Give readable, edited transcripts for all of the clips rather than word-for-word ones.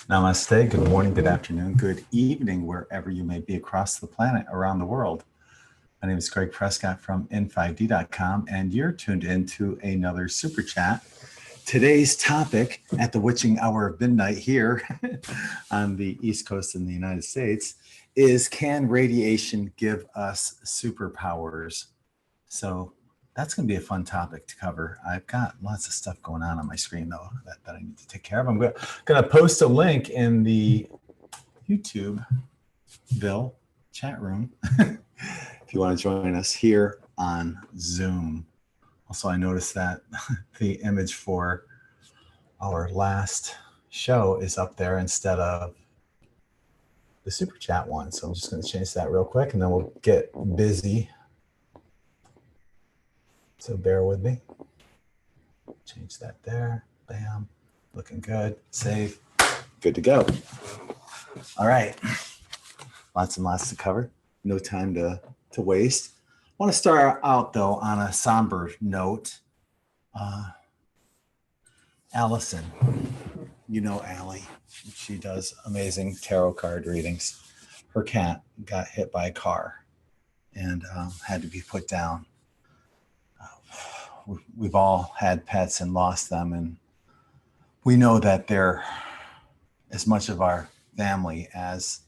Namaste. Good morning, good afternoon, good evening, wherever you may be across the planet, around the world. My name is Gregg Prescott from In5D.com, and you're tuned into another Super Chat. Today's topic at the witching hour of midnight here on the East Coast in the United States is, can radiation give us superpowers? So that's going to be a fun topic to cover. I've got lots of stuff going on my screen, though, that I need to take care of. I'm going to post a link in the YouTubeville chat room if you want to join us here on Zoom. Also, I noticed that the image for our last show is up there instead of the Super Chat one. So I'm just going to change that real quick, and then we'll get busy. So bear with me. Change that there. Bam. Looking good. Save. Good to go. All right. Lots and lots to cover. No time to waste. I want to start out, though, on a somber note. Allison. You know Allie. She does amazing tarot card readings. Her cat got hit by a car and had to be put down. We've all had pets and lost them, and we know that they're as much of our family as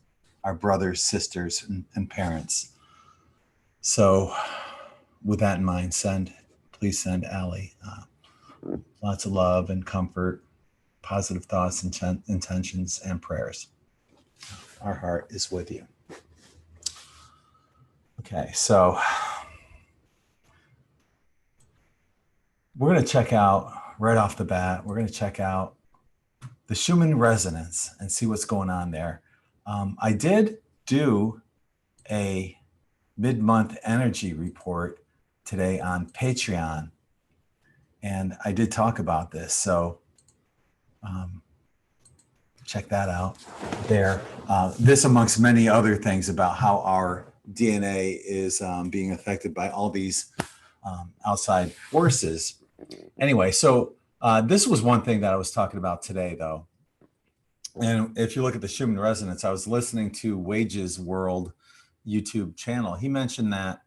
our brothers, sisters, and parents. So with that in mind, please send Allie lots of love and comfort, positive thoughts, intentions, and prayers. Our heart is with you. Okay, so we're going to check out, right off the bat, we're going to check out the Schumann resonance and see what's going on there. I did do a mid-month energy report today on Patreon, and I did talk about this. So check that out there. This amongst many other things about how our DNA is being affected by all these outside forces. Anyway, so this was one thing that I was talking about today, though. And if you look at the Schumann resonance, I was listening to Wages World YouTube channel. He mentioned that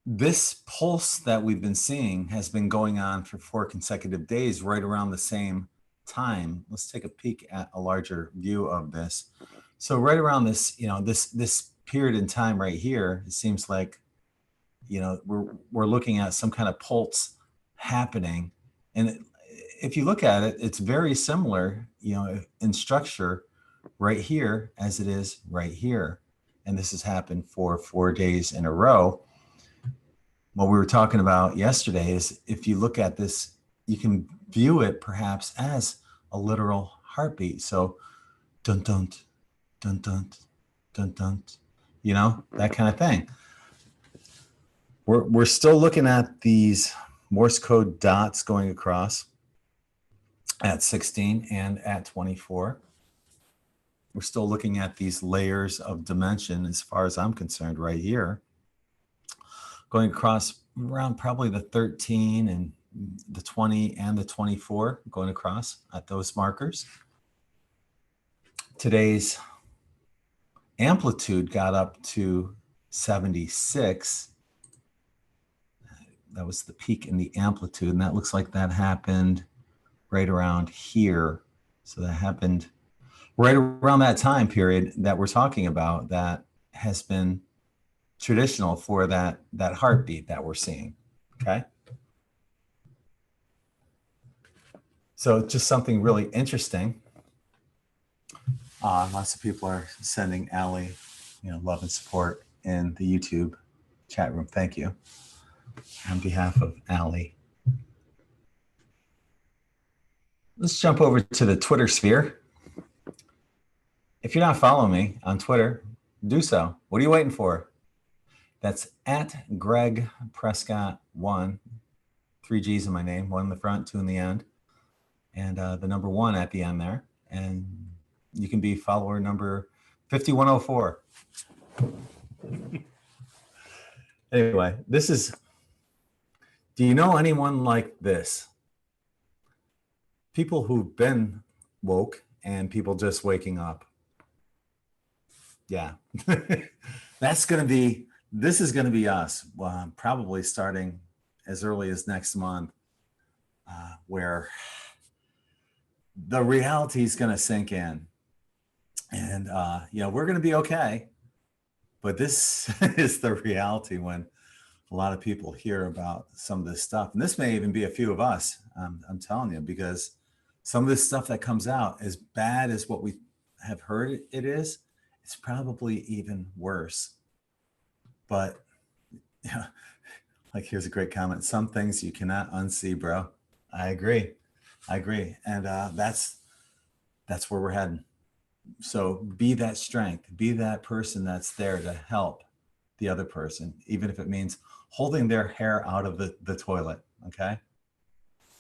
this pulse that we've been seeing has been going on for 4 consecutive days, right around the same time. Let's take a peek at a larger view of this. So right around this, this period in time right here, it seems like, we're looking at some kind of pulse happening. And if you look at it, it's very similar, in structure right here as it is right here. And this has happened for 4 days in a row. What we were talking about yesterday is, if you look at this, you can view it perhaps as a literal heartbeat. So dun dun dun dun dun dun, that kind of thing. We're still looking at these Morse code dots going across at 16 and at 24. We're still looking at these layers of dimension, as far as I'm concerned, right here, going across around probably the 13 and the 20 and the 24, going across at those markers. Today's amplitude got up to 76. That was the peak in the amplitude, and that looks like that happened right around here. So that happened right around that time period that we're talking about, that has been traditional for that heartbeat that we're seeing. Okay. So just something really interesting. Lots of people are sending Allie, love and support in the YouTube chat room. Thank you on behalf of Allie. Let's jump over to the Twitter sphere. If you're not following me on Twitter, do so. What are you waiting for? That's at Gregg Prescott 1. 3 G's in my name, 1 in the front, 2 in the end, and the number 1 at the end there. And you can be follower number 5104. Anyway, do you know anyone like this? People who've been woke and people just waking up. Yeah. This is going to be us, probably starting as early as next month, where the reality is going to sink in. And, we're going to be okay. But this is the reality when a lot of people hear about some of this stuff. And this may even be a few of us, I'm telling you, because some of this stuff that comes out, as bad as what we have heard it is, it's probably even worse. But yeah, like here's a great comment. Some things you cannot unsee, bro. I agree. And that's where we're heading. So be that strength, be that person that's there to help the other person, even if it means holding their hair out of the toilet. Okay.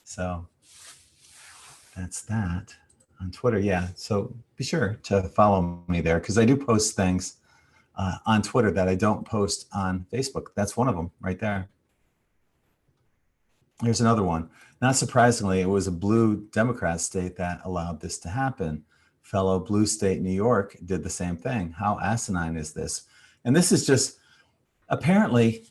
So that's that on Twitter. Yeah. So be sure to follow me there, because I do post things on Twitter that I don't post on Facebook. That's one of them right there. Here's another one. Not surprisingly, it was a blue Democrat state that allowed this to happen. Fellow blue state New York did the same thing. How asinine is this? And this is just, apparently,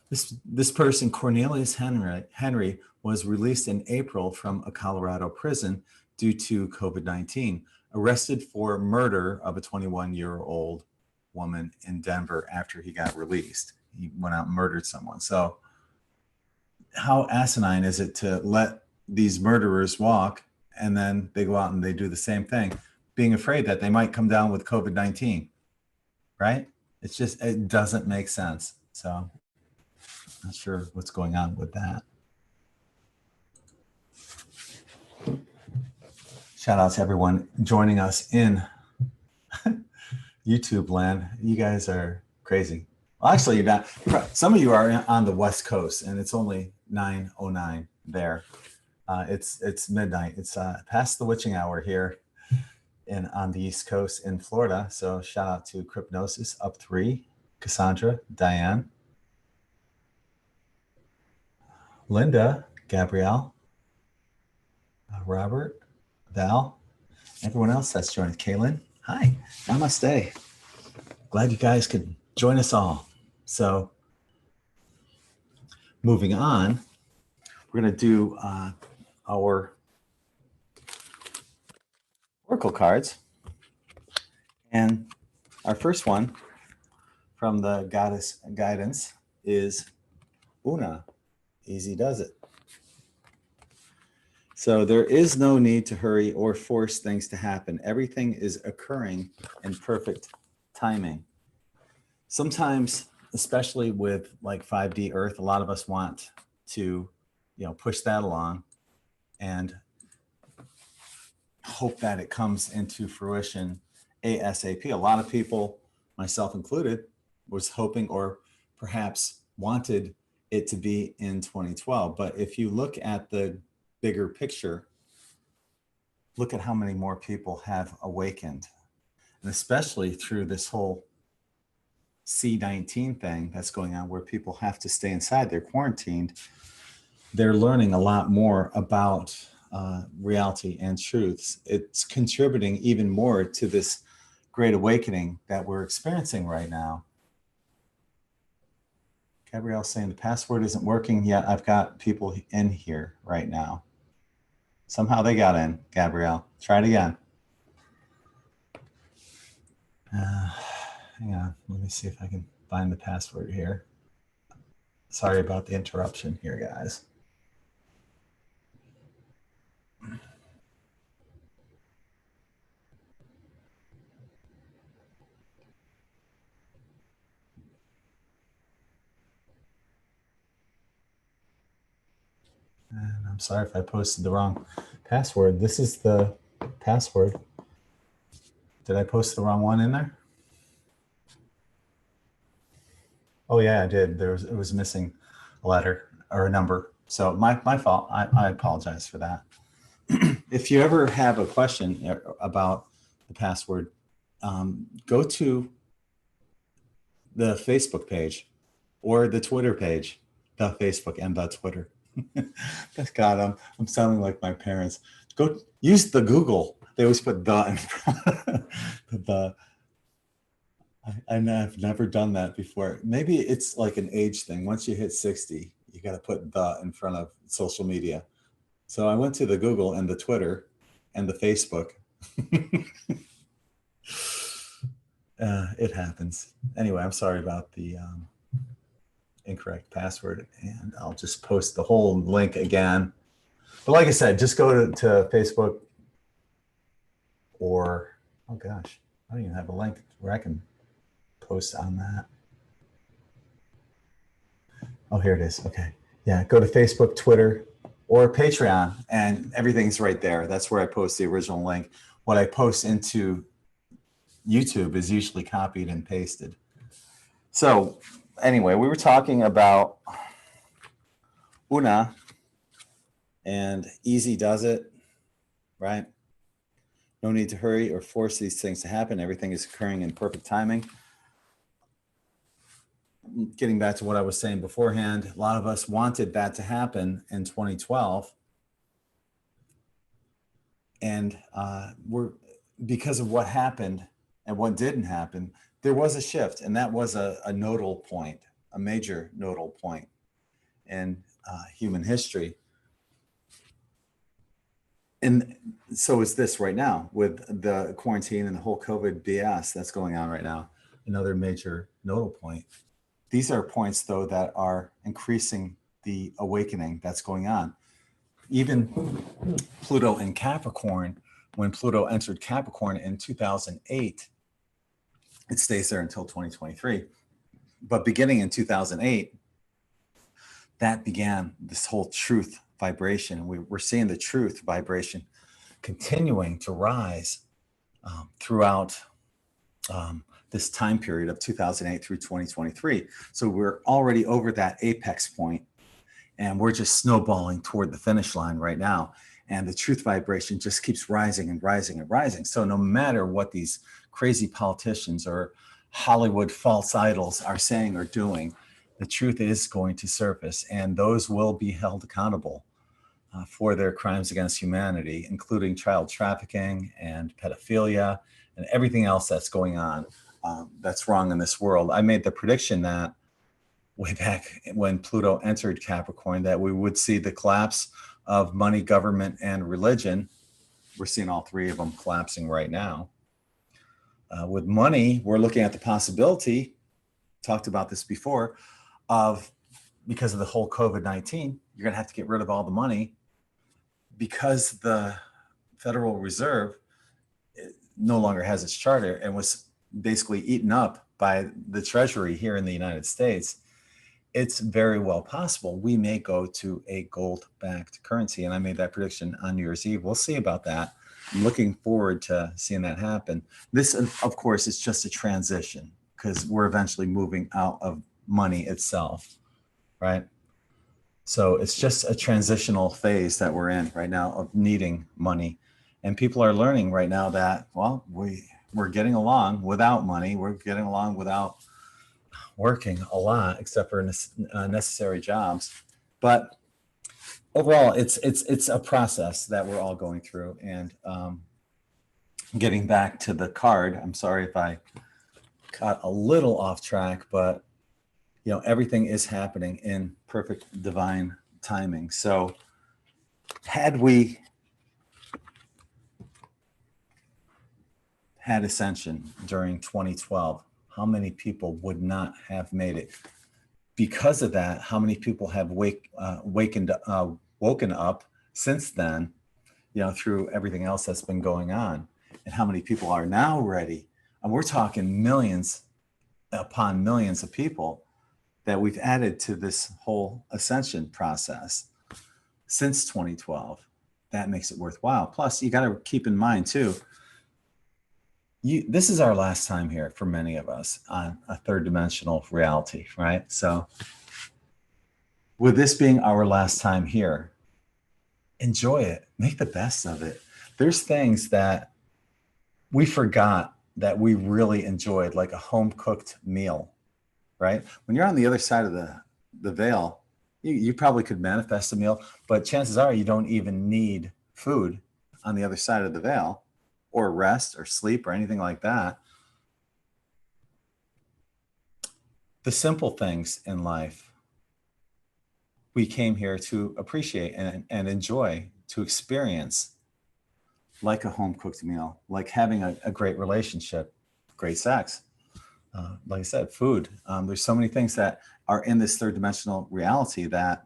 this person, Cornelius Henry, was released in April from a Colorado prison due to COVID-19, arrested for murder of a 21-year-old woman in Denver after he got released. He went out and murdered someone. So how asinine is it to let these murderers walk and then they go out and they do the same thing, being afraid that they might come down with COVID-19, right? It doesn't make sense. So not sure what's going on with that. Shout out to everyone joining us in YouTube land. You guys are crazy. Well, actually, you're not. Some of you are on the West Coast, and it's only 9:09 there. It's midnight. It's past the witching hour here on the East Coast in Florida. So shout out to Crypnosis, Up 3, Cassandra, Diane, Linda, Gabrielle, Robert, Val, everyone else that's joined. Kaylin, hi, namaste. Glad you guys could join us all. So moving on, we're going to do our oracle cards. And our first one from the goddess guidance is Una. Easy does it. So there is no need to hurry or force things to happen. Everything is occurring in perfect timing. Sometimes, especially with like 5D Earth, a lot of us want to, push that along and hope that it comes into fruition ASAP. A lot of people, myself included, was hoping or perhaps wanted it to be in 2012. But if you look at the bigger picture, look at how many more people have awakened. And especially through this whole C-19 thing that's going on, where people have to stay inside, they're quarantined, they're learning a lot more about reality and truths. It's contributing even more to this great awakening that we're experiencing right now. Gabrielle saying the password isn't working yet. I've got people in here right now. Somehow they got in, Gabrielle. Try it again. Hang on, let me see if I can find the password here. Sorry about the interruption here, guys. And I'm sorry if I posted the wrong password. This is the password. Did I post the wrong one in there? Oh yeah, I did. It was missing a letter or a number. So my fault. I apologize for that. If you ever have a question about the password, go to the Facebook page or the Twitter page, the Facebook and the Twitter. God, I'm sounding like my parents. Go use the Google. They always put the in front. The. I've never done that before. Maybe it's like an age thing. Once you hit 60, you got to put the in front of social media. So I went to the Google and the Twitter and the Facebook. It happens. Anyway, I'm sorry about the incorrect password, and I'll just post the whole link again. But like I said, just go to Facebook or, oh gosh, I don't even have a link where I can post on that. Oh, here it is. Okay. Yeah, go to Facebook, Twitter, or Patreon, and everything's right there. That's where I post the original link. What I post into YouTube is usually copied and pasted. So anyway, we were talking about Una and easy does it, right? No need to hurry or force these things to happen. Everything is occurring in perfect timing. Getting back to what I was saying beforehand, a lot of us wanted that to happen in 2012. And because of what happened and what didn't happen, there was a shift. And that was a nodal point, a major nodal point in human history. And so is this right now with the quarantine and the whole COVID BS that's going on right now, another major nodal point. These are points, though, that are increasing the awakening that's going on. Even Pluto in Capricorn, when Pluto entered Capricorn in 2008, it stays there until 2023. But beginning in 2008, that began this whole truth vibration. We're seeing the truth vibration continuing to rise throughout this time period of 2008 through 2023. So we're already over that apex point, and we're just snowballing toward the finish line right now. And the truth vibration just keeps rising and rising and rising. So no matter what these crazy politicians or Hollywood false idols are saying or doing, the truth is going to surface, and those will be held accountable for their crimes against humanity, including child trafficking and pedophilia and everything else that's going on that's wrong in this world. I made the prediction that way back when Pluto entered Capricorn that we would see the collapse of money, government, and religion. We're seeing all three of them collapsing right now. With money, we're looking at the possibility, talked about this before, of because of the whole COVID-19, you're going to have to get rid of all the money because the Federal Reserve no longer has its charter and was basically eaten up by the Treasury here in the United States. It's very well possible we may go to a gold-backed currency. And I made that prediction on New Year's Eve. We'll see about that. I'm looking forward to seeing that happen. This, of course, is just a transition because we're eventually moving out of money itself, right? So it's just a transitional phase that we're in right now of needing money. And people are learning right now that, well, we're getting along without money. We're getting along without working a lot, except for necessary jobs. But overall, it's a process that we're all going through. And getting back to the card, I'm sorry if I got a little off track, but everything is happening in perfect divine timing. So had we had ascension during 2012, how many people would not have made it? Because of that, how many people have woken up since then, through everything else that's been going on? And how many people are now ready? And we're talking millions upon millions of people that we've added to this whole ascension process since 2012. That makes it worthwhile. Plus, you got to keep in mind too, this is our last time here for many of us on a third dimensional reality, right? So with this being our last time here, enjoy it, make the best of it. There's things that we forgot that we really enjoyed, like a home-cooked meal, right? When you're on the other side of the veil, you probably could manifest a meal, but chances are you don't even need food. on the other side of the veil, or rest or sleep or anything like that. The simple things in life we came here to appreciate and enjoy, to experience, like a home-cooked meal, like having a great relationship, great sex, like I said, food. There's so many things that are in this third dimensional reality that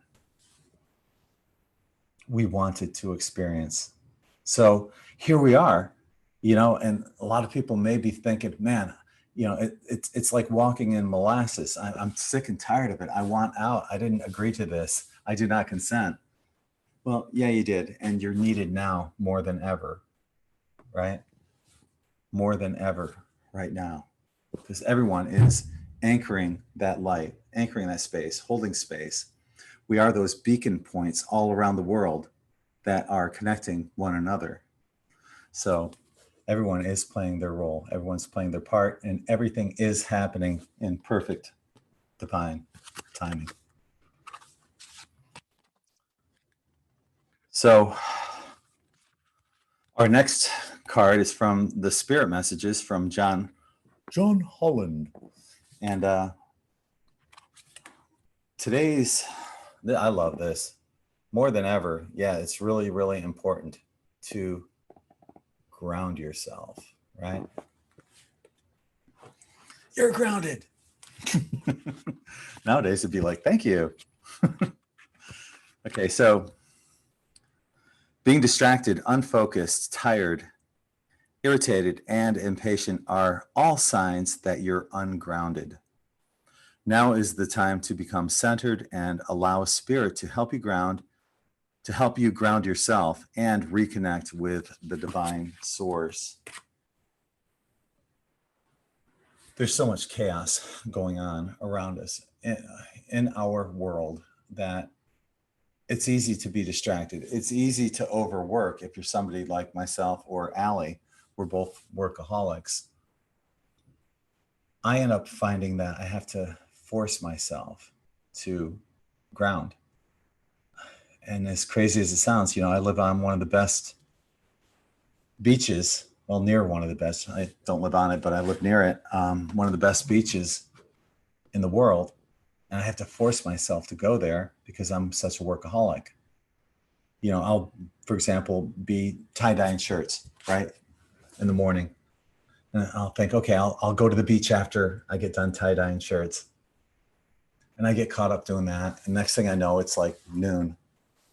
we wanted to experience. So here we are, and a lot of people may be thinking, man, it's like walking in molasses. I'm sick and tired of it. I want out. I didn't agree to this. I do not consent. Well, yeah, you did. And you're needed now more than ever, right? More than ever right now, because everyone is anchoring that light, anchoring that space, holding space. We are those beacon points all around the world that are connecting one another. So everyone is playing their role. Everyone's playing their part, and everything is happening in perfect divine timing. So our next card is from the Spirit Messages from John Holland. And I love this more than ever. Yeah, it's really, really important to ground yourself, right? You're grounded. Nowadays it'd be like, thank you. Okay, so being distracted, unfocused, tired, irritated, and impatient are all signs that you're ungrounded. Now is the time to become centered and allow Spirit to help you ground yourself and reconnect with the divine source. There's so much chaos going on around us in our world that it's easy to be distracted. It's easy to overwork. If you're somebody like myself or Allie, we're both workaholics. I end up finding that I have to force myself to ground. And as crazy as it sounds, I live on one of the best beaches, well, near one of the best. I don't live on it, but I live near it. One of the best beaches in the world. And I have to force myself to go there because I'm such a workaholic. I'll, for example, be tie-dyeing shirts, right, in the morning. And I'll think, okay, I'll go to the beach after I get done tie-dyeing shirts. And I get caught up doing that. And next thing I know, it's like noon.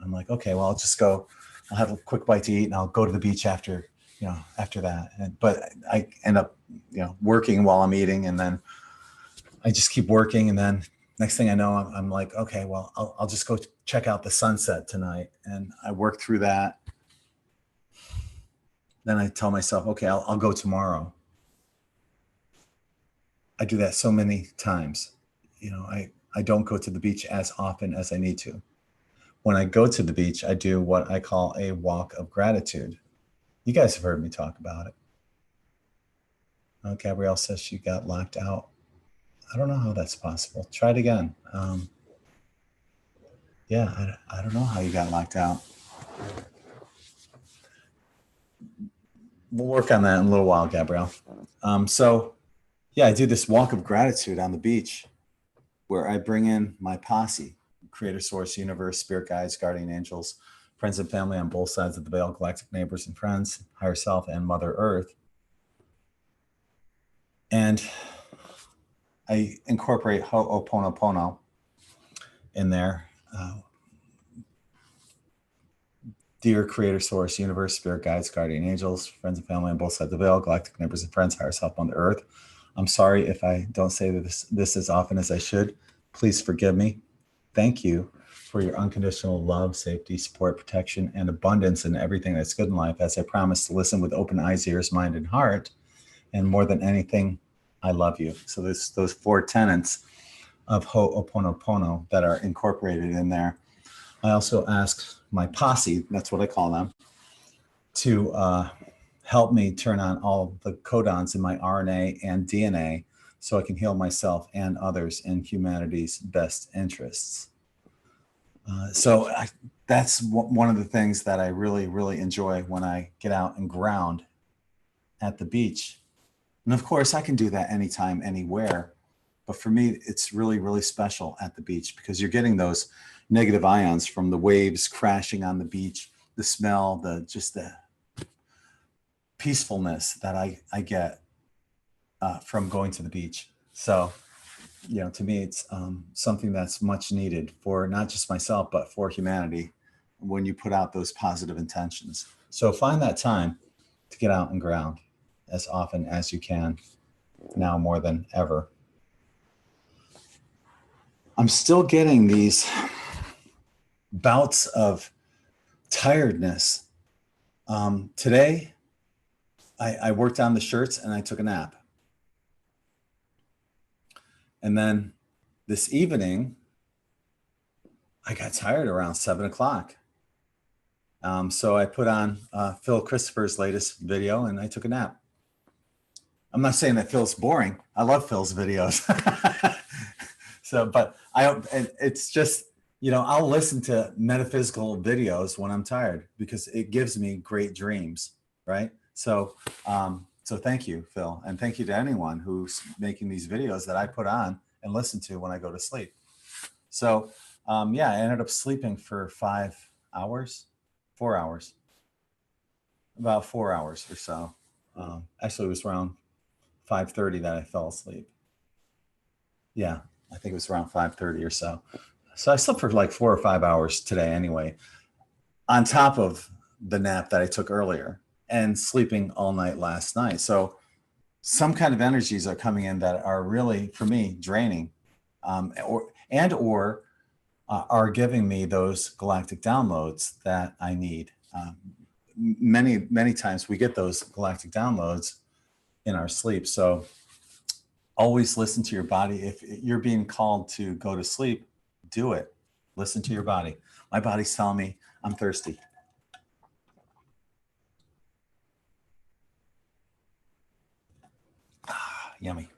I'm like, okay, well, I'll have a quick bite to eat and I'll go to the beach after that. But I end up, working while I'm eating, and then I just keep working. And then next thing I know, I'm like, okay, well, I'll just go check out the sunset tonight. And I work through that. Then I tell myself, okay, I'll go tomorrow. I do that so many times. I don't go to the beach as often as I need to. When I go to the beach, I do what I call a walk of gratitude. You guys have heard me talk about it. Gabrielle says she got locked out. I don't know how that's possible. Try it again. I don't know how you got locked out. We'll work on that in a little while, Gabrielle. I do this walk of gratitude on the beach where I bring in my posse, Creator, Source, Universe, Spirit Guides, Guardian Angels, friends and family on both sides of the veil, galactic neighbors and friends, Higher Self, and Mother Earth. And I incorporate Ho'oponopono in there. Dear Creator, Source, Universe, Spirit Guides, Guardian Angels, friends and family on both sides of the veil, galactic neighbors and friends, Higher Self, Mother Earth. I'm sorry if I don't say this as often as I should. Please forgive me. Thank you for your unconditional love, safety, support, protection, and abundance in everything that's good in life, as I promise to listen with open eyes, ears, mind, and heart. And more than anything, I love you. So there's those 4 tenets of Ho'oponopono that are incorporated in there. I also ask my posse, that's what I call them, to help me turn on all the codons in my RNA and DNA so I can heal myself and others in humanity's best interests. So that's one of the things that I really, really enjoy when I get out and ground at the beach. And of course, I can do that anytime, anywhere. But for me, it's really, really special at the beach because you're getting those negative ions from the waves crashing on the beach, the smell, just the peacefulness that I get from going to the beach. So, to me, it's something that's much needed for not just myself, but for humanity when you put out those positive intentions. So find that time to get out and ground as often as you can, now more than ever. I'm still getting these bouts of tiredness. Today, I worked on the shirts and I took a nap. And then this evening, I got tired around 7 o'clock. So I put on Phil Christopher's latest video and I took a nap. I'm not saying that Phil's boring. I love Phil's videos. But it's just, I'll listen to metaphysical videos when I'm tired because it gives me great dreams, right? So thank you, Phil. And thank you to anyone who's making these videos that I put on and listen to when I go to sleep. So I ended up sleeping for 4 hours, about 4 hours or so. Actually, it was around 5:30 that I fell asleep. Yeah, I think it was around 5:30 or so. So I slept for like 4 or 5 hours today anyway, on top of the nap that I took earlier and sleeping all night last night. So some kind of energies are coming in that are really, for me, draining, or are giving me those galactic downloads that I need. Many, many times we get those galactic downloads in our sleep. So always listen to your body. If you're being called to go to sleep, do it. Listen to your body. My body's telling me I'm thirsty. Yummy.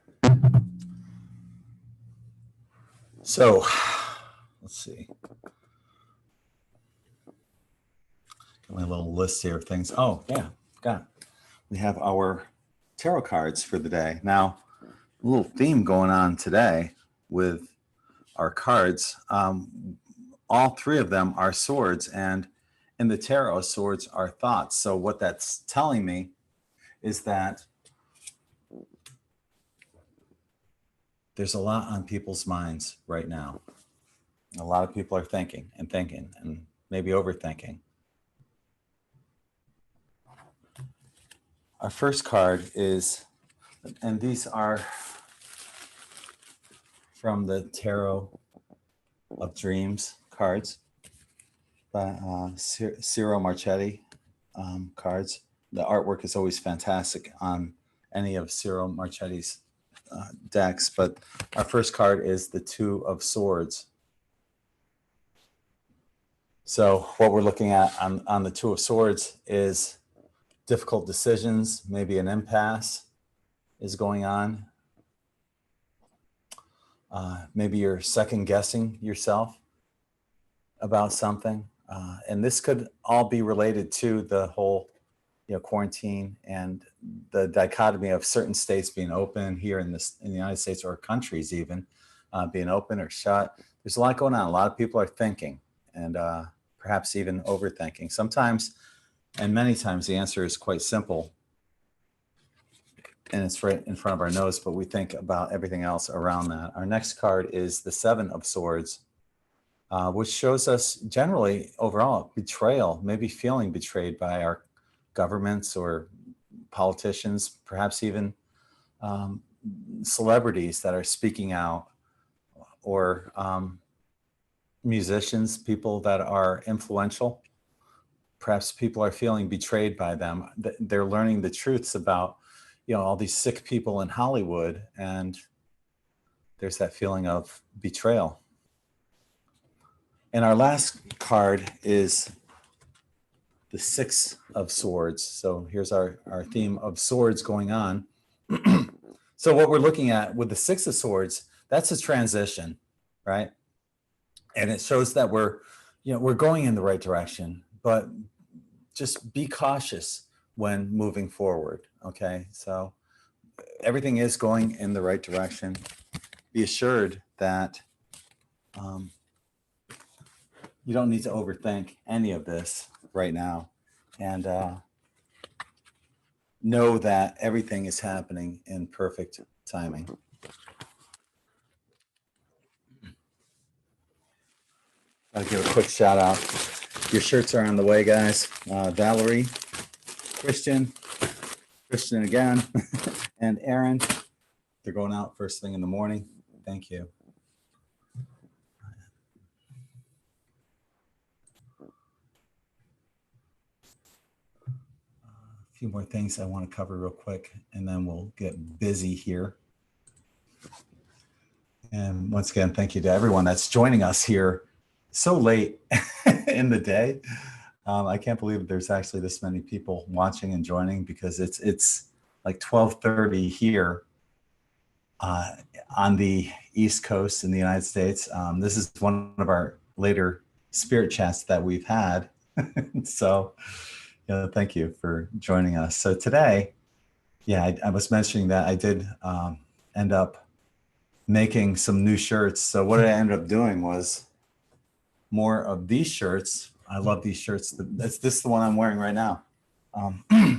So let's see. Got my little list here of things. Oh, yeah, got it. We have our tarot cards for the day. Now, a little theme going on today with our cards. All three of them are swords, and in the tarot, swords are thoughts. So what that's telling me is that there's a lot on people's minds right now. A lot of people are thinking and maybe overthinking. Our first card is, and these are from the Tarot of Dreams cards by Ciro Marchetti cards. The artwork is always fantastic on any of Ciro Marchetti's decks, but our first card is the Two of Swords. So what we're looking at on the Two of Swords is difficult decisions, maybe an impasse is going on. Maybe you're second guessing yourself about something. And this could all be related to the whole quarantine and the dichotomy of certain states being open here in the United States, or countries even being open or shut. There's a lot going on. A lot of people are thinking and perhaps even overthinking. Sometimes, and many times, the answer is quite simple, and it's right in front of our nose, but we think about everything else around that. Our next card is the Seven of Swords, which shows us generally overall betrayal, maybe feeling betrayed by our governments or politicians, perhaps even celebrities that are speaking out, or musicians, people that are influential. Perhaps people are feeling betrayed by them. They're learning the truths about all these sick people in Hollywood, and there's that feeling of betrayal. And our last card is the Six of Swords. So here's our theme of swords going on. So what we're looking at with the Six of Swords, that's a transition, right? And it shows that we're, we're going in the right direction, but just be cautious when moving forward. Okay. So everything is going in the right direction. Be assured that you don't need to overthink any of this right now. And know that everything is happening in perfect timing. I'll give a quick shout out. Your shirts are on the way, guys. Valerie, Christian again, and Aaron. They're going out first thing in the morning. Thank you. A few more things I want to cover real quick, and then we'll get busy here. And once again, thank you to everyone that's joining us here so late in the day. I can't believe there's actually this many people watching and joining, because it's like 12:30 here on the East Coast in the United States. This is one of our later spirit chats that we've had. So thank you for joining us. So today, I was mentioning that I did end up making some new shirts. So what I ended up doing was more of these shirts. I love these shirts. This is the one I'm wearing right now.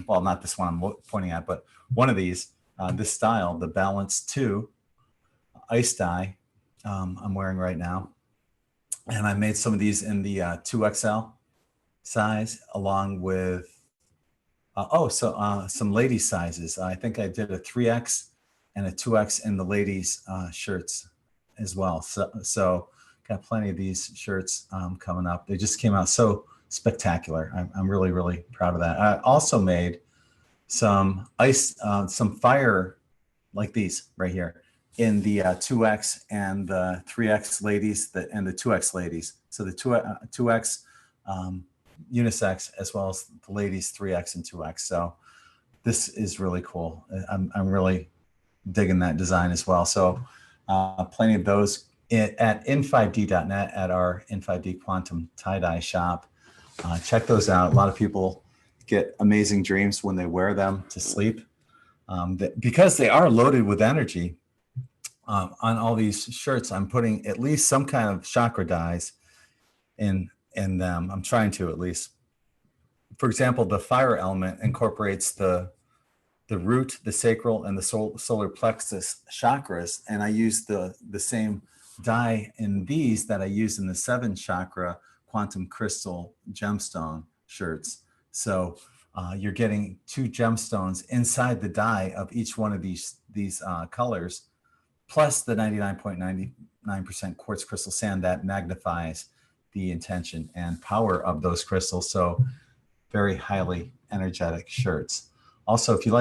Well, not this one I'm pointing at, but one of these, this style, the Balance 2 ice dye, I'm wearing right now. And I made some of these in the 2XL size, along with some ladies sizes. I think I did a 3X and a 2X in the ladies shirts as well. So got plenty of these shirts coming up. They just came out so spectacular. I'm really, really proud of that. I also made some some fire like these right here in the 2X and the 3X ladies and the 2X ladies. So the 2X unisex, as well as the ladies 3X and 2X. So this is really cool. I'm really digging that design as well. So plenty of those at in5d.net at our In5D Quantum tie-dye shop. Check those out. A lot of people get amazing dreams when they wear them to sleep, because they are loaded with energy. On all these shirts, I'm putting at least some kind of chakra dyes in them. I'm trying to, at least. For example, the fire element incorporates the root, the sacral, and the solar plexus chakras, and I use the same dye in these that I use in the 7 chakra quantum crystal gemstone shirts. So you're getting 2 gemstones inside the dye of each one of these colors, plus the 99.99% quartz crystal sand that magnifies the intention and power of those crystals. So very highly energetic shirts. Also, if you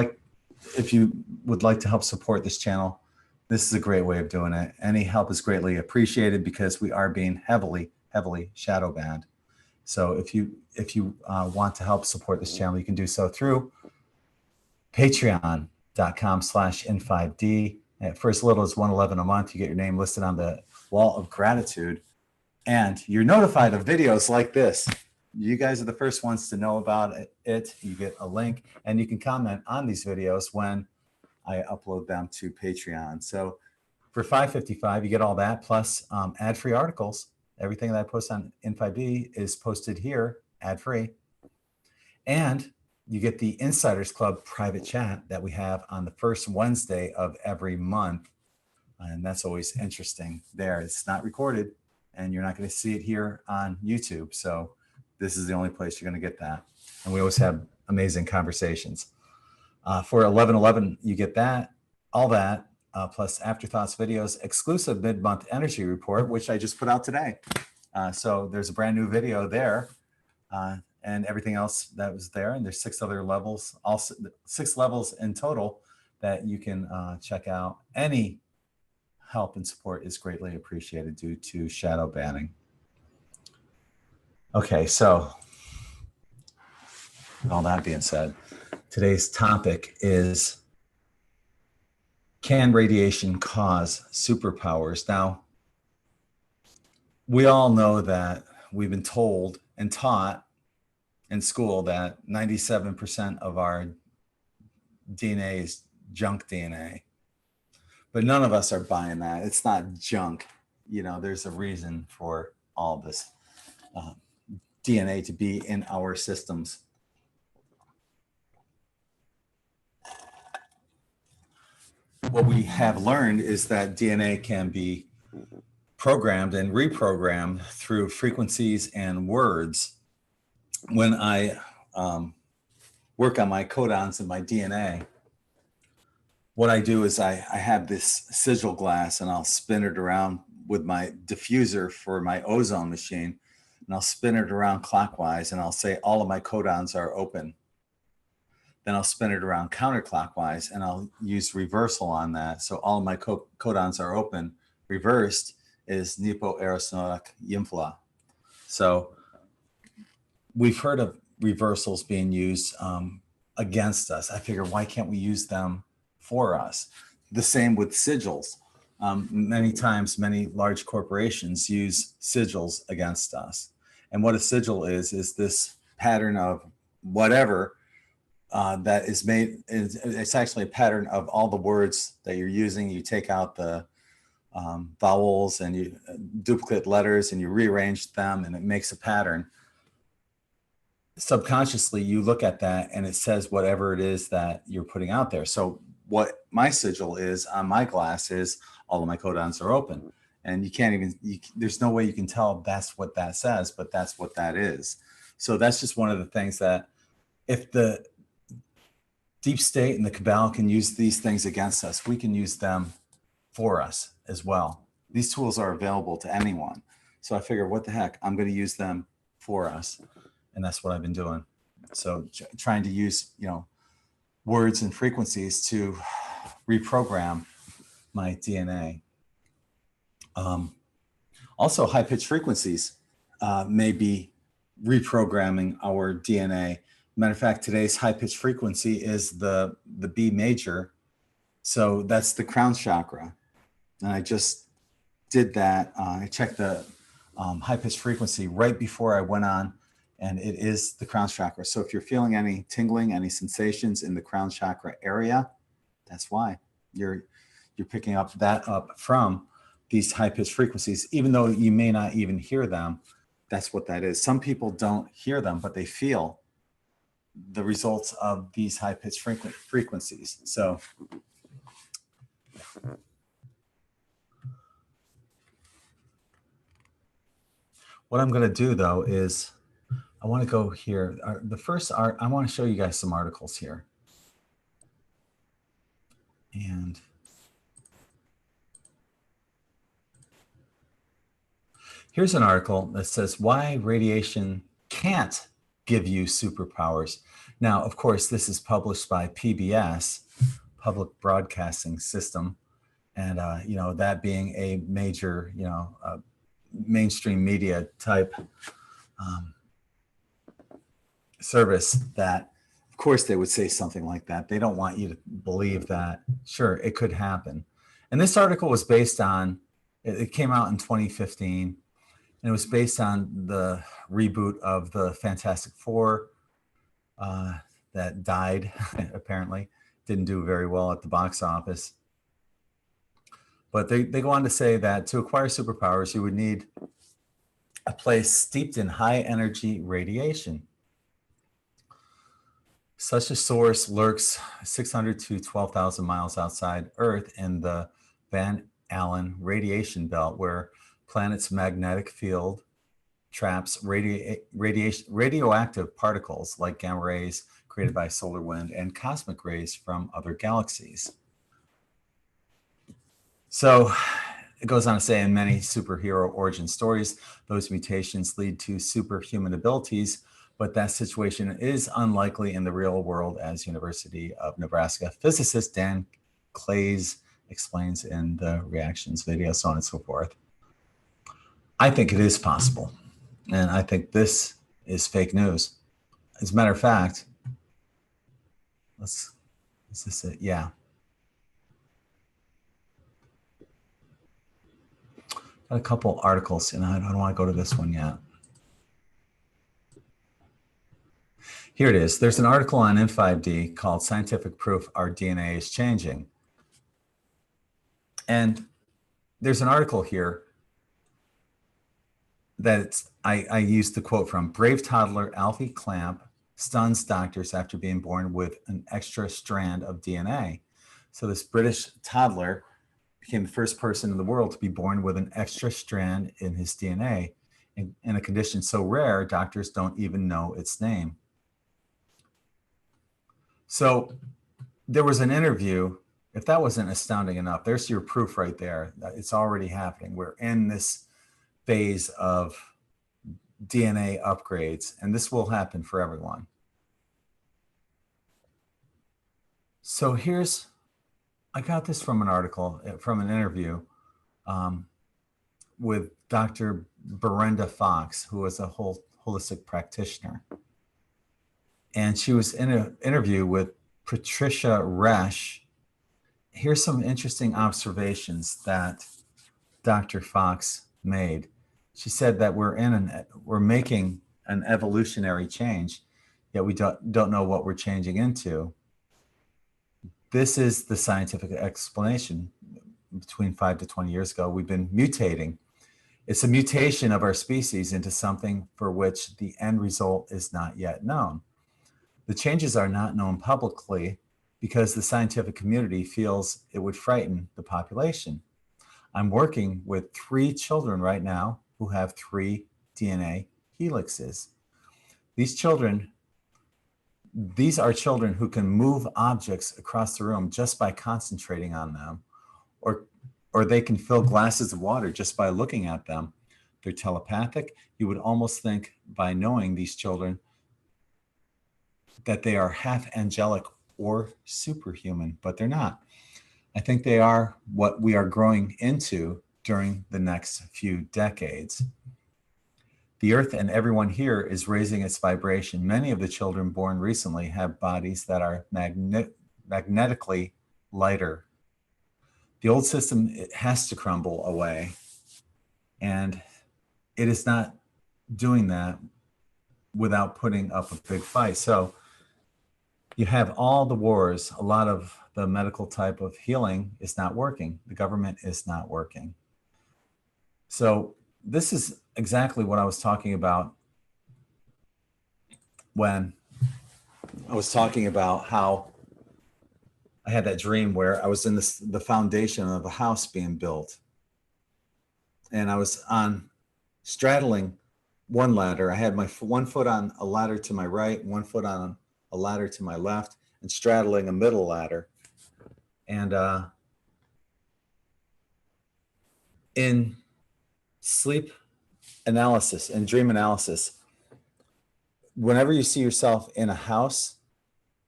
would like to help support this channel, this is a great way of doing it. Any help is greatly appreciated, because we are being heavily shadow banned. So if you want to help support this channel, you can do so through patreon.com/in5d. For as little as $1.11 a month, you get your name listed on the wall of gratitude, and you're notified of videos like this. You guys are the first ones to know about it. You get a link, and you can comment on these videos when I upload them to Patreon. So for $5.55, you get all that, plus ad-free articles. Everything that I post on In5D is posted here, ad-free. And you get the Insiders Club private chat that we have on the first Wednesday of every month. And that's always interesting there. It's not recorded, and you're not going to see it here on YouTube. So this is the only place you're going to get that. And we always have amazing conversations. For $11.11, you get that, all that, plus Afterthoughts videos, exclusive mid-month energy report, which I just put out today. So there's a brand new video there, and everything else that was there. And there's 6 other levels, 6 levels in total that you can check out. Any help and support is greatly appreciated due to shadow banning. Okay, so with all that being said, today's topic is, can radiation cause superpowers? Now, we all know that we've been told and taught in school that 97% of our DNA is junk DNA. But none of us are buying that. It's not junk. You know, there's a reason for all this DNA to be in our systems. What we have learned is that DNA can be programmed and reprogrammed through frequencies and words. When I work on my codons and my DNA, what I do is I have this sigil glass and I'll spin it around with my diffuser for my ozone machine, and I'll spin it around clockwise and I'll say all of my codons are open. Then I'll spin it around counterclockwise and I'll use reversal on that. So all of my codons are open. Reversed is Nipo Aerosonic Yinfla. So we've heard of reversals being used against us. I figure, why can't we use them for us? The same with sigils. Many times, many large corporations use sigils against us. And what a sigil is this pattern of whatever that is made. It's actually a pattern of all the words that you're using. You take out the vowels and you duplicate letters and you rearrange them and it makes a pattern. Subconsciously, you look at that and it says whatever it is that you're putting out there. So what my sigil is on my glass is all of my codons are open. And you can't even, there's no way you can tell that's what that says, but that's what that is. So that's just one of the things that if the deep state and the cabal can use these things against us, we can use them for us as well. These tools are available to anyone. So I figure, what the heck, I'm going to use them for us. And that's what I've been doing. So trying to use, words and frequencies to reprogram my DNA. Also, high-pitched frequencies may be reprogramming our DNA. Matter of fact, today's high-pitched frequency is the B major. So that's the crown chakra. And I just did that. I checked the high-pitched frequency right before I went on, and it is the crown chakra. So if you're feeling any tingling, any sensations in the crown chakra area, that's why you're picking up from these high-pitched frequencies, even though you may not even hear them. That's what that is. Some people don't hear them, but they feel the results of these high-pitched frequencies. So what I'm going to do, though, is I want to go here. The first art, I want to show you guys some articles here. And here's an article that says why radiation can't give you superpowers. Now, of course, this is published by PBS, Public Broadcasting System. And, that being a major, mainstream media type service that, of course, they would say something like that. They don't want you to believe that, sure, it could happen. And this article was based on, it came out in 2015, and it was based on the reboot of the Fantastic Four that died, apparently. Didn't do very well at the box office. But they go on to say that to acquire superpowers, you would need a place steeped in high energy radiation. Such a source lurks 600 to 12,000 miles outside Earth in the Van Allen radiation belt, where planet's magnetic field traps radioactive particles like gamma rays created by solar wind and cosmic rays from other galaxies. So it goes on to say, in many superhero origin stories, those mutations lead to superhuman abilities, but that situation is unlikely in the real world, as University of Nebraska physicist Dan Clays explains in the reactions video, so on and so forth. I think it is possible, and I think this is fake news. As a matter of fact, is this it? Yeah. Got a couple articles, and I don't want to go to this one yet. Here it is. There's an article on In5D called Scientific Proof Our DNA is Changing. And there's an article here that I used the quote from: brave toddler Alfie Clamp stuns doctors after being born with an extra strand of DNA. So this British toddler became the first person in the world to be born with an extra strand in his DNA in a condition so rare, doctors don't even know its name. So there was an interview. If that wasn't astounding enough, there's your proof right there. It's already happening. We're in this phase of DNA upgrades, and this will happen for everyone. So I got this from an article, from an interview with Dr. Brenda Fox, who is a holistic practitioner. And she was in an interview with Patricia Resch. Here's some interesting observations that Dr. Fox made. She said that we're making an evolutionary change, yet we don't know what we're changing into. This is the scientific explanation. Between 5 to 20 years ago, we've been mutating. It's a mutation of our species into something for which the end result is not yet known. The changes are not known publicly because the scientific community feels it would frighten the population. I'm working with 3 children right now who have 3 DNA helixes. These are children who can move objects across the room just by concentrating on them, or they can fill glasses of water just by looking at them. They're telepathic. You would almost think by knowing these children that they are half angelic or superhuman, but they're not. I think they are what we are growing into during the next few decades. The Earth and everyone here is raising its vibration. Many of the children born recently have bodies that are magnetically lighter. The old system, it has to crumble away, and it is not doing that without putting up a big fight. So you have all the wars. A lot of the medical type of healing is not working. The government is not working. So this is exactly what I was talking about when I was talking about how I had that dream where I was in the foundation of a house being built. And I was straddling one ladder. I had my one foot on a ladder to my right, one foot on a ladder to my left, and straddling a middle ladder. And in sleep analysis and dream analysis, whenever you see yourself in a house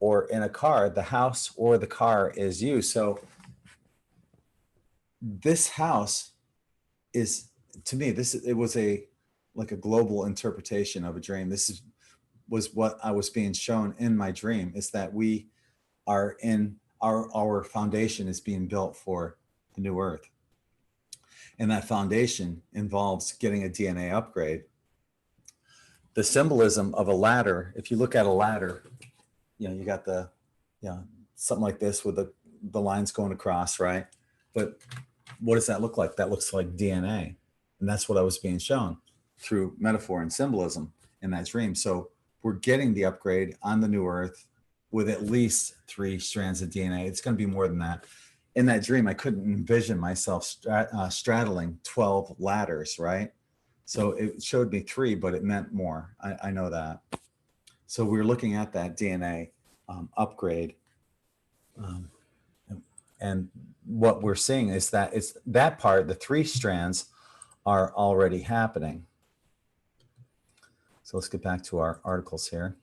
or in a car, the house or the car is you. So this house is, to me, it was like a global interpretation of a dream. Was what I was being shown in my dream, is that we are in our foundation is being built for the new Earth. And that foundation involves getting a DNA upgrade. The symbolism of a ladder, if you look at a ladder, you got something like this with the lines going across, right? But what does that look like? That looks like DNA. And that's what I was being shown through metaphor and symbolism in that dream. So we're getting the upgrade on the new Earth with at least 3 strands of DNA. It's going to be more than that. In that dream, I couldn't envision myself straddling 12 ladders, right? So it showed me 3, but it meant more. I know that. So we're looking at that DNA upgrade. And what we're seeing is that it's that part, the 3 strands are already happening. So let's get back to our articles here.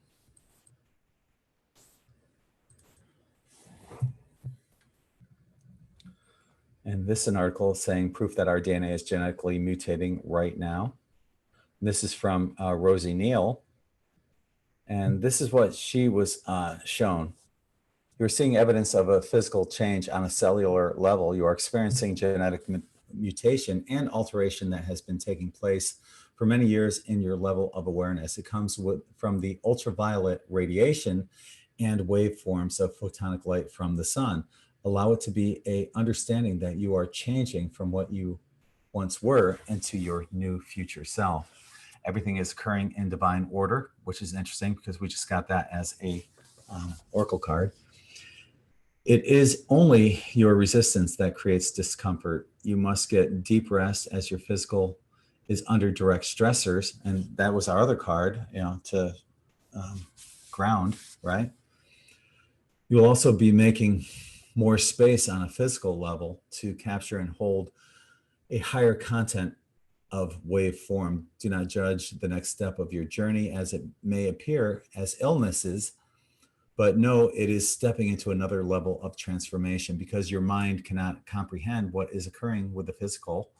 And this is an article saying proof that our DNA is genetically mutating right now. And this is from Rosie Neal. And this is what she was shown. You're seeing evidence of a physical change on a cellular level. You are experiencing genetic mutation and alteration that has been taking place for many years in your level of awareness. It comes from the ultraviolet radiation and waveforms of photonic light from the sun. Allow it to be a understanding that you are changing from what you once were into your new future self. Everything is occurring in divine order, which is interesting because we just got that as a oracle card. It is only your resistance that creates discomfort. You must get deep rest as your physical is under direct stressors. And that was our other card, to ground, right? You'll also be making more space on a physical level to capture and hold a higher content of wave form. Do not judge the next step of your journey as it may appear as illnesses, but know it is stepping into another level of transformation because your mind cannot comprehend what is occurring with the physical.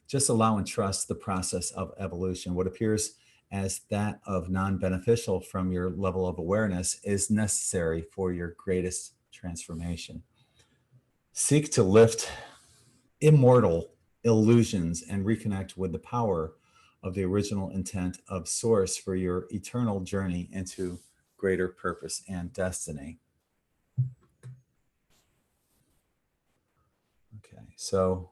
Just allow and trust the process of evolution. What appears as that of non-beneficial from your level of awareness is necessary for your greatest transformation. Seek to lift immortal illusions and reconnect with the power of the original intent of source for your eternal journey into greater purpose and destiny. Okay, so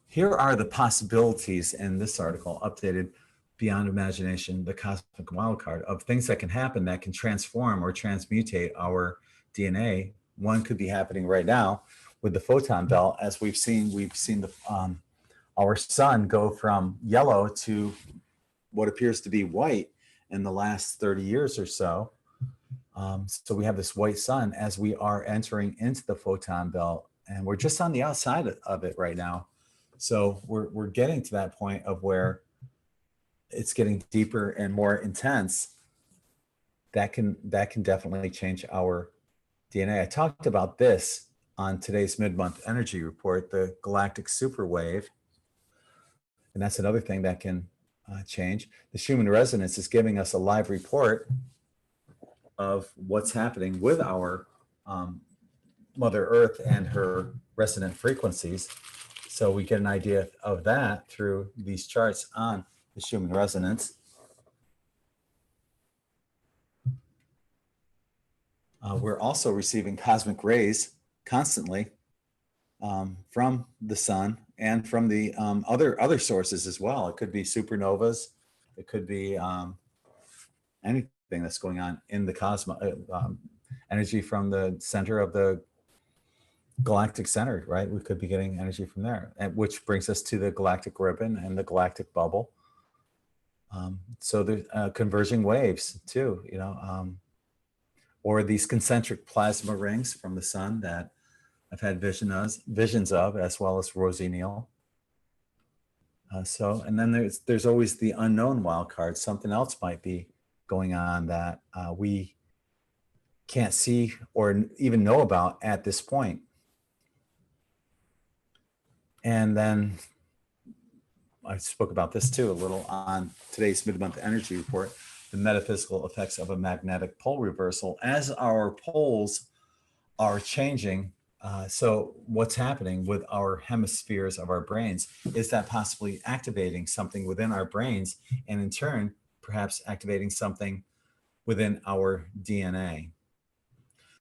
here are the possibilities in this article, updated beyond imagination, the cosmic wildcard, of things that can happen that can transform or transmutate our DNA. One could be happening right now with the photon belt, as we've seen the our sun go from yellow to what appears to be white in the last 30 years or so. So we have this white sun as we are entering into the photon belt, and we're just on the outside of it right now. So we're getting to that point of where it's getting deeper and more intense. That can definitely change our DNA. I talked about this on today's mid-month energy report, the galactic super wave. And that's another thing that can change. The Schumann resonance is giving us a live report of what's happening with our Mother Earth and her resonant frequencies. So we get an idea of that through these charts on the Schumann resonance. We're also receiving cosmic rays constantly from the sun and from the other sources as well. It could be supernovas. It could be anything that's going on in the cosmos, energy from the center of the galactic center, right? We could be getting energy from there, and which brings us to the galactic ribbon and the galactic bubble. So there's converging waves too, or these concentric plasma rings from the sun that I've had visions of, as well as Rosie Neal. And then there's always the unknown wild card. Something else might be going on that we can't see or even know about at this point. And then I spoke about this too a little on today's mid-month energy report, the metaphysical effects of a magnetic pole reversal. As our poles are changing, so what's happening with our hemispheres of our brains is that possibly activating something within our brains, and in turn, perhaps activating something within our DNA.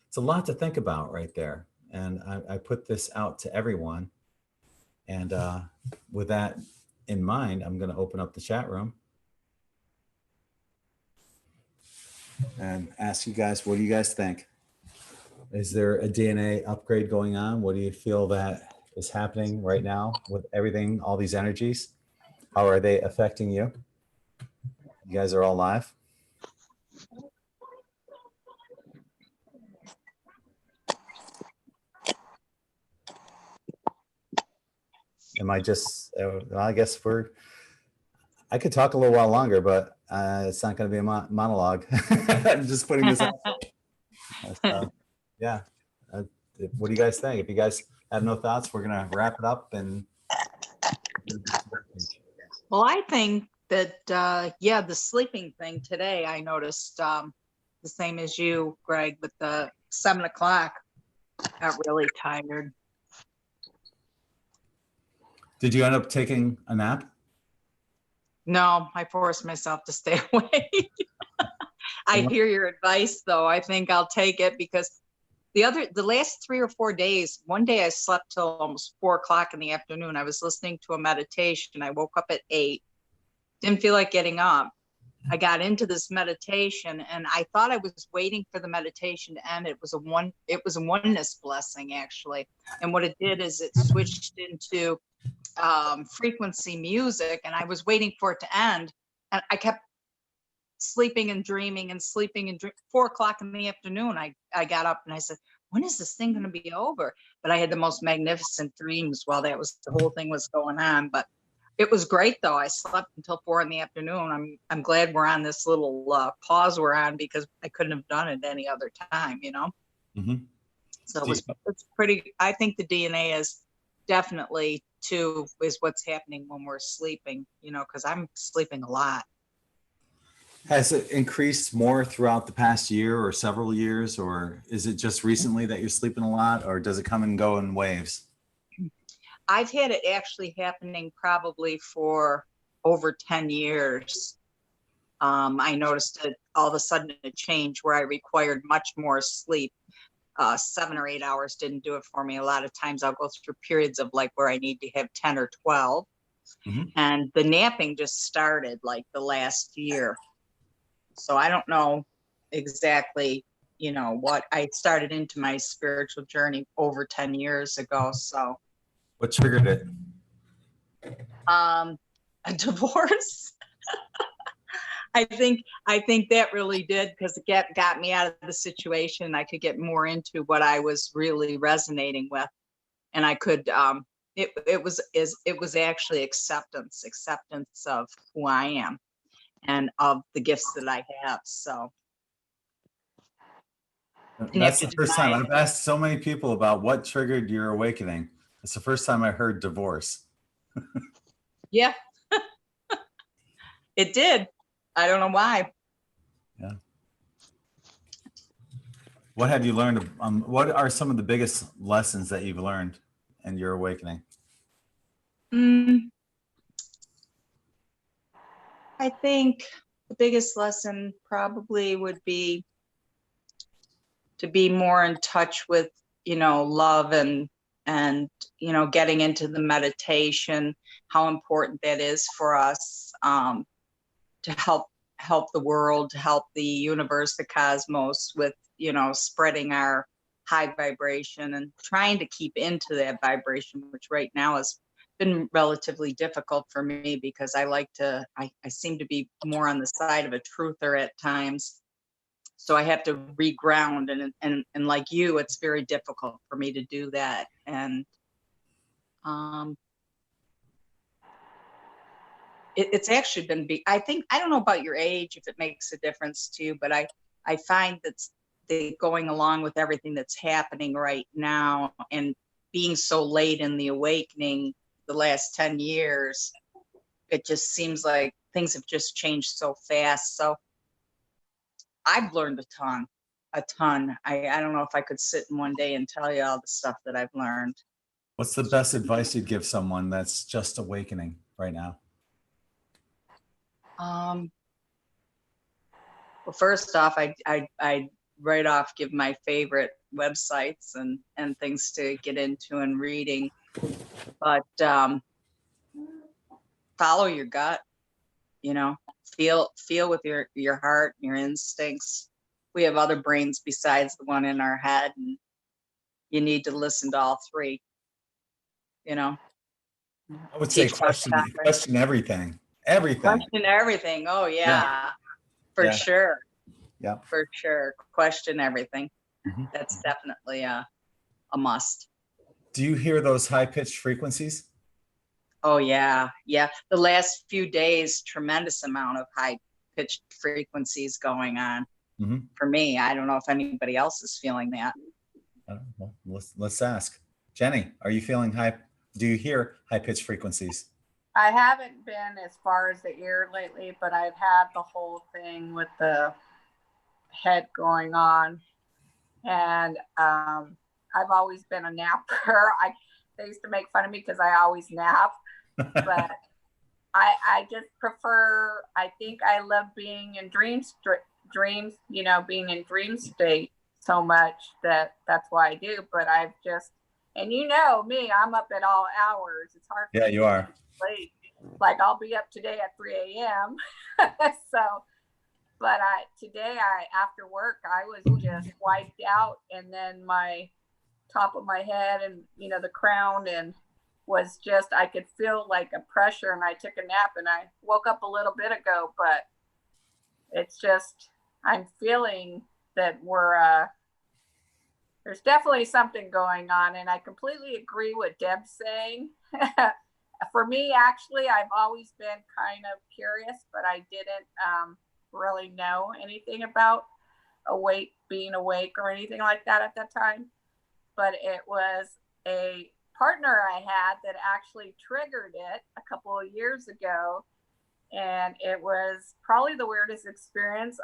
It's a lot to think about right there. And I put this out to everyone. And with that in mind, I'm going to open up the chat room and ask you guys, what do you guys think? Is there a DNA upgrade going on? What do you feel that is happening right now with everything, all these energies? How are they affecting you? You guys are all live? Am I just, I guess I could talk a little while longer, but it's not going to be a monologue. I'm just putting this out. Yeah. What do you guys think? If you guys have no thoughts, we're going to wrap it up. And well, I think that, the sleeping thing today, I noticed the same as you, Greg, with the 7 o'clock, got really tired. Did you end up taking a nap? No, I force myself to stay awake. I hear your advice though. I think I'll take it because the last 3 or 4 days, one day I slept till almost 4 o'clock in the afternoon. I was listening to a meditation. I woke up at 8, didn't feel like getting up. I got into this meditation and I thought I was waiting for the meditation to end. It was a oneness blessing actually. And what it did is it switched into frequency music, and I was waiting for it to end. And I kept sleeping and dreaming and sleeping and 4 o'clock in the afternoon. I got up and I said, when is this thing going to be over? But I had the most magnificent dreams while the whole thing was going on. But it was great though. I slept until 4 in the afternoon. I'm glad we're on this little pause we're on because I couldn't have done it any other time, you know? Mm-hmm. So it's pretty, I think the DNA is definitely too, is what's happening when we're sleeping, you know, because I'm sleeping a lot. Has it increased more throughout the past year or several years, or is it just recently that you're sleeping a lot, or does it come and go in waves? I've had it actually happening probably for over 10 years. I noticed it all of a sudden a change where I required much more sleep. 7 or 8 hours didn't do it for me. A lot of times I'll go through periods of like where I need to have 10 or 12. Mm-hmm. And the napping just started like the last year. So I don't know exactly, you know, what I started into my spiritual journey over 10 years ago. So what triggered it? A divorce. I think that really did, because it got me out of the situation. I could get more into what I was really resonating with, and I could. It was actually acceptance of who I am and of the gifts that I have. So that's the first time I've asked so many people about what triggered your awakening. It's the first time I heard divorce. Yeah, it did. I don't know why. Yeah. What have you learned? What are some of the biggest lessons that you've learned in your awakening? I think the biggest lesson probably would be to be more in touch with, you know, love and, you know, getting into the meditation, how important that is for us, to help the world, to help the universe, the cosmos with, you know, spreading our high vibration and trying to keep into that vibration, which right now has been relatively difficult for me because I seem to be more on the side of a truther at times. So I have to reground, and like you, it's very difficult for me to do that. And it's actually been, I don't know about your age, if it makes a difference to you, but I find that going along with everything that's happening right now and being so late in the awakening the last 10 years, it just seems like things have just changed so fast. So I've learned a ton. I don't know if I could sit in one day and tell you all the stuff that I've learned. What's the best advice you'd give someone that's just awakening right now? Well, first off, I right off give my favorite websites and things to get into and reading, but follow your gut, you know, feel with your heart, your instincts. We have other brains besides the one in our head, and you need to listen to all three, you know. I would say question everything. Question everything. Oh yeah. For sure. Yeah. For sure. Question everything. Mm-hmm. That's definitely a must. Do you hear those high-pitched frequencies? Oh yeah. Yeah. The last few days, tremendous amount of high-pitched frequencies going on. Mm-hmm. For me. I don't know if anybody else is feeling that. Well, let's ask. Jenny, are you feeling do you hear high-pitched frequencies? I haven't been as far as the ear lately, but I've had the whole thing with the head going on. And I've always been a napper. They used to make fun of me because I always nap. But I just prefer, I think I love being in dreams, you know, being in dream state so much that that's why I do. But I've just, and you know me, I'm up at all hours. It's hard for Yeah, me you are. to sleep. Like I'll be up today at 3 a.m. So, but today after work, I was just wiped out. And then my top of my head and, you know, the crown and was just, I could feel like a pressure, and I took a nap and I woke up a little bit ago, but it's just, I'm feeling that there's definitely something going on. And I completely agree with Deb's saying. For me, actually, I've always been kind of curious, but I didn't really know anything about being awake or anything like that at that time. But it was a partner I had that actually triggered it a couple of years ago. And it was probably the weirdest experience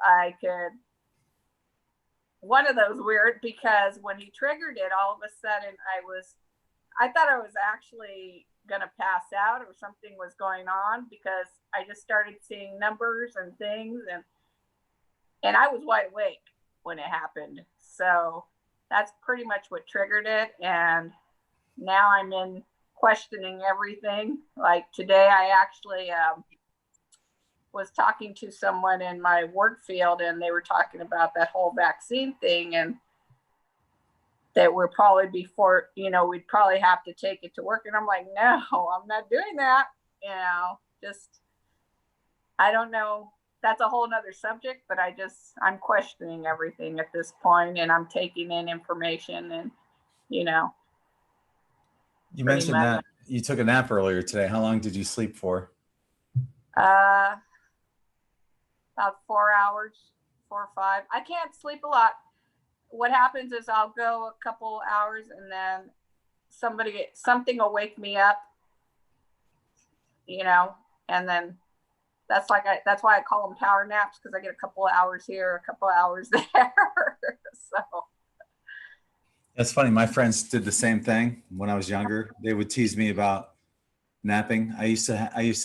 one of those weird, because when he triggered it, all of a sudden I thought I was actually going to pass out or something was going on, because I just started seeing numbers and things, and I was wide awake when it happened. So that's pretty much what triggered it. And now I'm in questioning everything. Like today, I actually was talking to someone in my work field, and they were talking about that whole vaccine thing, and that we're probably we'd probably have to take it to work. And I'm like, no, I'm not doing that. You know, just, I don't know. That's a whole nother subject, but I'm questioning everything at this point, and I'm taking in information, and, you know. You mentioned that you took a nap earlier today. How long did you sleep for? About 4 hours, 4 or 5. I can't sleep a lot. What happens is I'll go a couple hours, and then something will wake me up, you know, and then that's why I call them power naps, because I get a couple of hours here, a couple of hours there. So That's funny. My friends did the same thing when I was younger. They would tease me about napping. I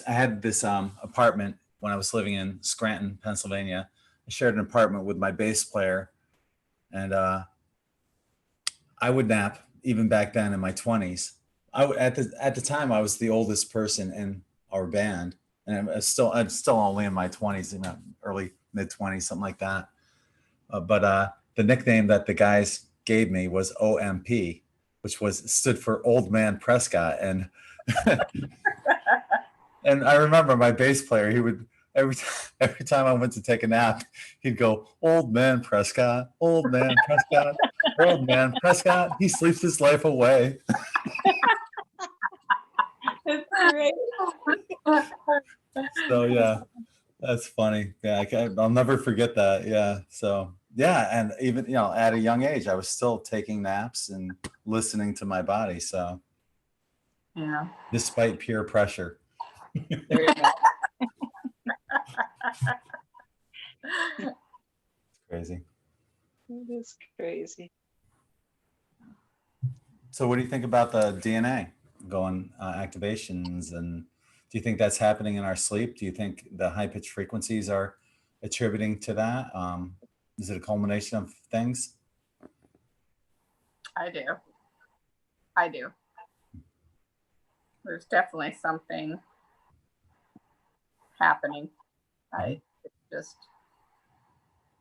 had this apartment when I was living in Scranton, Pennsylvania. I shared an apartment with my bass player, and I would nap even back then in my 20s. At the time I was the oldest person in our band, and I'm still only in my 20s, early mid 20s, something like that. But the nickname that the guys gave me was OMP, which stood for Old Man Prescott, and and I remember my bass player, he would every time I went to take a nap, he'd go, "Old Man Prescott, Old Man Prescott, Old Man Prescott. He sleeps his life away." That's great. So yeah, that's funny. Yeah, I'll never forget that. Yeah. So yeah, and even at a young age, I was still taking naps and listening to my body. So yeah, despite peer pressure. There you go. It's crazy. It is crazy. So what do you think about the DNA going activations, and do you think that's happening in our sleep? Do you think the high pitch frequencies are attributing to that? Is it a culmination of things? I do. There's definitely something happening. I don't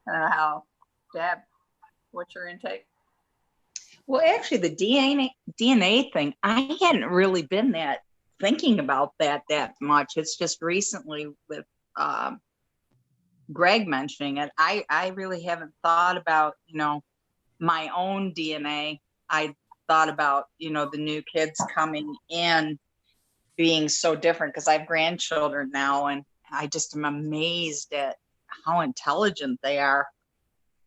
know how. Deb, what's your intake? Well, actually, the DNA thing, I hadn't really been thinking about that much. It's just recently with Greg mentioning it, I really haven't thought about, my own DNA. I thought about, the new kids coming in being so different, because I have grandchildren now, and I just am amazed at how intelligent they are.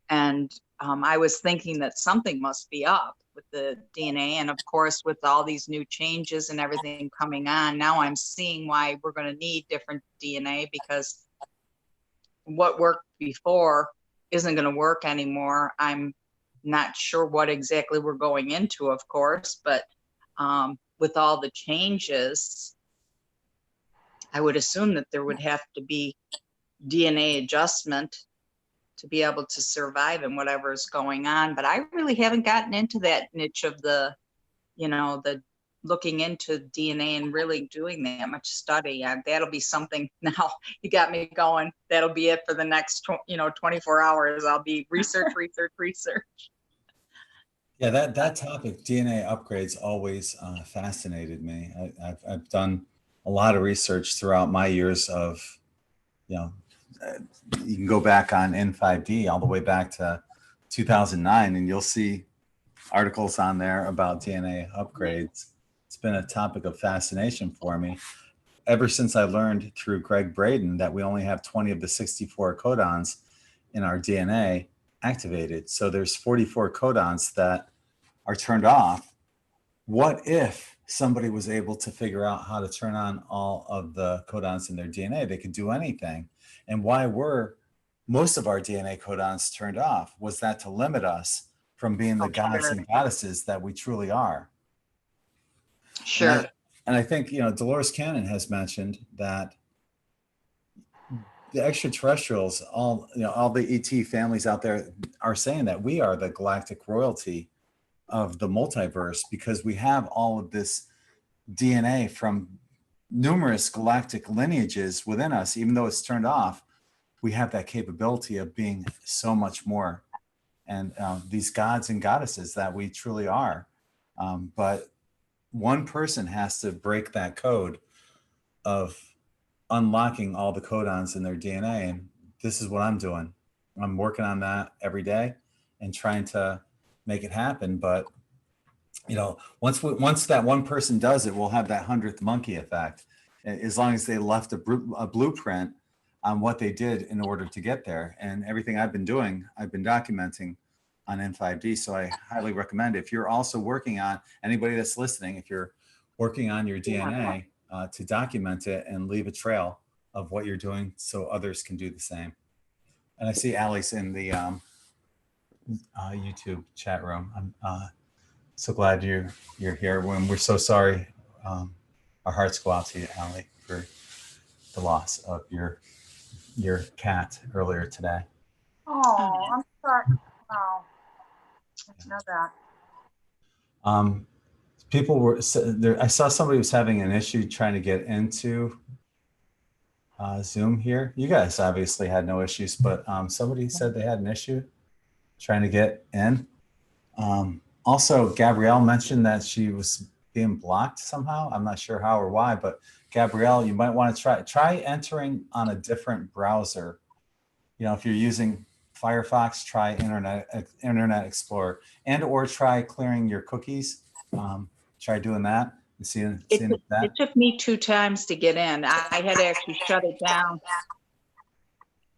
And I was thinking that something must be up with the DNA. And of course, with all these new changes and everything coming on, now I'm seeing why we're going to need different DNA, because what worked before isn't going to work anymore. I'm not sure what exactly we're going into, of course, but with all the changes, I would assume that there would have to be DNA adjustment to be able to survive in whatever is going on. But I really haven't gotten into that niche of the, the looking into DNA and really doing that much study. That'll be something now. You got me going. That'll be it for the next, 24 hours. I'll be research. Yeah, that topic, DNA upgrades, always fascinated me. I've done a lot of research throughout my years of, you can go back on In5D all the way back to 2009, and you'll see articles on there about DNA upgrades. It's been a topic of fascination for me ever since I learned through Greg Braden that we only have 20 of the 64 codons in our DNA activated. So there's 44 codons that are turned off. What if somebody was able to figure out how to turn on all of the codons in their DNA? They could do anything. And why were most of our DNA codons turned off? Was that to limit us from being the gods and goddesses that we truly are? Sure. And I think, Dolores Cannon has mentioned that the extraterrestrials, all the ET families out there are saying that we are the galactic royalty of the multiverse because we have all of this DNA from numerous galactic lineages within us. Even though it's turned off, we have that capability of being so much more. And these gods and goddesses that we truly are. But one person has to break that code of unlocking all the codons in their DNA. And this is what I'm doing. I'm working on that every day and trying to make it happen. But, once that one person does it, we'll have that 100th monkey effect, as long as they left a blueprint on what they did in order to get there. And everything I've been doing, I've been documenting on In5D. So I highly recommend, if you're also working on, anybody that's listening, if you're working on your DNA, to document it and leave a trail of what you're doing so others can do the same. And I see Allie's in the YouTube chat room. I'm so glad you're here. We're so sorry. Our hearts go out to you, Allie, for the loss of your cat earlier today. Oh, I'm sorry. Wow. I know that. People were there. I saw somebody was having an issue trying to get into Zoom here. You guys obviously had no issues, but somebody said they had an issue trying to get in. Also, Gabrielle mentioned that she was being blocked somehow. I'm not sure how or why, but Gabrielle, you might want to try entering on a different browser. If you're using Firefox, try Internet Explorer, and or try clearing your cookies. Try doing that and seeing that. It took me 2 times to get in. I had to actually shut it down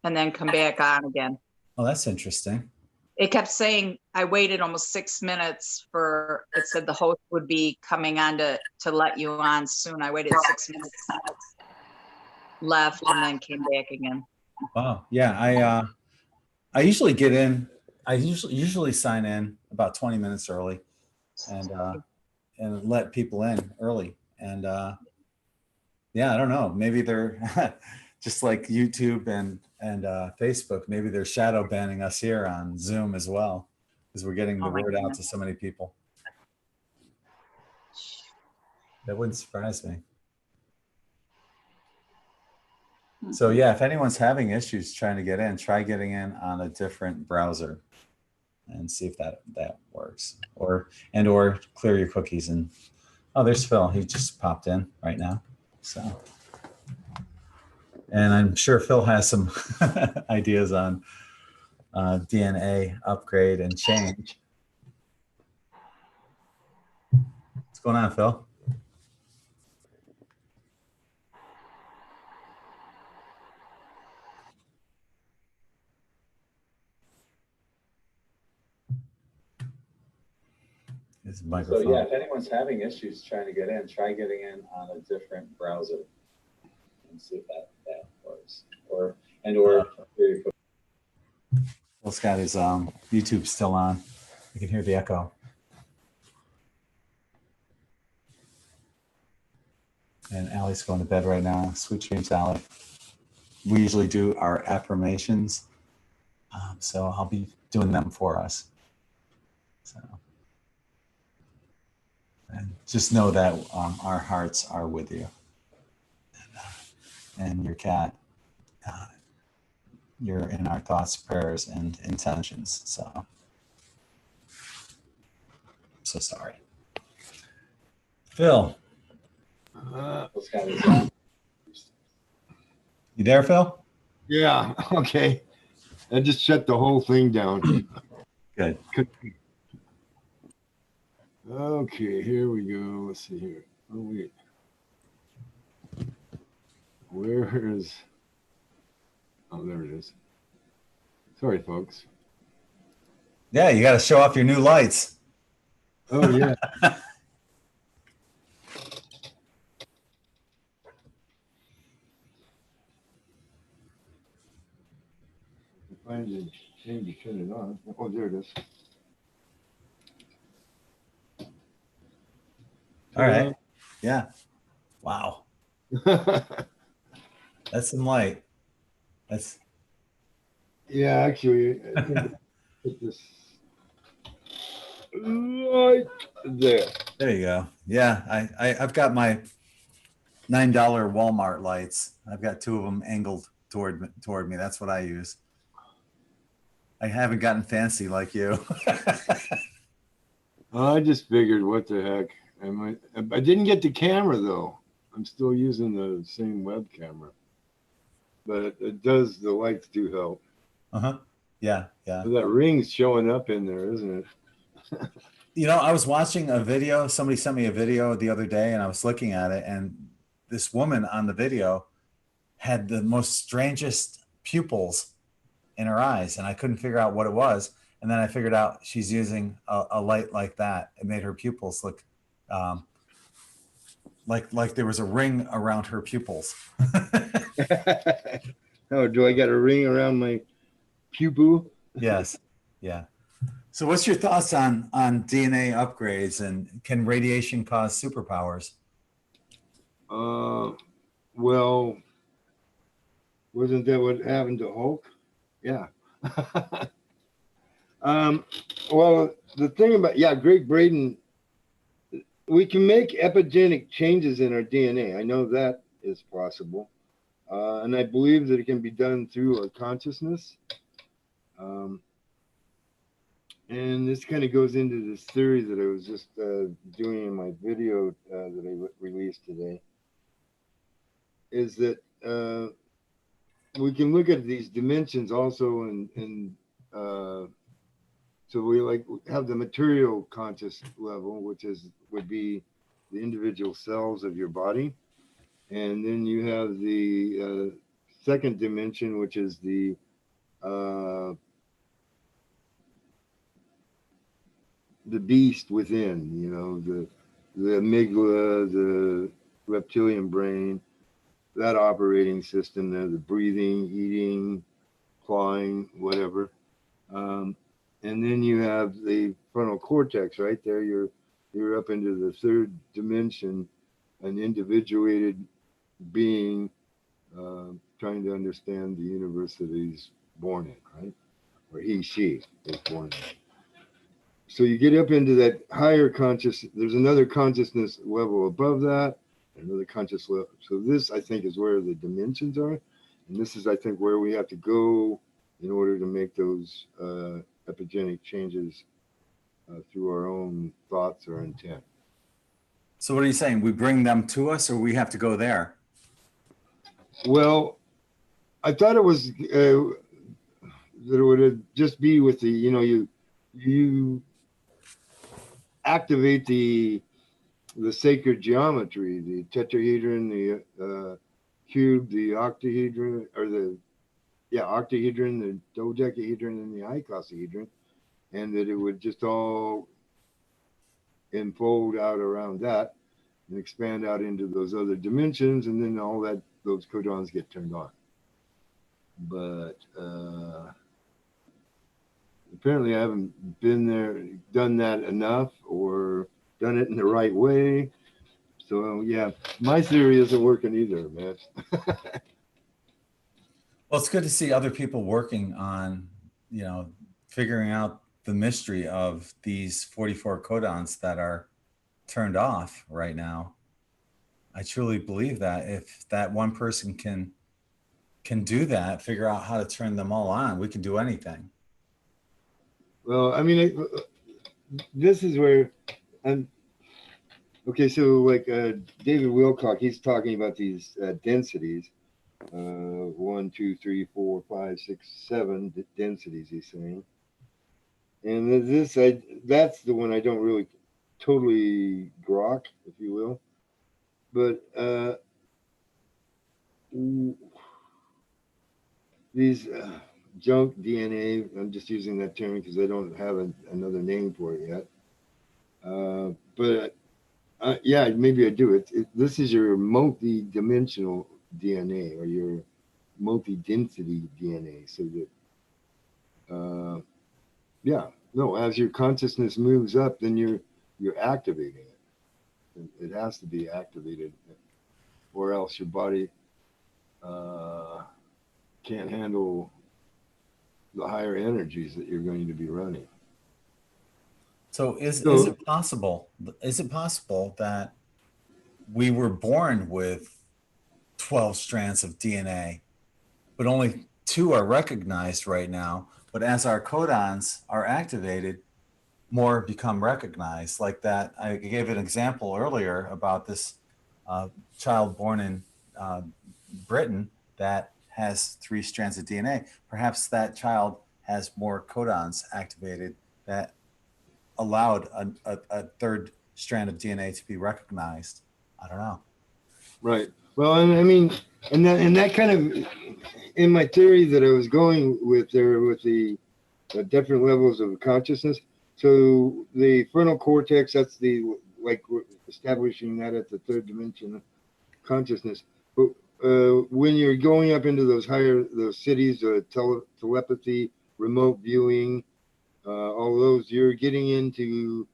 and then come back on again. Oh, that's interesting. It kept saying, I waited almost 6 minutes it said the host would be coming on to let you on soon. I waited 6 minutes, left, and then came back again. Wow. Yeah. I usually get in. I usually sign in about 20 minutes early and let people in early. And I don't know. Maybe they're just like YouTube and Facebook. Maybe they're shadow banning us here on Zoom as well, because we're getting the word out to so many people. That wouldn't surprise me. So yeah, if anyone's having issues trying to get in, try getting in on a different browser and see if that works. Or clear your cookies. And there's Phil. He just popped in right now. So, and I'm sure Phil has some ideas on DNA upgrade and change. What's going on, Phil? So yeah, if anyone's having issues trying to get in, try getting in on a different browser and see if that works. Or Phil's got his YouTube still on. You can hear the echo. And Allie's going to bed right now. Sweet dreams, Allie. We usually do our affirmations. So I'll be doing them for us. So, and just know that our hearts are with you. And your cat, you're in our thoughts, prayers, and intentions. So, I'm so sorry. Phil. You there, Phil? Yeah, okay. I just shut the whole thing down. Good. Okay, here we go. Let's see here. Oh, wait. Where is... Oh, there it is. Sorry, folks. Yeah, you got to show off your new lights. Oh, yeah. Find the thing to turn it on. Oh, there it is. All right. Yeah. Wow. That's some light. That's Yeah, actually, I think I put this right there. there you go. Yeah, I've got my $9 Walmart lights. I've got two of them angled toward me. That's what I use. I haven't gotten fancy like you. I just figured, what the heck? I didn't get the camera though. I'm still using the same web camera, but it does. The lights do help. Yeah, yeah. So that ring's showing up in there, isn't it? You know, I was watching a video. Somebody sent me a video the other day, and I was looking at it, and this woman on the video had the most strangest pupils in her eyes, and I couldn't figure out what it was. And then I figured out she's using a light like that. It made her pupils look like there was a ring around her pupils. Oh, do I got a ring around my pupil? Yes. Yeah. So what's your thoughts on DNA upgrades, and can radiation cause superpowers? Well, wasn't that what happened to Hulk? Yeah. Well, the thing about, yeah, Greg Braden, we can make epigenetic changes in our DNA. I know that is possible. And I believe that it can be done through our consciousness. And this kind of goes into this theory that I was just doing in my video that I released today, is that we can look at these dimensions also, and so we like have the material conscious level, which would be the individual cells of your body, and then you have the second dimension, which is the beast within, you know, the amygdala, the reptilian brain, that operating system there, the breathing, eating, clawing, whatever. And then you have the frontal cortex right there. You're up into the third dimension, an individuated being trying to understand the universe that he's born in, right? Or she is born in. So you get up into that higher conscious, there's another consciousness level above that, another conscious level. So this, I think, is where the dimensions are. And this is, I think, where we have to go in order to make those epigenetic changes through our own thoughts or intent. So what are you saying? We bring them to us, or we have to go there? Well, I thought it was that it would just be with the, you know, you activate the sacred geometry, the tetrahedron, the cube, the octahedron, or the octahedron, the dodecahedron, and the icosahedron, and that it would just all enfold out around that and expand out into those other dimensions, and then all that, those codons get turned on. But apparently I haven't been there, done that enough, or done it in the right way. So yeah, my theory isn't working either, man. Well, it's good to see other people working on, figuring out the mystery of these 44 codons that are turned off right now. I truly believe that if that one person can do that, figure out how to turn them all on, we can do anything. Well, I mean, this is where I'm. Okay, so like David Wilcock, he's talking about these densities. 1, 2, 3, 4, 5, 6, 7 densities. He's saying, and that's the one I don't really totally grok, if you will. But these junk DNA, I'm just using that term because I don't have another name for it yet. But yeah, maybe I do. This is your multi-dimensional DNA or your multi-density DNA. So that, yeah, no, as your consciousness moves up, then you're activating it. It has to be activated, or else your body can't handle the higher energies that you're going to be running. So is it possible? Is it possible that we were born with 12 strands of DNA, but only 2 are recognized right now? But as our codons are activated, more become recognized. Like that, I gave an example earlier about this child born in Britain that has 3 strands of DNA. Perhaps that child has more codons activated that allowed a third strand of DNA to be recognized. I don't know. Right. Well, I mean, and that kind of, in my theory that I was going with there with the different levels of consciousness. So the frontal cortex, that's like we're establishing that at the 3rd dimension of consciousness. But when you're going up into those cities, telepathy, remote viewing, all those, you're getting into,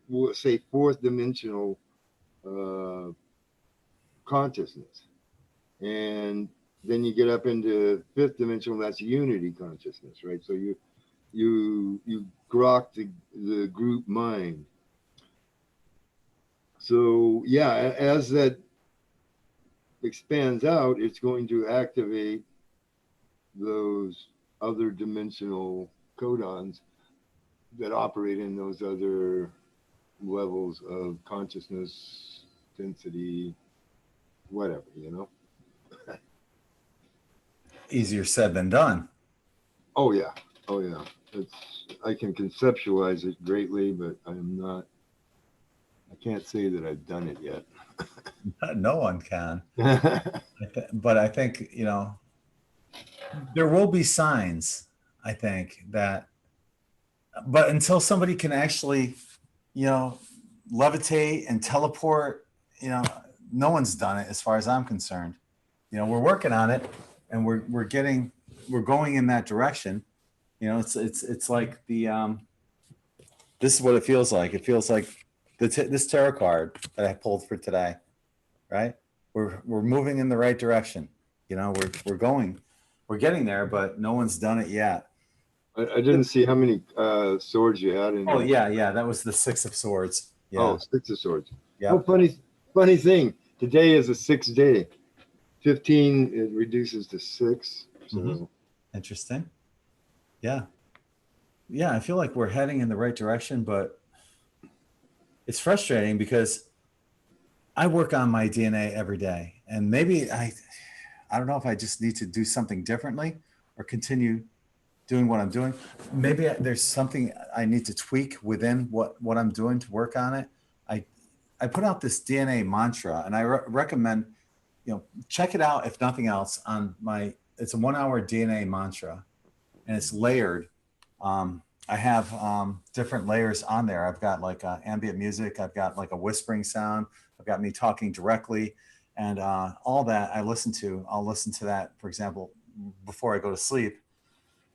we'll say 4th dimensional consciousness. And then you get up into 5th dimensional, that's unity consciousness, right? So you grok the group mind. So yeah, as that expands out, it's going to activate those other dimensional codons that operate in those other levels of consciousness, density, whatever, Easier said than done. Oh yeah. I can conceptualize it greatly, but I can't say that I've done it yet. No one can. But I think, there will be signs, I think, but until somebody can actually, levitate and teleport, no one's done it as far as I'm concerned. We're working on it and we're going in that direction. It's like this is what it feels like. It feels like this tarot card that I pulled for today, right? We're moving in the right direction. We're getting there, but no one's done it yet. I didn't see how many swords you had in. Oh yeah, that was the 6 of Swords. Yeah. Oh, 6 of Swords. Yeah. Oh, funny thing. Today is a 6th day. 15 it reduces to 6. So Interesting. Yeah. I feel like we're heading in the right direction, but it's frustrating because I work on my DNA every day, and maybe I don't know if I just need to do something differently or continue doing what I'm doing. Maybe there's something I need to tweak within what I'm doing to work on it. I put out this DNA mantra, and I recommend, check it out if nothing else on it's a 1-hour DNA mantra, and it's layered. I have different layers on there. I've got like ambient music. I've got like a whispering sound. I've got me talking directly, and all that I'll listen to that, for example, before I go to sleep.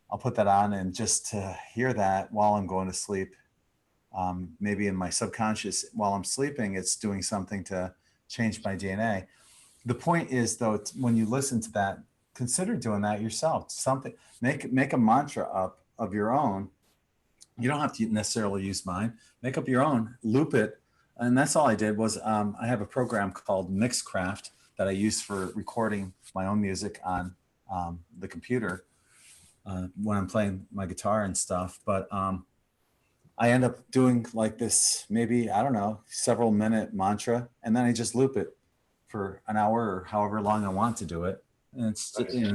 I'll put that on, and just to hear that while I'm going to sleep maybe in my subconscious while I'm sleeping, it's doing something to change my DNA. The point is, though, when you listen to that, consider doing that yourself. Something, make a mantra up of your own. You don't have to necessarily use mine. Make up your own, loop it. And that's all I did was I have a program called Mixcraft that I use for recording my own music on the computer when I'm playing my guitar and stuff. But I end up doing like this, maybe, I don't know, several minute mantra, and then I just loop it for an hour or however long I want to do it. And it's, you know,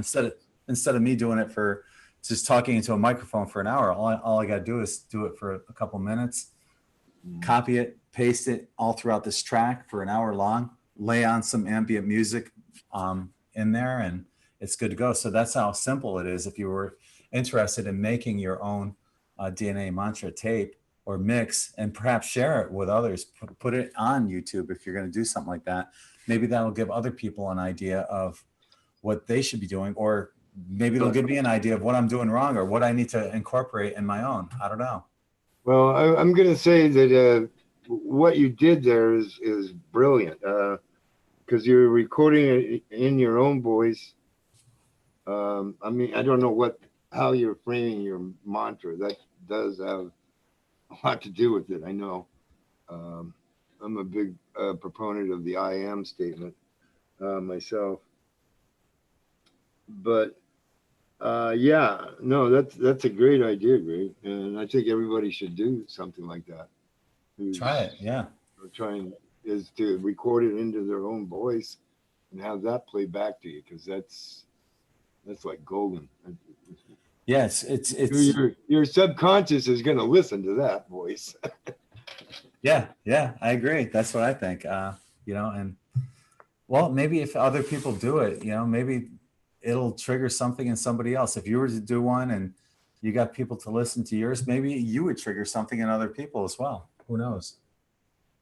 instead of me doing it for just talking into a microphone for an hour, all I got to do is do it for a couple minutes, copy it, paste it all throughout this track for an hour long, lay on some ambient music in there, and it's good to go. So that's how simple it is. If you were interested in making your own DNA mantra tape or mix, and perhaps share it with others, put it on YouTube if you're going to do something like that. Maybe that'll give other people an idea of what they should be doing, or maybe it'll give me an idea of what I'm doing wrong or what I need to incorporate in my own. I don't know. Well, I'm going to say that what you did there is brilliant, because you're recording it in your own voice. I mean, I don't know how you're framing your mantra. That does have a lot to do with it, I know. I'm a big proponent of the I am statement myself. But yeah, no, that's a great idea, Greg. And I think everybody should do something like that. Try it, yeah. Is to record it into their own voice and have that play back to you, because that's like golden. Yes, it's your subconscious is going to listen to that voice. yeah, I agree. That's what I think. You know, and well, maybe if other people do it, you know, maybe it'll trigger something in somebody else. If you were to do one and you got people to listen to yours, maybe you would trigger something in other people as well. Who knows?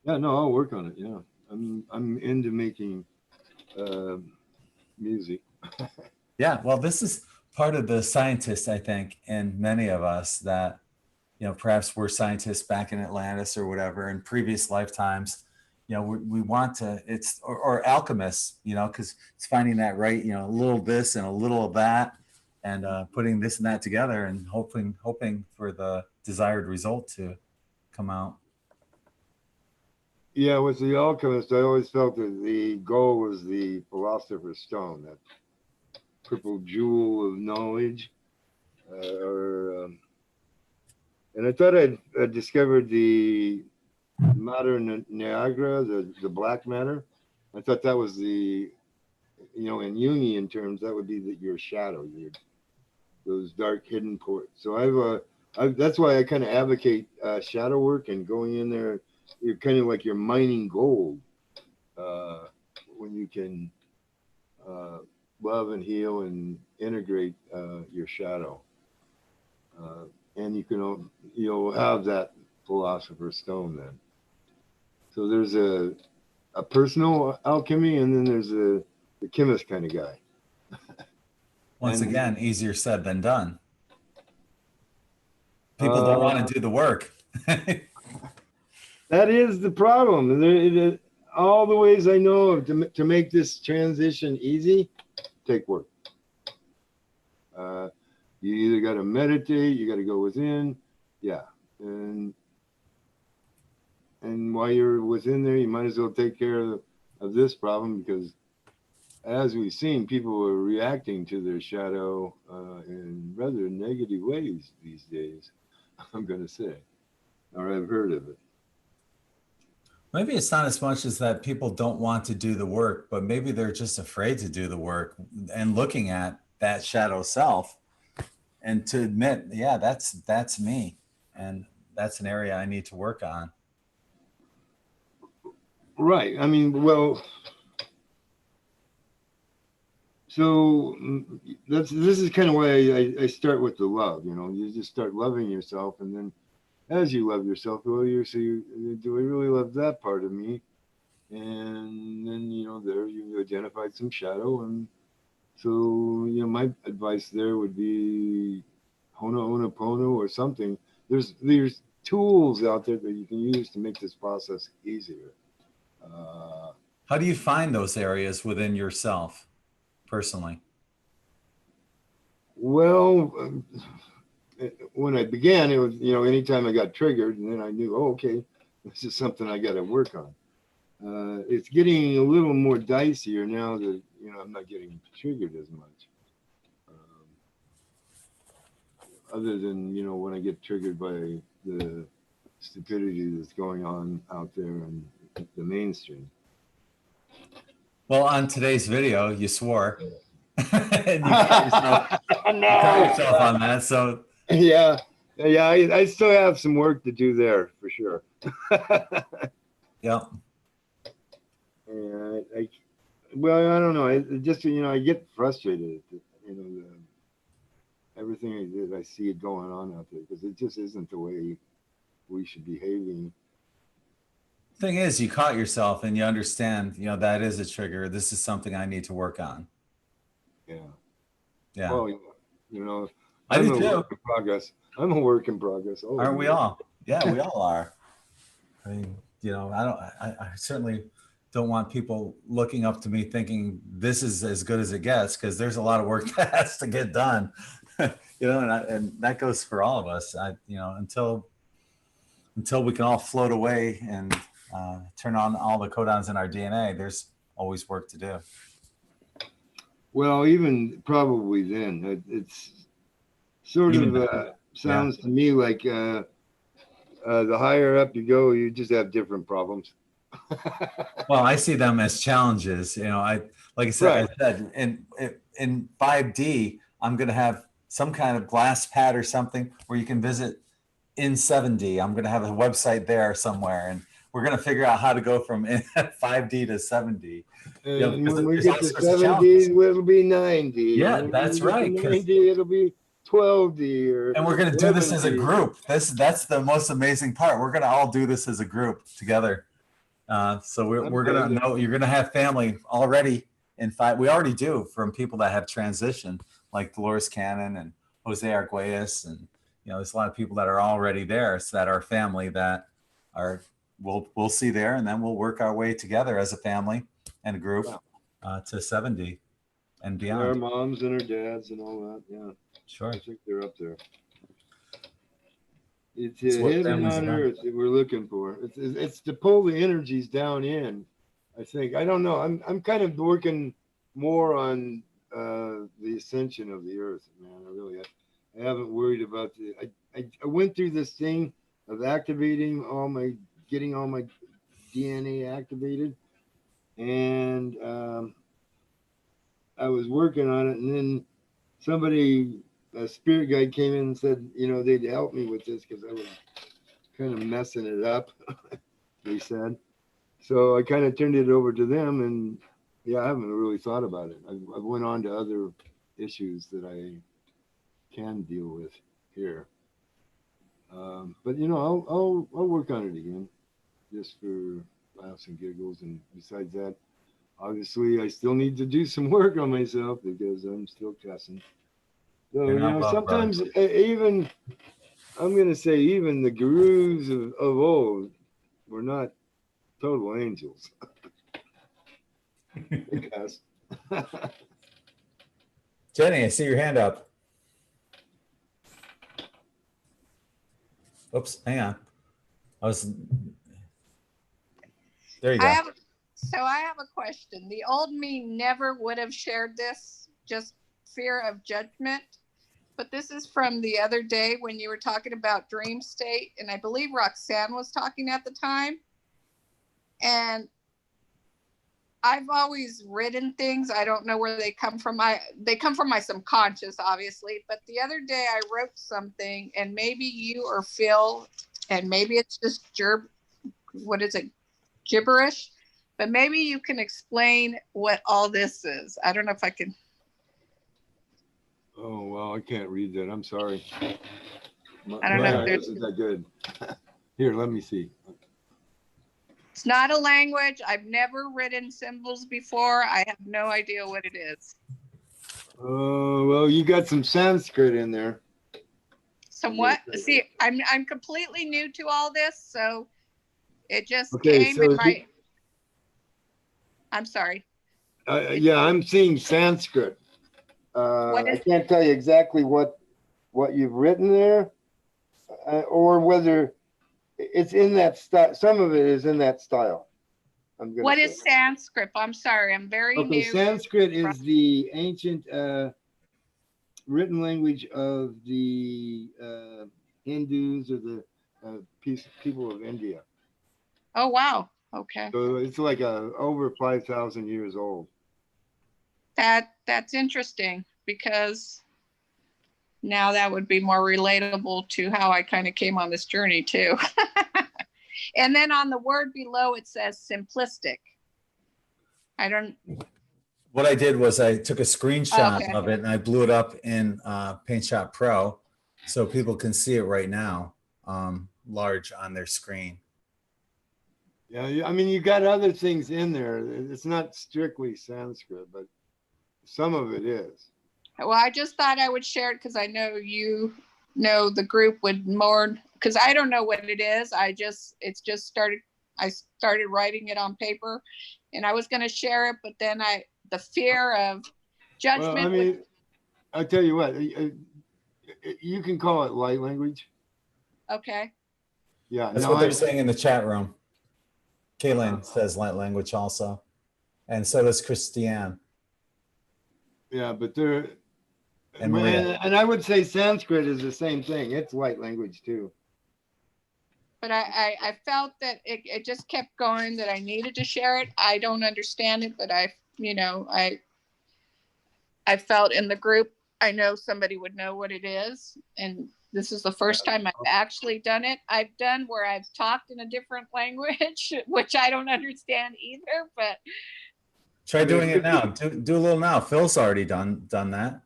Yeah, no, I'll work on it. Yeah, I'm into making music. Yeah, well, this is part of the scientist, I think, in many of us that, you know, perhaps we're scientists back in Atlantis or whatever in previous lifetimes. You know, we want to, or alchemists, you know, because it's finding that right, you know, a little this and a little of that, and putting this and that together and hoping for the desired result to come out. Yeah, with the alchemist, I always felt that the goal was the philosopher's stone, that purple jewel of knowledge. And I thought I'd discovered the matter Niagara, the black matter. I thought that was the, you know, in Jungian terms, that would be your shadow, those dark hidden ports. So that's why I kind of advocate shadow work and going in there. You're kind of like you're mining gold when you can love and heal and integrate your shadow, and you'll have that philosopher's stone then. So there's a personal alchemy, and then there's the chemist kind of guy. Once again, easier said than done. People don't want to do the work. That is the problem. All the ways I know of to make this transition easy, take work. You either got to meditate, you got to go within, yeah, and while you're within there, you might as well take care of this problem, because as we've seen, people are reacting to their shadow in rather negative ways these days, I'm going to say, or I've heard of it. Maybe it's not as much as that people don't want to do the work, but maybe they're just afraid to do the work and looking at that shadow self and to admit, yeah, that's me. And that's an area I need to work on. Right. I mean, well, so this is kind of why I start with the love, you know, you just start loving yourself, and then as you love yourself, well, you see, do I really love that part of me? And then, you know, there you identified some shadow. And so, you know, my advice there would be Ho'oponopono or something. There's tools out there that you can use to make this process easier. How do you find those areas within yourself personally? Well, when I began, it was, anytime I got triggered, and then I knew, oh, okay, this is something I got to work on. It's getting a little more dicier now that, I'm not getting triggered as much. Other than, when I get triggered by the stupidity that's going on out there in the mainstream. Well, on today's video, you swore. And you caught yourself on that. So yeah, I still have some work to do there for sure. yeah. And well, I don't know. I just, I get frustrated at everything that I see it going on out there, because it just isn't the way we should be behaving. Thing is, you caught yourself and you understand, that is a trigger. This is something I need to work on. Yeah. Yeah. Well, I I'm do a too. work in progress. I'm a work in progress. Oh, Aren't we all? Yeah, we all are. I mean, I certainly don't want people looking up to me thinking this is as good as it gets, because there's a lot of work that has to get done. And that goes for all of us. Until we can all float away and turn on all the codons in our DNA, there's always work to do. Well, even probably then, it's sort of sounds to me like the higher up you go, you just have different problems. Well, I see them as challenges. Like I said, in 5D, I'm going to have some kind of glass pad or something where you can visit In5D. I'm going to have a website there somewhere, and we're going to figure out how to go from 5D to 7D. And when we get to 7D, it'll be 90. Yeah, that's right. 90, it'll be 12D. And we're going to do this as a group. That's the most amazing part. We're going to all do this as a group together. So we're going to know, you're going to have family already in 5. We already do, from people that have transitioned, like Dolores Cannon and Jose Arguelles, and there's a lot of people that are already there, so that are family that we'll see there, and then we'll work our way together as a family and a group to 70 and beyond. And our moms and our dads and all that, yeah. Sure. I think they're up there. It's heaven on earth that we're looking for. It's to pull the energies down in. I think, I don't know. I'm kind of working more on the ascension of the earth, man. I haven't worried about I went through this thing of getting all my DNA activated, and I was working on it, and then a spirit guide came in and said, they'd help me with this because I was kind of messing it up, they said. So I kind of turned it over to them, and I haven't really thought about it. I went on to other issues that I can deal with here. But I'll work on it again, just for laughs and giggles. And besides that, obviously I still need to do some work on myself because I'm still cussing. So sometimes even I'm gonna say even the gurus of old were not total angels. They cuss. Jenny, I see your hand up. Oops, hang on. There you go. I have a question. The old me never would have shared this, just fear of judgment. But this is from the other day when you were talking about dream state, and I believe Roxanne was talking at the time. And I've always written things. I don't know where they come from. They come from my subconscious, obviously. But the other day I wrote something, and maybe you or Phil, and maybe it's just gibberish. But maybe you can explain what all this is. I don't know if I can. Oh, well, I can't read that. I'm sorry. I don't know. This isn't that good. Here, let me see. It's not a language. I've never written symbols before. I have no idea what it is. Oh, well, you got some Sanskrit in there. somewhat. See, I'm completely new to all this, so it just Okay, came so in my. I'm sorry. yeah, I'm seeing Sanskrit. What I is? can't tell you exactly what you've written there, or whether it's in that style. Some of it is in that style. I'm gonna What say. is Sanskrit? I'm sorry, I'm very Okay, new. Sanskrit is the ancient written language of the Hindus or the people of India. Oh wow. Okay. So it's like over 5,000 years old. That's interesting because now that would be more relatable to how I kind of came on this journey too. And then on the word below it says simplistic. I don't. What I did was I took a screenshot Okay. of it and I blew it up in PaintShop Pro so people can see it right now, large on their screen. Yeah, I mean, you got other things in there. It's not strictly Sanskrit, but some of it is. Well, I just thought I would share it because I know the group would more, because I don't know what it is. It's just started. I started writing it on paper, and I was going to share it, but then the fear of judgment. Well, I mean, I'll tell you what, you can call it light language. Okay. Yeah, That's no, what they're saying in the chat room. Kaylin says light language also. And so does Christiane. Yeah, but there, And Maria. and I would say Sanskrit is the same thing. It's light language too. But I felt that it just kept going, that I needed to share it. I don't understand it, but I felt in the group, I know somebody would know what it is. And this is the first time I've actually done it. I've done where I've talked in a different language, which I don't understand either, but. Try doing it now. Do a little now. Phil's already done that.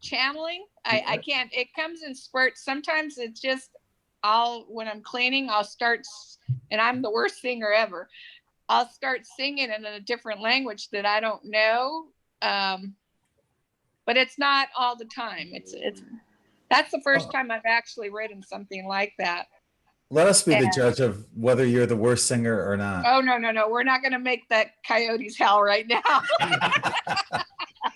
Channeling, I can't, it comes in spurts. Sometimes it's just, when I'm cleaning, I'll start, and I'm the worst singer ever. I'll start singing in a different language that I don't know. But it's not all the time. That's the first time I've actually written something like that. Let us be the judge of whether you're the worst singer or not. Oh, no. We're not going to make that Coyotes howl right now.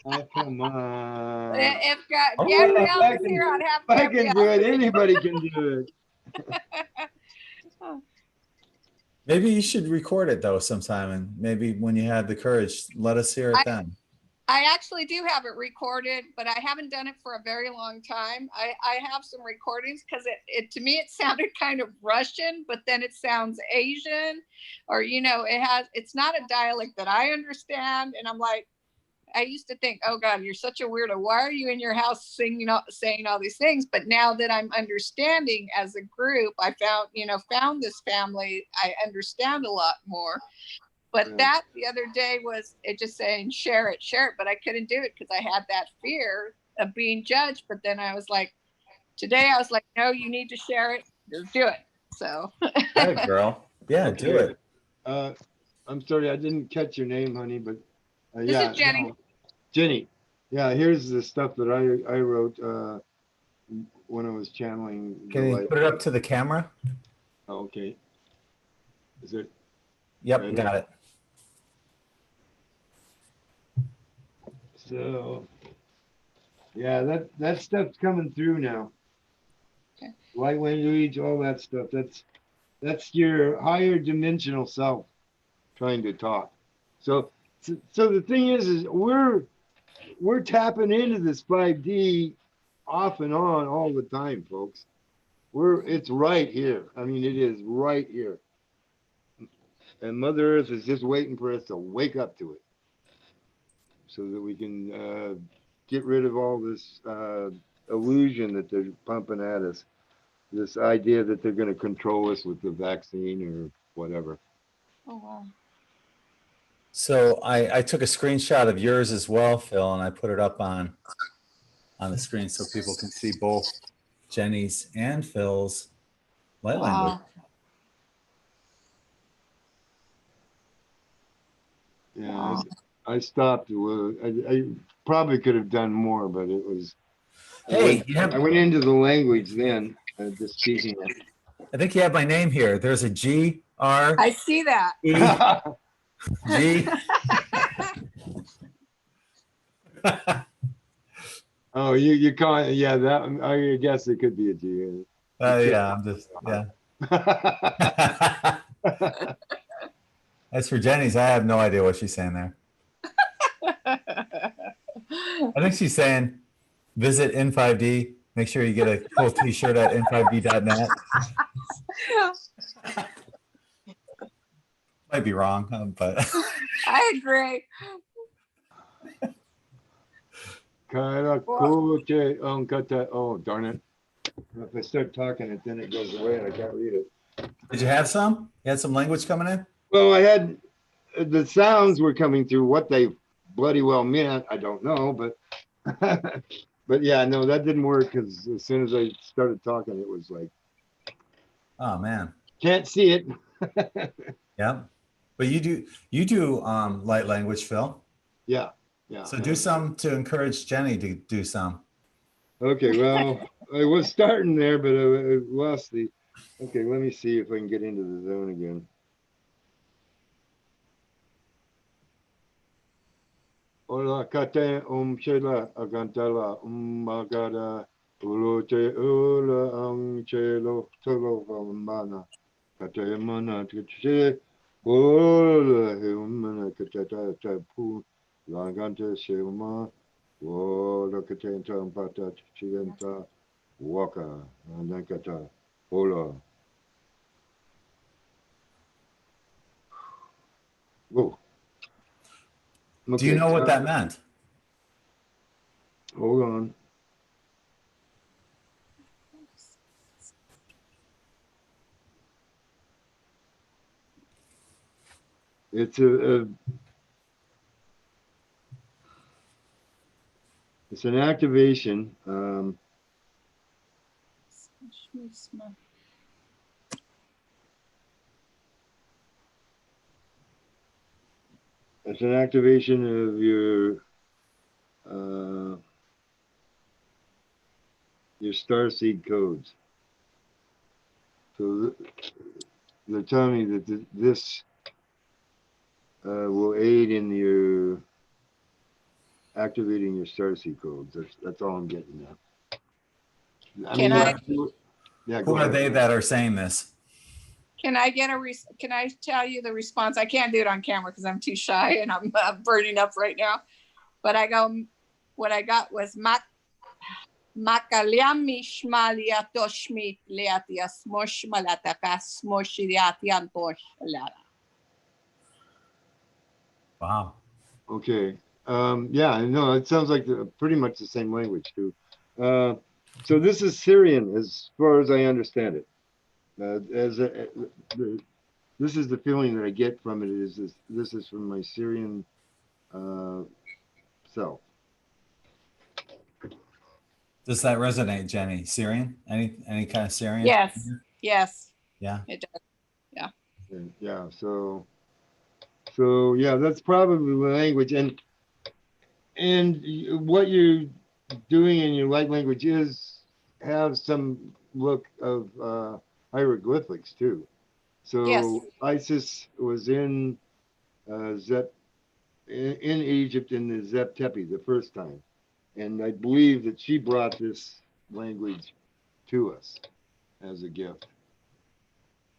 Oh, come on. If Gabrielle is here, I'd have I can do it. Anybody can do it. Maybe you should record it though sometime, and maybe when you have the courage, let us hear it then. I actually do have it recorded, but I haven't done it for a very long time. I have some recordings because it to me it sounded kind of Russian, but then it sounds Asian, or it's not a dialect that I understand, and I'm like, I used to think, oh God, you're such a weirdo. Why are you in your house saying all these things? But now that I'm understanding as a group, I found this family, I understand a lot more. But that the other day was it just saying, share it. But I couldn't do it because I had that fear of being judged. But then I was like, today I was like, no, you need to share it. Just do it. So. Hey, girl. Yeah, okay. Do it. I'm sorry, I didn't catch your name, honey, but this is Jenny. No. Jenny. Yeah, here's the stuff that I wrote when I was channeling. Can you put it up to the camera? Oh, okay. Is it? Yep, got it. So, yeah, that stuff's coming through now. Okay. Light language, all that stuff. That's your higher dimensional self trying to talk. So the thing is we're tapping into this 5D off and on all the time, folks. It's right here. I mean, it is right here. And Mother Earth is just waiting for us to wake up to it so that we can get rid of all this illusion that they're pumping at us, this idea that they're going to control us with the vaccine or whatever. Oh, wow. So I took a screenshot of yours as well, Phil, and I put it up on the screen so people can see both Jenny's and Phil's light language. Yeah, wow. I stopped. I probably could have done more, but it was. Hey, I went into the language then. just teasing I think you have my name here. There's a G R I see that. E it. G. Oh, you can't. Yeah, that. I guess it could be a G. Yeah, I'm just As for Jenny's, I have no idea what she's saying there. I think she's saying visit In5D. Make sure you get a cool T-shirt at in5d.net. Might be wrong, but I agree. Oh, darn it. If I start talking, then it goes away and I can't read it. did you have some? You had some language coming in? Well, I had the sounds were coming through. What they bloody well meant, I don't know, but but yeah, no, that didn't work because as soon as I started talking, it was like, Oh man. can't see it. Yeah. But you do light language, Phil. Yeah. So do some to encourage Jenny to do some. Okay, well, I was starting there, but I lost the. Okay, let me see if I can get into the zone again. Ola kate shela agantala magada ulote ula chelo tolo mana kate mana tche ola humana kate tapu lagante shema ola kate tampata chilenta waka nankata ola. Whoa. Do you know what that meant? Hold on. It's it's an activation. It's an activation of your starseed codes. So they're telling me that this will aid in your activating your starseed codes. That's all I'm getting at. Can I? Yeah, Who are they that are saying this? Can I get can I tell you the response? I can't do it on camera because I'm too shy and I'm burning up right now. But I go, what I got was Makaliami shmalia toshmi liatia smosh malataka smoshiliatian tosh. Wow. Okay. Yeah, no, it sounds like pretty much the same language too. So this is Syrian as far as I understand it. This is the feeling that I get from it is this is from my Syrian self. Does that resonate, Jenny? Syrian? Any kind of Syrian? Yes. Yes. Yeah. It does. Yeah. Yeah. So yeah, that's probably the language, and what you're doing in your light language is have some look of hieroglyphics too. So Yes. Isis was in in Egypt in the Zep Tepi the first time, and I believe that she brought this language to us as a gift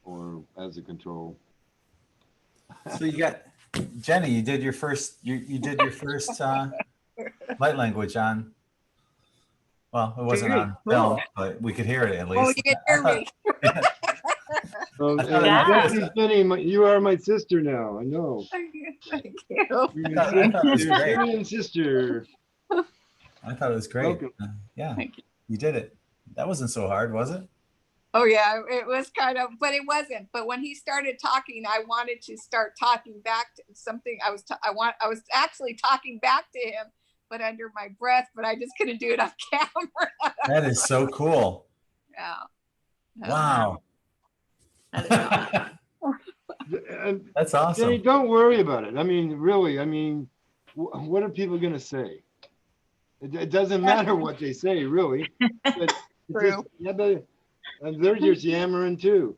or as a control. So you got Jenny. You did your first. You did your first light language on. Well, it wasn't Very on cool. film, but we could hear it at least. Oh, you can hear me. You are my sister now. I know. Thank you. I thought it was Your great. Syrian sister. I thought it was great. Welcome. Yeah, Thank you. you did it. That wasn't so hard, was it? Oh yeah, it was kind of, but it wasn't. But when he started talking, I wanted to start talking back to something. I was actually talking back to him, but under my breath. But I just couldn't do it on camera. That is so cool. Yeah. Wow. That's awesome. Jenny, don't worry about it. I mean, really, I mean, what are people going to say? It doesn't matter what they say, really. But True. yeah, but And they're just yammering too.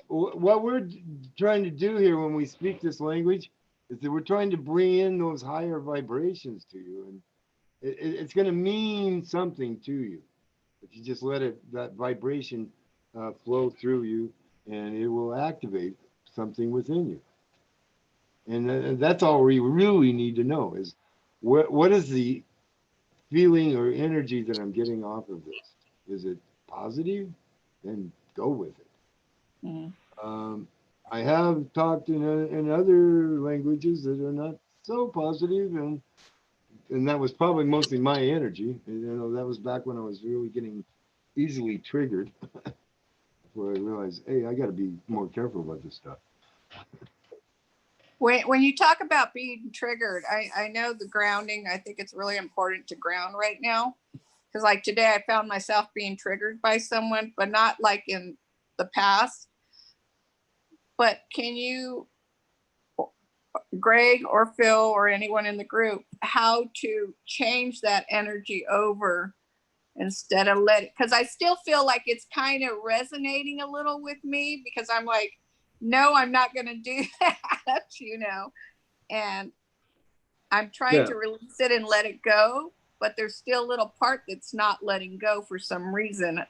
What we're trying to do here when we speak this language is that we're trying to bring in those higher vibrations to you, and it's going to mean something to you if you just let that vibration flow through you, and it will activate something within you. And that's all we really need to know is what is the feeling or energy that I'm getting off of this? Is it positive? Then go with it. I have talked in other languages that are not so positive, and that was probably mostly my energy. And, that was back when I was really getting easily triggered, where I realized, hey, I got to be more careful about this stuff. When you talk about being triggered, I know the grounding. I think it's really important to ground right now, because like today, I found myself being triggered by someone, but not like in the past. But can you, Greg or Phil or anyone in the group, how to change that energy over instead of because I still feel like it's kind of resonating a little with me, because I'm like, no, I'm not going to do that, and I'm trying to release it and let it go, but there's still a little part that's not letting go for some reason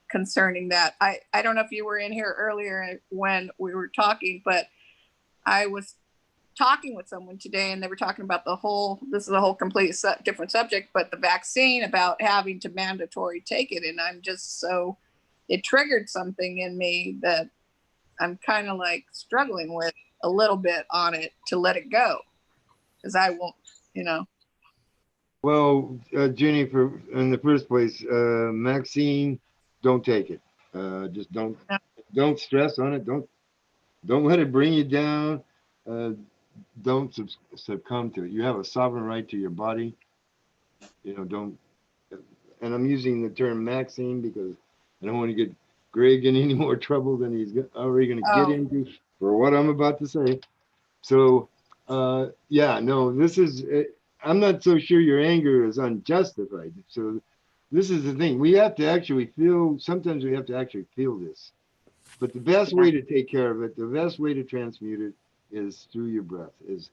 concerning that. I don't know if you were in here earlier when we were talking, but I was talking with someone today and they were talking about this is a whole complete different subject, but the vaccine, about having to mandatory take it. And I'm just it triggered something in me that I'm kind of like struggling with a little bit on it to let it go. Because I won't, Well, Jenny, in the first place, Maxine, don't take it. Just don't stress on it. Don't let it bring you down. Don't succumb to it. You have a sovereign right to your body. Don't. And I'm using the term Maxine because I don't want to get Greg in any more trouble than he's already going to get into for what I'm about to say. So, this is. I'm not so sure your anger is unjustified. So, this is the thing. We have to actually feel. Sometimes we have to actually feel this. But the best way to take care of it, the best way to transmute it, is through your breath. Is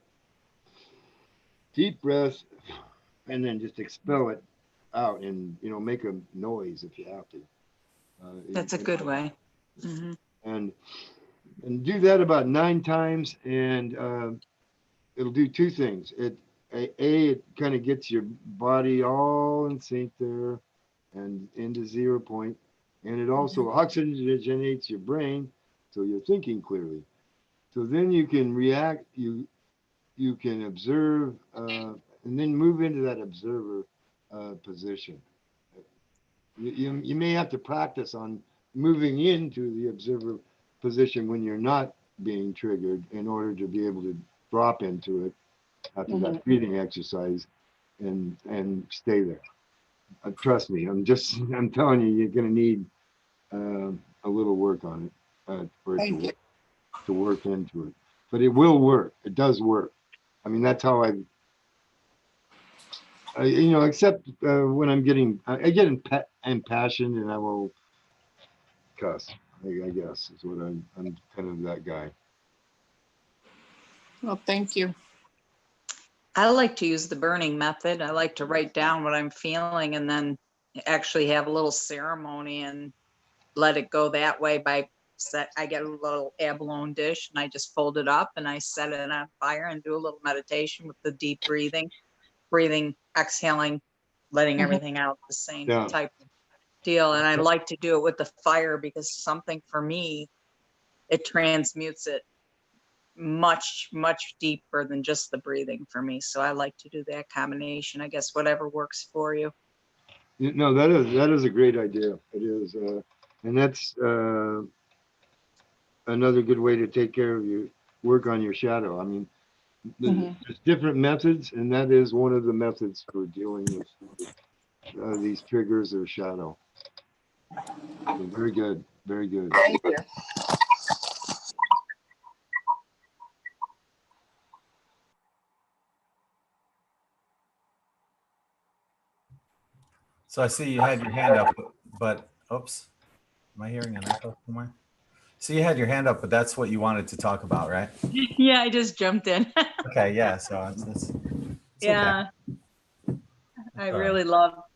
deep breath, and then just expel it out, and make a noise if you have to. That's a good way. Mm-hmm. And do that about 9 times, and it'll do 2 things. It kind of gets your body all in sync there and into 0 point, and it also oxygenates your brain, so you're thinking clearly. So then you can react. You can observe, and then move into that observer position. You may have to practice on moving into the observer position when you're not being triggered, in order to be able to drop into it after that breathing exercise and stay there. Trust me, I'm telling you, you're going to need a little work on it for it to work into it. But it will work. It does work. I mean, that's how except when I get impassioned, and I will cuss. I guess is what I'm kind of that guy. Well, thank you. I like to use the burning method. I like to write down what I'm feeling and then actually have a little ceremony and let it go that way. I get a little abalone dish and I just fold it up and I set it on fire and do a little meditation with the deep breathing, exhaling, letting everything out, the same type of deal. And I like to do it with the fire, because something for me, it transmutes it much, much deeper than just the breathing for me. So I like to do that combination. I guess whatever works for you. No, that is a great idea. It is, and that's another good way to take care of your work on your shadow. I mean, there's different methods, and that is one of the methods for dealing with these triggers or shadow. So very good, very good. Thank you. So I see you had your hand up, but oops. Am I hearing an echo somewhere? So you had your hand up, but that's what you wanted to talk about, right? Yeah, I just jumped in. Okay, yeah. So it's Yeah, I really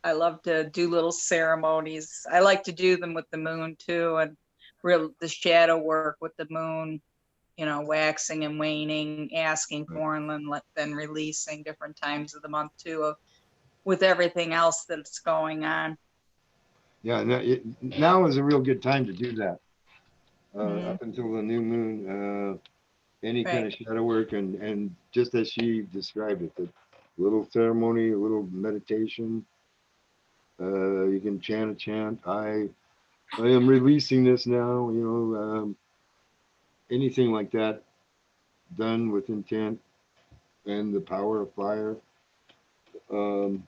I love to do little ceremonies. I like to do them with the moon too, and the shadow work with the moon, you know, waxing and waning, asking for and then releasing different times of the month too, with everything else that's going on. Yeah, now is a real good time to do that. Mhm. Up until the new moon, any kind of Right. shadow work and just as she described it, the little ceremony, a little meditation. You can chant a chant. I am releasing this now. You know, anything like that done with intent and the power of fire. Um,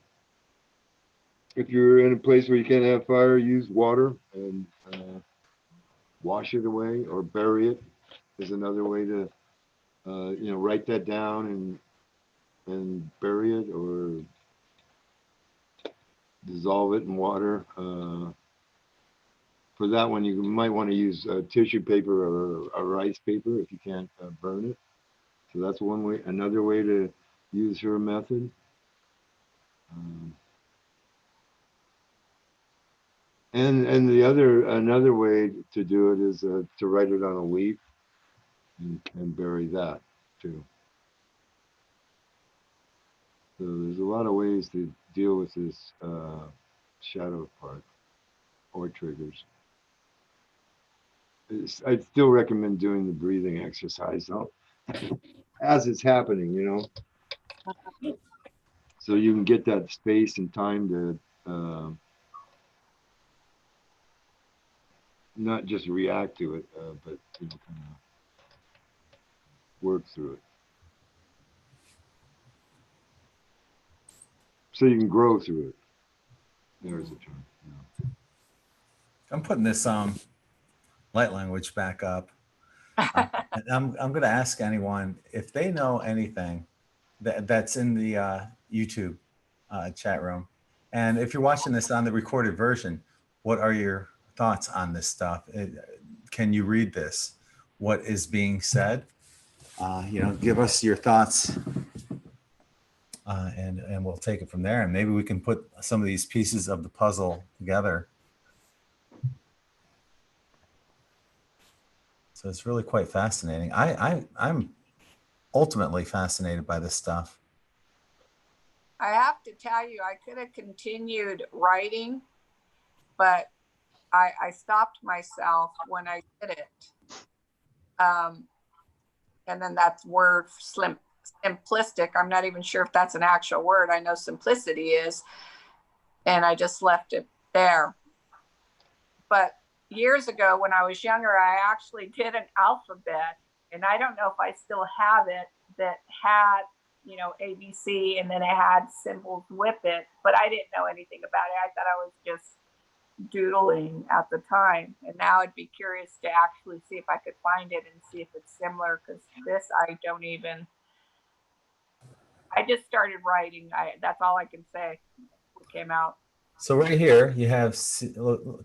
if you're in a place where you can't have fire, use water and wash it away or bury it is another way to, you know, write that down and bury it or dissolve it in water. For that one, you might want to use tissue paper or rice paper if you can't burn it. So that's one way. Another way to use her method. And the another way to do it is to write it on a leaf and bury that too. So there's a lot of ways to deal with this shadow part or triggers. I'd still recommend doing the breathing exercise though, as it's happening, you know, so you can get that space and time to not just react to it, but you know, kind of work through it. So you can grow through it. There's a term. Yeah. I'm putting this light language back up. And I'm going to ask anyone if they know anything that's in the YouTube chat room, and if you're watching this on the recorded version, what are your thoughts on this stuff? Can you read this? What is being said? You know, give us your thoughts, and we'll take it from there. And maybe we can put some of these pieces of the puzzle together. So it's really quite fascinating. I'm ultimately fascinated by this stuff. I have to tell you, I could have continued writing, but I stopped myself when I did it. And then that's word simplistic. I'm not even sure if that's an actual word. I know simplicity is, and I just left it there. But years ago when I was younger, I actually did an alphabet, and I don't know if I still have it, that had, you know, ABC, and then it had symbols with it, but I didn't know anything about it. I thought I was just doodling at the time, and now I'd be curious to actually see if I could find it and see if it's similar, because this I don't even, I just started writing. That's all I can say. What came out. So right here you have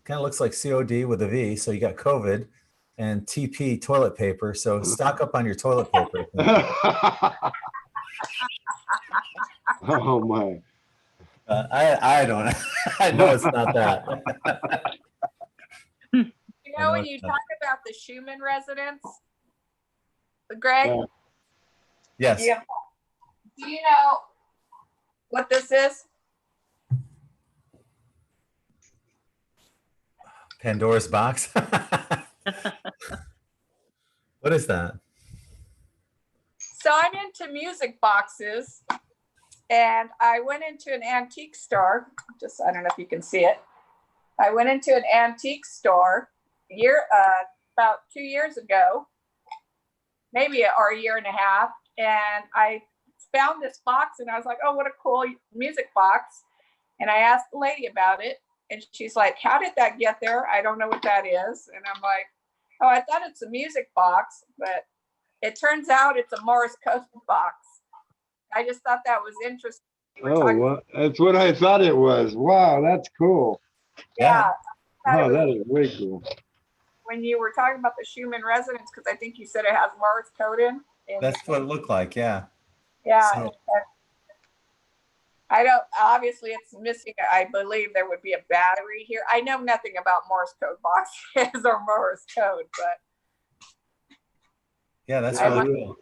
kind of looks like COD with a V. So you got COVID and TP toilet paper. So stock up on your toilet paper. Oh my. I don't. I know it's not that. You know, when you talk about the Schumann resonance, Greg? Yes. Yeah. Do you know what this is? Pandora's box. What is that? So I'm into music boxes, and I went into an antique store. Just, I don't know if you can see it. I went into an antique store about 2 years ago, maybe or a year and a half, and I found this box, and I was like, oh, what a cool music box. And I asked the lady about it, and she's like, how did that get there? I don't know what that is. And I'm like, oh, I thought it's a music box, but it turns out it's a Morse code box. I just thought that was interesting. Oh, well, that's what I thought it was. Wow, that's cool. Yeah. thought Oh, it was that is way cool. when you were talking about the Schumann resonance, because I think you said it has Morse code in. That's what it looked like. Yeah. Yeah. So- I don't, obviously it's missing, I believe there would be a battery here. I know nothing about Morse code boxes or Morse code, but Yeah, that's I really might- cool.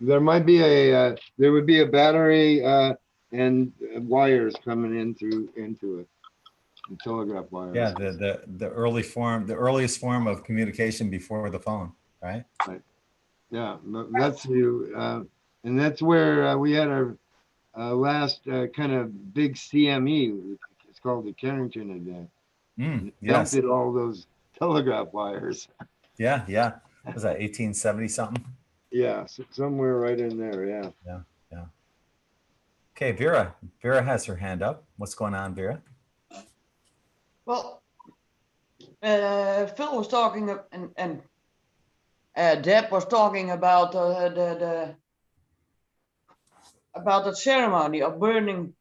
There might be there would be a battery and wires coming into it, and telegraph wires. Yeah, the earliest form of communication before the phone, right? Yeah, that's you, and that's where we had our last kind of big CME. It's called the Carrington event. Yes. Melted all those telegraph wires. Yeah, yeah. Was that 1870 something? Yeah, somewhere right in there. Yeah. Yeah. Okay, Vera. Vera has her hand up. What's going on, Vera? Well, Phil was talking and Deb was talking about about the ceremony of burning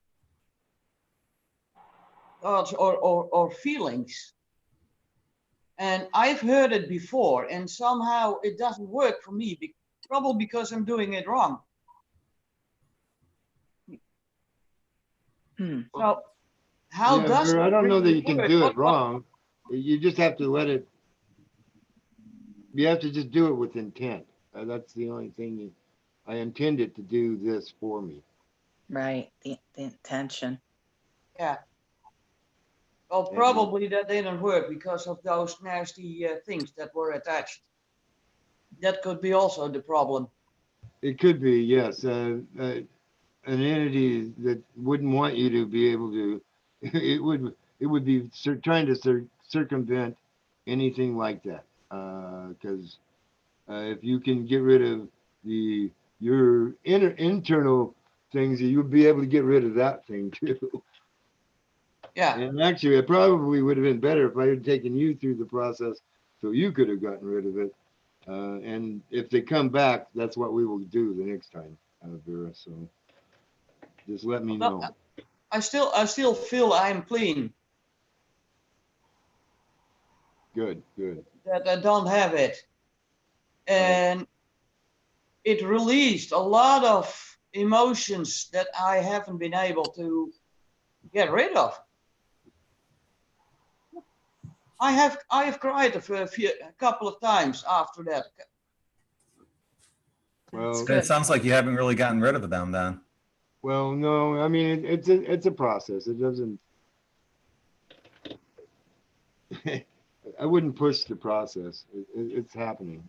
thoughts or feelings. And I've heard it before, and somehow it doesn't work for me, probably because I'm doing it wrong. So how Yeah, does I it don't know that really you can work? do What- it wrong. You just have to let it. You have to just do it with intent. That's the only thing. I intended to do this for me. Right. The intention. Yeah. Well, probably that didn't work because of those nasty things that were attached. That could be also the problem. It could be, yes, an entity that wouldn't want you to be able to. It would be trying to circumvent anything like that. Because if you can get rid of your internal things, you'll be able to get rid of that thing too. Yeah. And actually, it probably would have been better if I had taken you through the process so you could have gotten rid of it. And if they come back, that's what we will do the next time, Vera. So just let me know. I still feel I'm clean, Good. that I don't have it. And it released a lot of emotions that I haven't been able to get rid of. I have cried a couple of times after that. Well, It sounds like you haven't really gotten rid of them then. well, no, I mean it's a process. It doesn't. I wouldn't push the process. It's happening.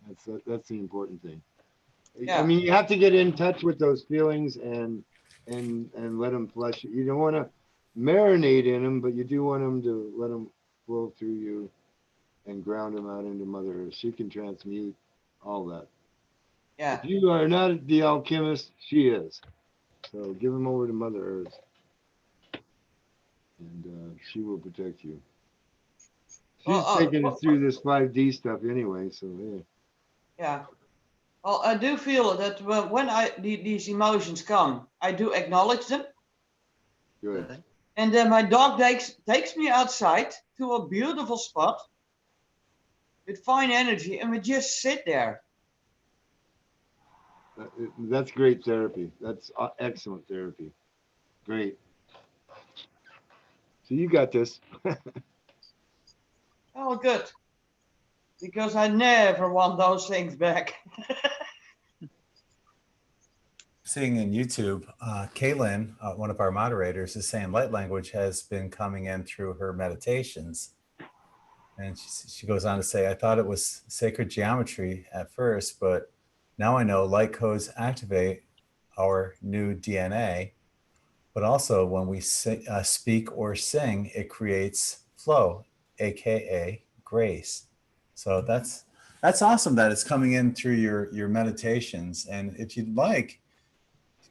That's the important thing. Yeah. I mean, you have to get in touch with those feelings and let them flush. You don't want to marinate in them, but you do want them to let them flow through you and ground them out into Mother Earth. She can transmute all that. Yeah. If you are not the alchemist, she is. So give them over to Mother Earth, and she will protect you. She's taking us through this 5D stuff anyway, so yeah. Yeah. Well, I do feel that when these emotions come, I do acknowledge them. Good. And then my dog takes me outside to a beautiful spot with fine energy, and we just sit there. That's great therapy. That's excellent therapy. Great. So you got this. Oh, good. Because I never want those things back. Seeing in YouTube, Kaylin, one of our moderators, is saying light language has been coming in through her meditations. And she goes on to say, I thought it was sacred geometry at first, but now I know light codes activate our new DNA. But also when we speak or sing, it creates flow, AKA grace. So that's awesome that it's coming in through your meditations. And if you'd like,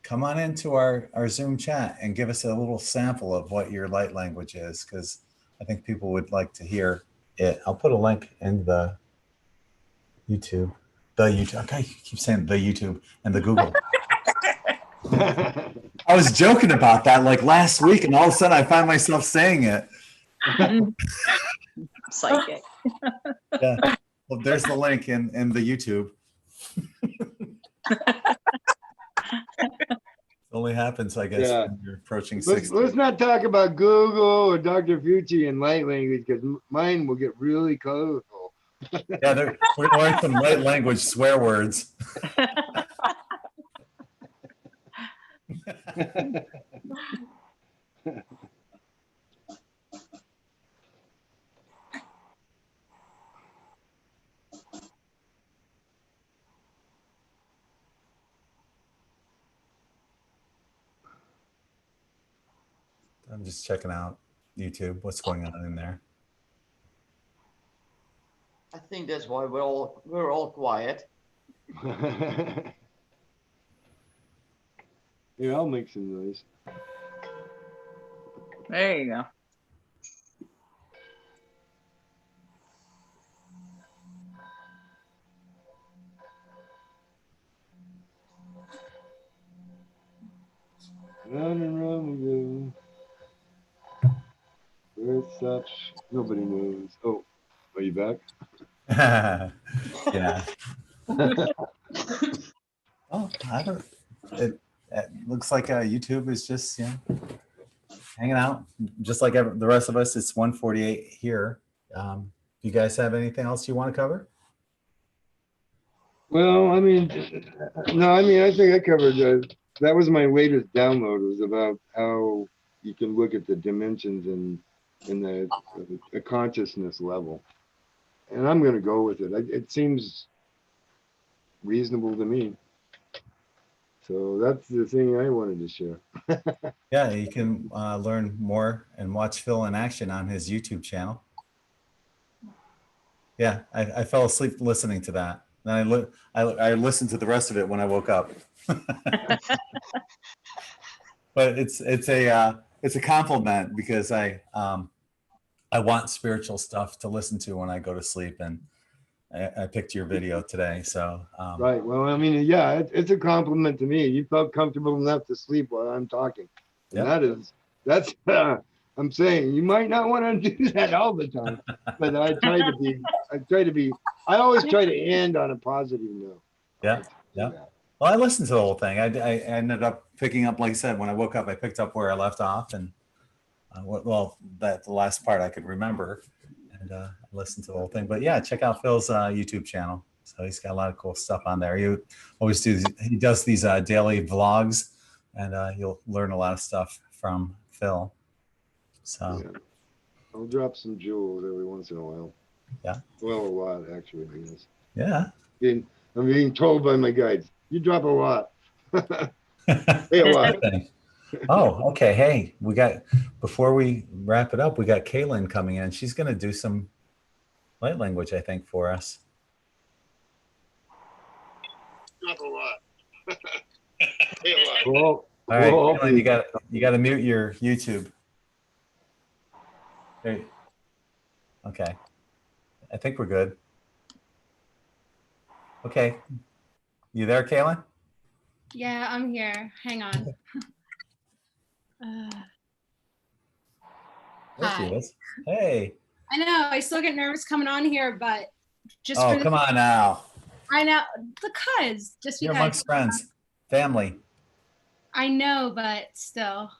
come on into our Zoom chat and give us a little sample of what your light language is, because I think people would like to hear it. I'll put a link in the YouTube. Okay, you keep saying the YouTube and the Google. I was joking about that like last week, and all of a sudden I find myself saying it. psychic. Yeah. Well, there's the link in the YouTube. It only happens, I guess, Yeah. when you're approaching Let's 60. not talk about Google or Dr. Fucci in light language because mine will get really colorful. Yeah, we're going to learn some light language swear words. I'm just checking out YouTube. What's going on in there? I think that's why we're all quiet. Yeah, I'll make some noise. There you go. Round and round we go. Where it stops, nobody knows. Oh, are you back? Yeah. Oh, I don't. It looks like YouTube is just hanging out, just like the rest of us. It's 1:48 here. Do you guys have anything else you want to cover? Well, I mean, no, I mean, I think I covered that. That was my latest download. It was about how you can look at the dimensions in the consciousness level. And I'm going to go with it. It seems reasonable to me. So that's the thing I wanted to share. Yeah, you can learn more and watch Phil in action on his YouTube channel. Yeah, I fell asleep listening to that. And I listened to the rest of it when I woke up. But it's a compliment because I want spiritual stuff to listen to when I go to sleep, and I picked your video today. So Right. Well, I mean, yeah, it's a compliment to me. You felt comfortable enough to sleep while I'm talking. And Yep. that's I'm saying you might not want to do that all the time, but I always try to end on a positive note. Yeah. Yeah. Well, I listened to the whole thing. I ended up picking up, like I said, when I woke up, I picked up where I left off, and the last part I could remember, and I listened to the whole thing. But yeah, check out Phil's YouTube channel. So he's got a lot of cool stuff on there. He does these daily vlogs, and you'll learn a lot of stuff from Phil. So Yeah. I'll drop some jewels every once in a while. Yeah. Well, a lot actually. I guess. Yeah. I'm being told by my guides, you drop a lot. Hey, a lot. Oh, okay. Hey, before we wrap it up, we got Kaylin coming in. She's going to do some light language, I think, for us. Drop a lot. Hey, a lot. Well, all right, Kaylin, you got to mute your YouTube. Hey. Okay. I think we're good. Okay. You there, Kaylin? Yeah, I'm here. Hang on. There she Hi. is. Hey. I know, I still get nervous coming on here, but just Oh, for come on now. I know, just You're because. amongst friends, family. I know, but still.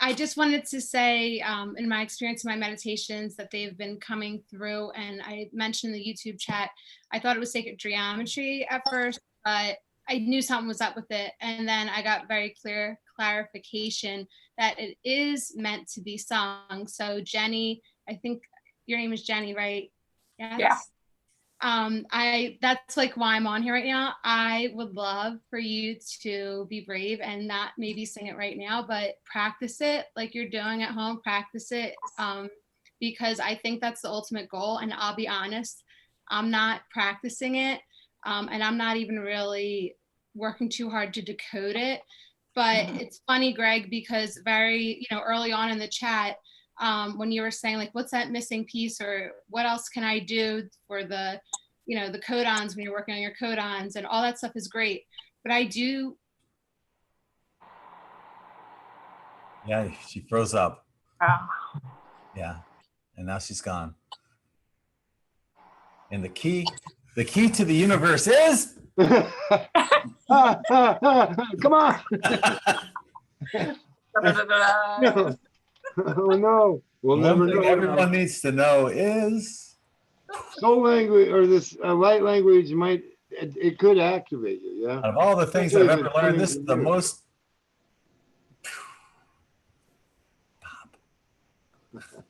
I just wanted to say, in my experience, in my meditations, that they've been coming through, and I mentioned in the YouTube chat, I thought it was sacred geometry at first, but I knew something was up with it. And then I got very clear clarification that it is meant to be sung. So Jenny, I think your name is Jenny, right? Yes. Yeah. That's like why I'm on here right now. I would love for you to be brave and not maybe sing it right now, but practice it like you're doing at home, practice it. Because I think that's the ultimate goal. And I'll be honest, I'm not practicing it. And I'm not even really working too hard to decode it. But it's funny, Greg, because very, early on in the chat, when you were saying like, what's that missing piece, or what else can I do for the, the codons when you're working on your codons, and all that stuff is great. But I do Yeah, she froze up. Oh. Yeah, and now she's gone. And the key to the universe is. Come on. No. Oh no. We'll One never thing know. everyone needs to know is. Soul language or this light language it could activate you. Yeah. Out of all the things Especially I've if ever it's learned, coming this is from the you. most.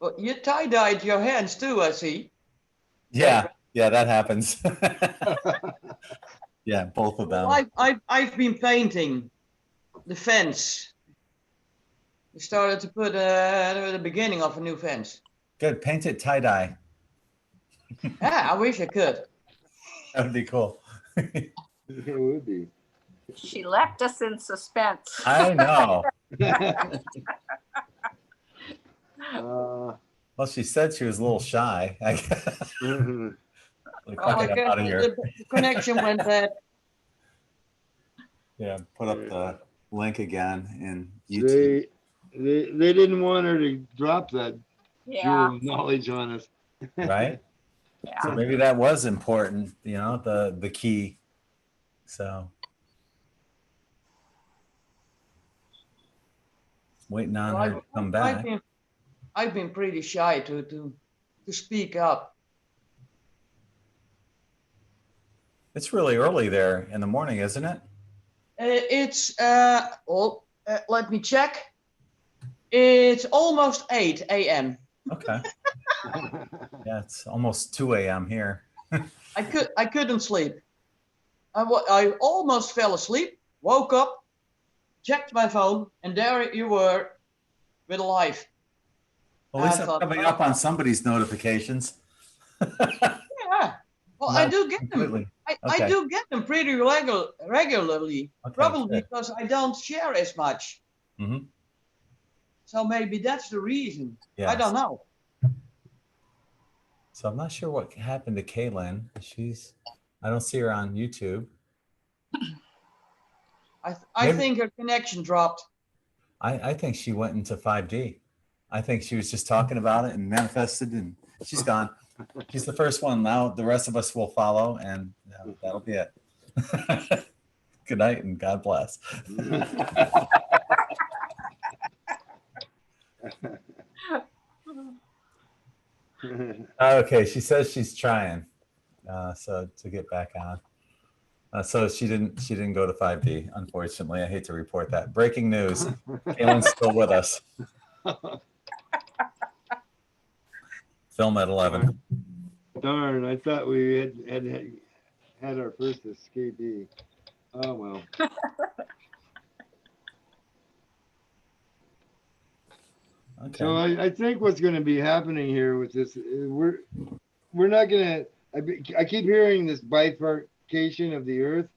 Well, you tie-dyed your hands too, I see. Yeah, that happens. Yeah, both of them. Well, I've been painting the fence. We started to put the beginning of a new fence. Good. Paint it tie-dye. Yeah, I wish I could. That would be cool. It would be. She left us in suspense. I know. Well, she said she was a little shy. I guess. Like, Oh, I fuck it, I'm guess out of here. the connection went bad. Yeah, put up the link again in YouTube. They didn't want her to drop that Yeah. jewel of knowledge on us. Right? Yeah. So maybe that was important, you know, the key. So waiting on her to come back. I've been pretty shy to speak up. It's really early there in the morning, isn't it? It's let me check. It's almost 8 a.m. Okay. Yeah, it's almost 2 a.m. here. I couldn't sleep. I almost fell asleep, woke up, checked my phone, and there you were with a live. Well, at least I I'm thought, coming up on somebody's notifications. Yeah. Well, Not I do get completely. them. Okay. I do get them pretty regularly. Okay, Probably good. because I don't share as much. Mhm. So maybe that's the reason. I Yes. don't know. So I'm not sure what happened to Kaylin. I don't see her on YouTube. I Maybe- think her connection dropped. I think she went into 5D. I think she was just talking about it and manifested, and she's gone. She's the first one. Now the rest of us will follow, and that'll be it. Good night and God bless. Okay, she says she's trying, so to get back on. So she didn't go to 5D, unfortunately. I hate to report that. Breaking news: Kaylin's still with us. Film at 11. Darn, I thought we had our first escapee. Oh well. Okay. So I think what's going to be happening here with this, we're not going to. I keep hearing this bifurcation of the Earth,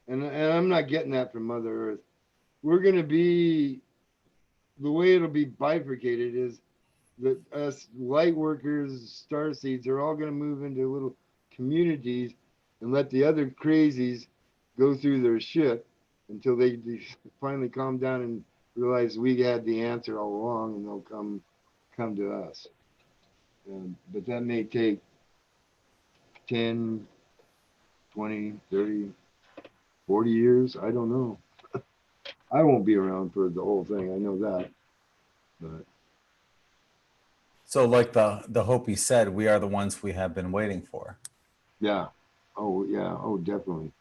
and I'm not getting that from Mother Earth. We're going to be the way it'll be bifurcated is that us light workers, star seeds, are all going to move into little communities and let the other crazies go through their shit until they finally calm down and realize we had the answer all along, and they'll come to us. But that may take 10, 20, 30, 40 years. I don't know. I won't be around for the whole thing. I know that. But So like the Hopi said, we are the ones we have been waiting for. yeah. Oh, definitely.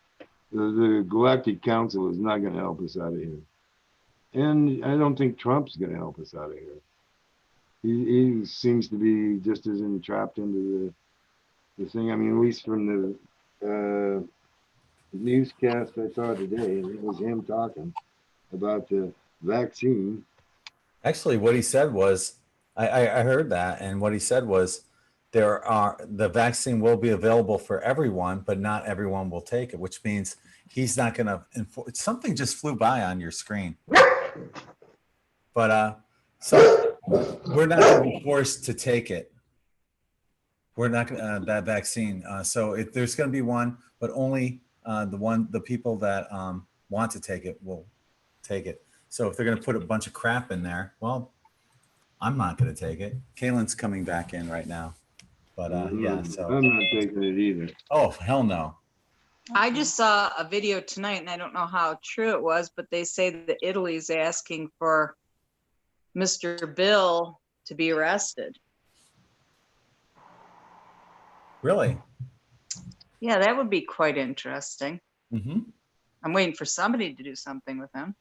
The Galactic Council is not going to help us out of here. And I don't think Trump's going to help us out of here. He seems to be just as entrapped into the thing. I mean, at least from the newscast I saw today, it was him talking about the vaccine. Actually, what he said was, I heard that, and what he said was, the vaccine will be available for everyone, but not everyone will take it, which means he's not going to enforce. Something just flew by on your screen. But so we're not going to be forced to take it. We're not going to that vaccine. So if there's going to be one, but only the people that want to take it will take it. So if they're going to put a bunch of crap in there, well, I'm not going to take it. Kaylin's coming back in right now. But yeah, so. I'm not taking it either. Oh, hell no. I just saw a video tonight, and I don't know how true it was, but they say that Italy's asking for Mr. Bill to be arrested. Really? Yeah, that would be quite interesting. Mm-hmm. I'm waiting for somebody to do something with him.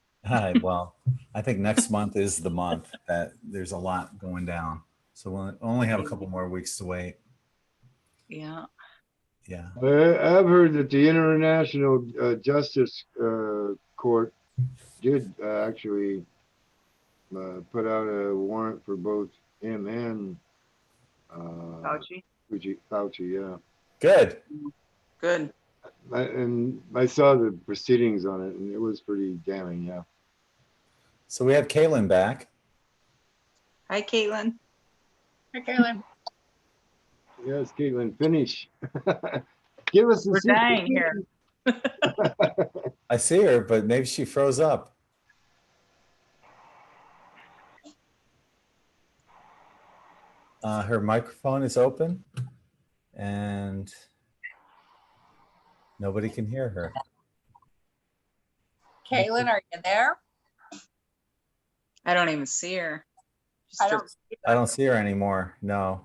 Well, I think next month is the month that there's a lot going down. So we'll only have a couple more weeks to wait. Yeah. Yeah. I've heard that the International Justice Court did actually put out a warrant for both him and Fauci. Fauci, yeah. Good. Good. And I saw the proceedings on it, and it was pretty damning, yeah. So we have Kaylin back. Hi, Caitlin. Hi, Carolyn. Yes, Caitlin, finish. Give us the We're dying here. I see her, but maybe she froze up. Her microphone is open and nobody can hear her. Kaylin, are you there? I don't even see her. Just I her- don't see I don't see her anymore. No.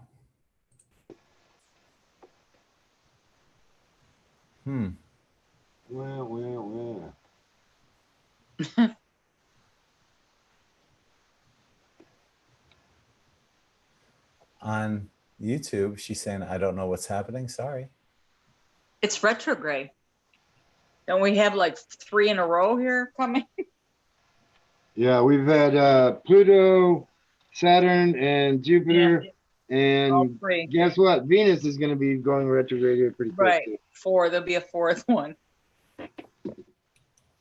Well. On YouTube, she's saying, I don't know what's happening. Sorry. It's retrograde. Don't we have like 3 in a row here coming? Yeah, we've had Pluto, Saturn, and Jupiter, All and 3. guess what? Venus is going to be going retrograde here pretty quick. Right. Too. 4. There'll be a 4th one.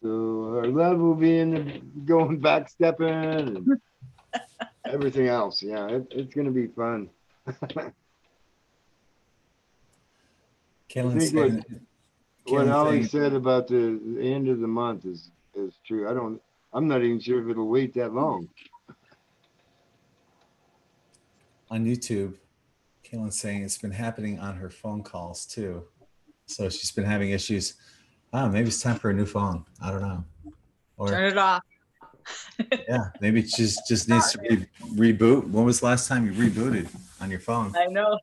So our love will be in the going back stepping and everything else. Yeah, it's going to be fun. Kaylin think saying, What Kaylin Ollie saying, said about the end of the month is true. I'm not even sure if it'll wait that long. on YouTube, Kaylin saying it's been happening on her phone calls too. So she's been having issues. Oh, maybe it's time for a new phone. I don't know. Turn Or it off. yeah, maybe it just needs to reboot. When was the last time you rebooted on your phone? I know.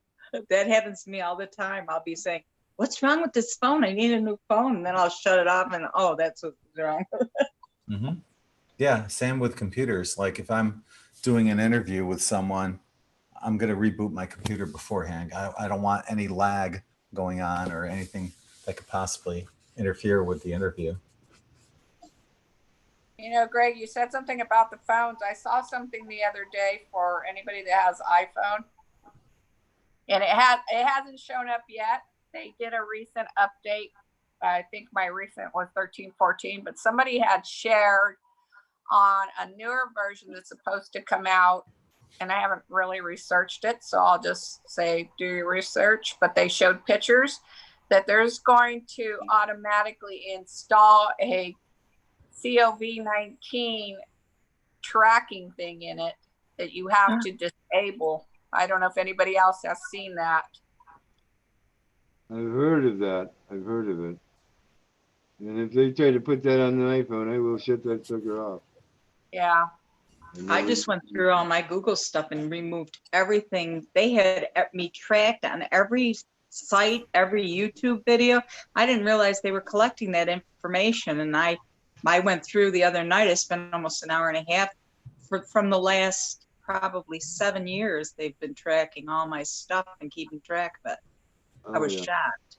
That happens to me all the time. I'll be saying, what's wrong with this phone? I need a new phone. And then I'll shut it off and, oh, that's what's wrong. Mm-hmm. Yeah, same with computers. Like if I'm doing an interview with someone, I'm going to reboot my computer beforehand. I don't want any lag going on or anything that could possibly interfere with the interview. You know, Greg, you said something about the phones. I saw something the other day for anybody that has iPhone, and it hasn't shown up yet. They did a recent update. I think my recent was 13.14, but somebody had shared on a newer version that's supposed to come out, and I haven't really researched it, so I'll just say do your research. But they showed pictures that there's going to automatically install a COVID-19 tracking thing in it that you have to disable. I don't know if anybody else has seen that. I've heard of that. I've heard of it. And if they try to put that on the iPhone, I will shut that sucker off. Yeah. I just went through all my Google stuff and removed everything. They had me tracked on every site, every YouTube video. I didn't realize they were collecting that information. And I went through the other night. I spent almost an hour and a half from the last probably 7 years. They've been tracking all my stuff and keeping track of it. I was shocked.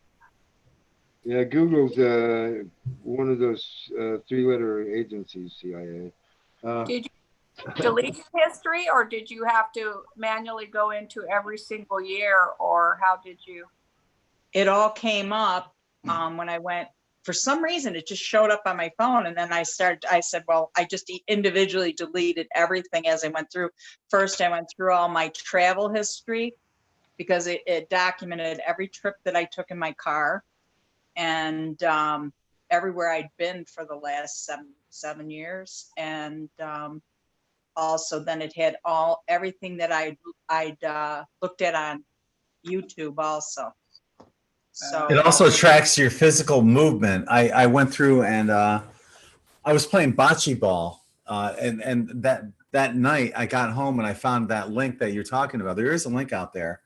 Yeah, Google's one of those 3-letter agencies, CIA. Did you delete history, or did you have to manually go into every single year, or how did you? It all came up when I went. For some reason, it just showed up on my phone, and then I said, well, I just individually deleted everything as I went through. First, I went through all my travel history because it documented every trip that I took in my car and everywhere I'd been for the last 7 years. And also then it had everything that I'd looked at on YouTube also. So It also tracks your physical movement. I went through and I was playing bocce ball, and that night I got home and I found that link that you're talking about. There is a link out there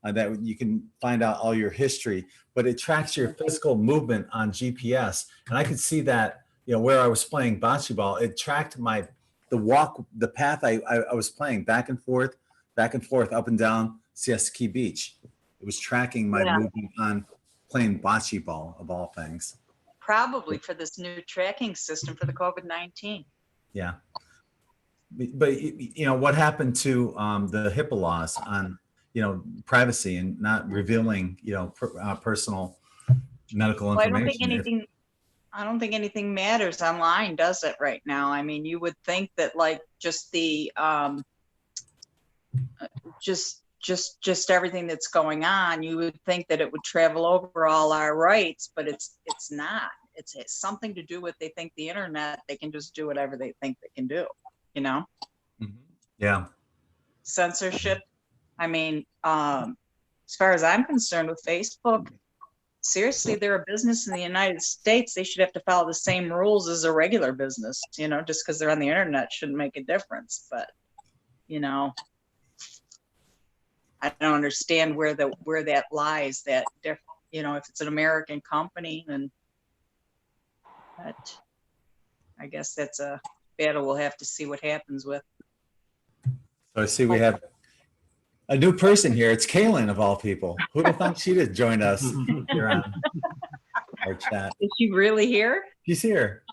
that you can find out all your history, but it tracks your physical movement on GPS, and I could see that, you know, where I was playing bocce ball, it tracked the path I was playing back and forth, up and down Siesta Key Beach. It was tracking my movement on playing bocce ball, of all things. probably for this new tracking system for the COVID-19. Yeah. But, you know, what happened to the HIPAA laws on, you know, privacy and not revealing, you know, personal medical Well, information? I don't think anything matters online, does it, right now? I mean, you would think that like just the just everything that's going on, you would think that it would travel over all our rights, but it's not. It's something to do with, they think the internet, they can just do whatever they think they can do, you know? Yeah. Censorship. I mean, as far as I'm concerned with Facebook, seriously, they're a business in the United States. They should have to follow the same rules as a regular business, you know, just because they're on the internet shouldn't make a difference. But, you know, I don't understand where that lies, that, you know, if it's an American company, then but I guess that's a battle we'll have to see what happens with. So I see we have a new person here. It's Kaylin, of all people. Who'd have thought she'd have joined us here on our chat? Is she really here? She's here.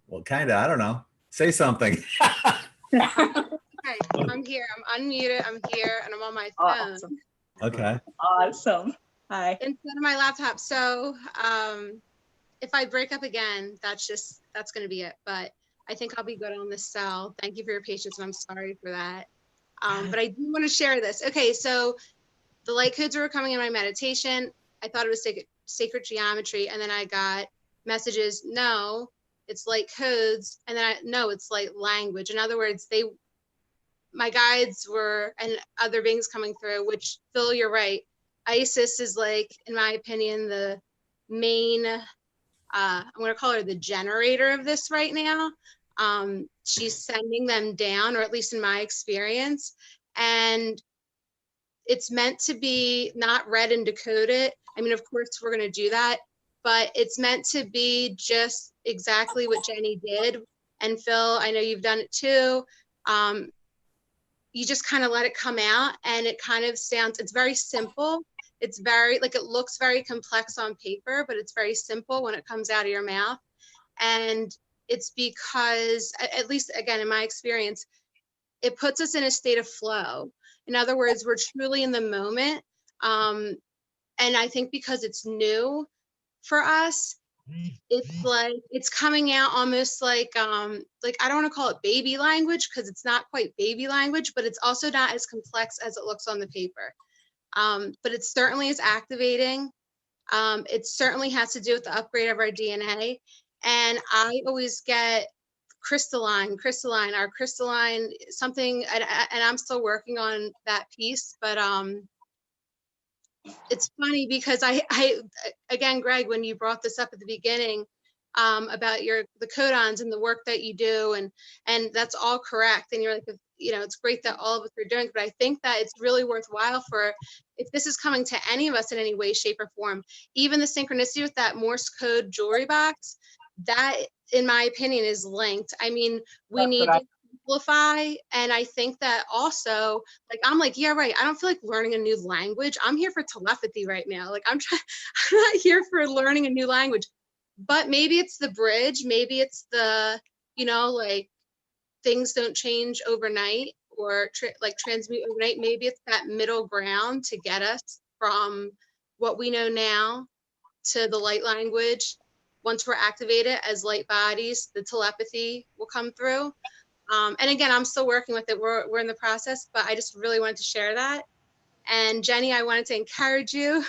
Well, kind of. I don't know. Say something. Hi, I'm here. I'm unmuted. I'm here, and I'm on my phone Awesome. Okay. Awesome. Hi. instead of my laptop. So if I break up again, that's going to be it. But I think I'll be good on this cell. Thank you for your patience, and I'm sorry for that. But I do want to share this. Okay, so the light codes were coming in my meditation. I thought it was sacred geometry, and then I got messages. No, it's light codes, and then no, it's light language. In other words, my guides were, and other beings coming through, which Phil, you're right. Isis is, like, in my opinion, the main, I'm going to call her the generator of this right now. She's sending them down, or at least in my experience. And it's meant to be not read and decoded. I mean, of course, we're going to do that, but it's meant to be just exactly what Jenny did. And Phil, I know you've done it too. You just kind of let it come out, and it kind of sounds, it's very simple. It's very, like, it looks very complex on paper, but it's very simple when it comes out of your mouth. And it's because, at least again, in my experience, it puts us in a state of flow. In other words, we're truly in the moment. And I think because it's new for us, it's like, it's coming out almost like I don't want to call it baby language, because it's not quite baby language, but it's also not as complex as it looks on the paper. But it certainly is activating. It certainly has to do with the upgrade of our DNA. And I always get crystalline, our crystalline something, and I'm still working on that piece, but it's funny because I again, Greg, when you brought this up at the beginning, about the codons and the work that you do, and that's all correct. And you're like, you know, it's great that all of us are doing, but I think that it's really worthwhile for, if this is coming to any of us in any way, shape, or form, even the synchronicity with that Morse code jewelry box, that, in my opinion, is linked. I mean, we need to simplify. And I think that also, like, I'm like, yeah, right. I don't feel like learning a new language. I'm here for telepathy right now. Like, I'm not here for learning a new language. But maybe it's the bridge, maybe it's the, you know, like, things don't change overnight, or transmute overnight. Maybe it's that middle ground to get us from what we know now to the light language. Once we're activated as light bodies, the telepathy will come through. And again, I'm still working with it. We're in the process, but I just really wanted to share that. And Jenny, I wanted to encourage you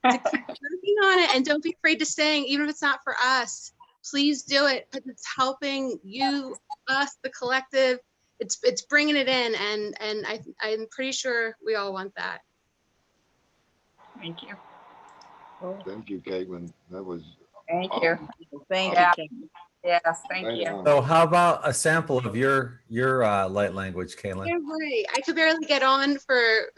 to keep working on it, and don't be afraid to sing, even if it's not for us. please do it because it's helping you, us, the collective. It's bringing it in, and I'm pretty sure we all want that. Thank you. Thank you, Caitlin. That was Thank you. Thank Yeah. you, Kim. Yes, thank right you. on. So how about a sample of your light language, Caitlin? You're right. I could barely get on for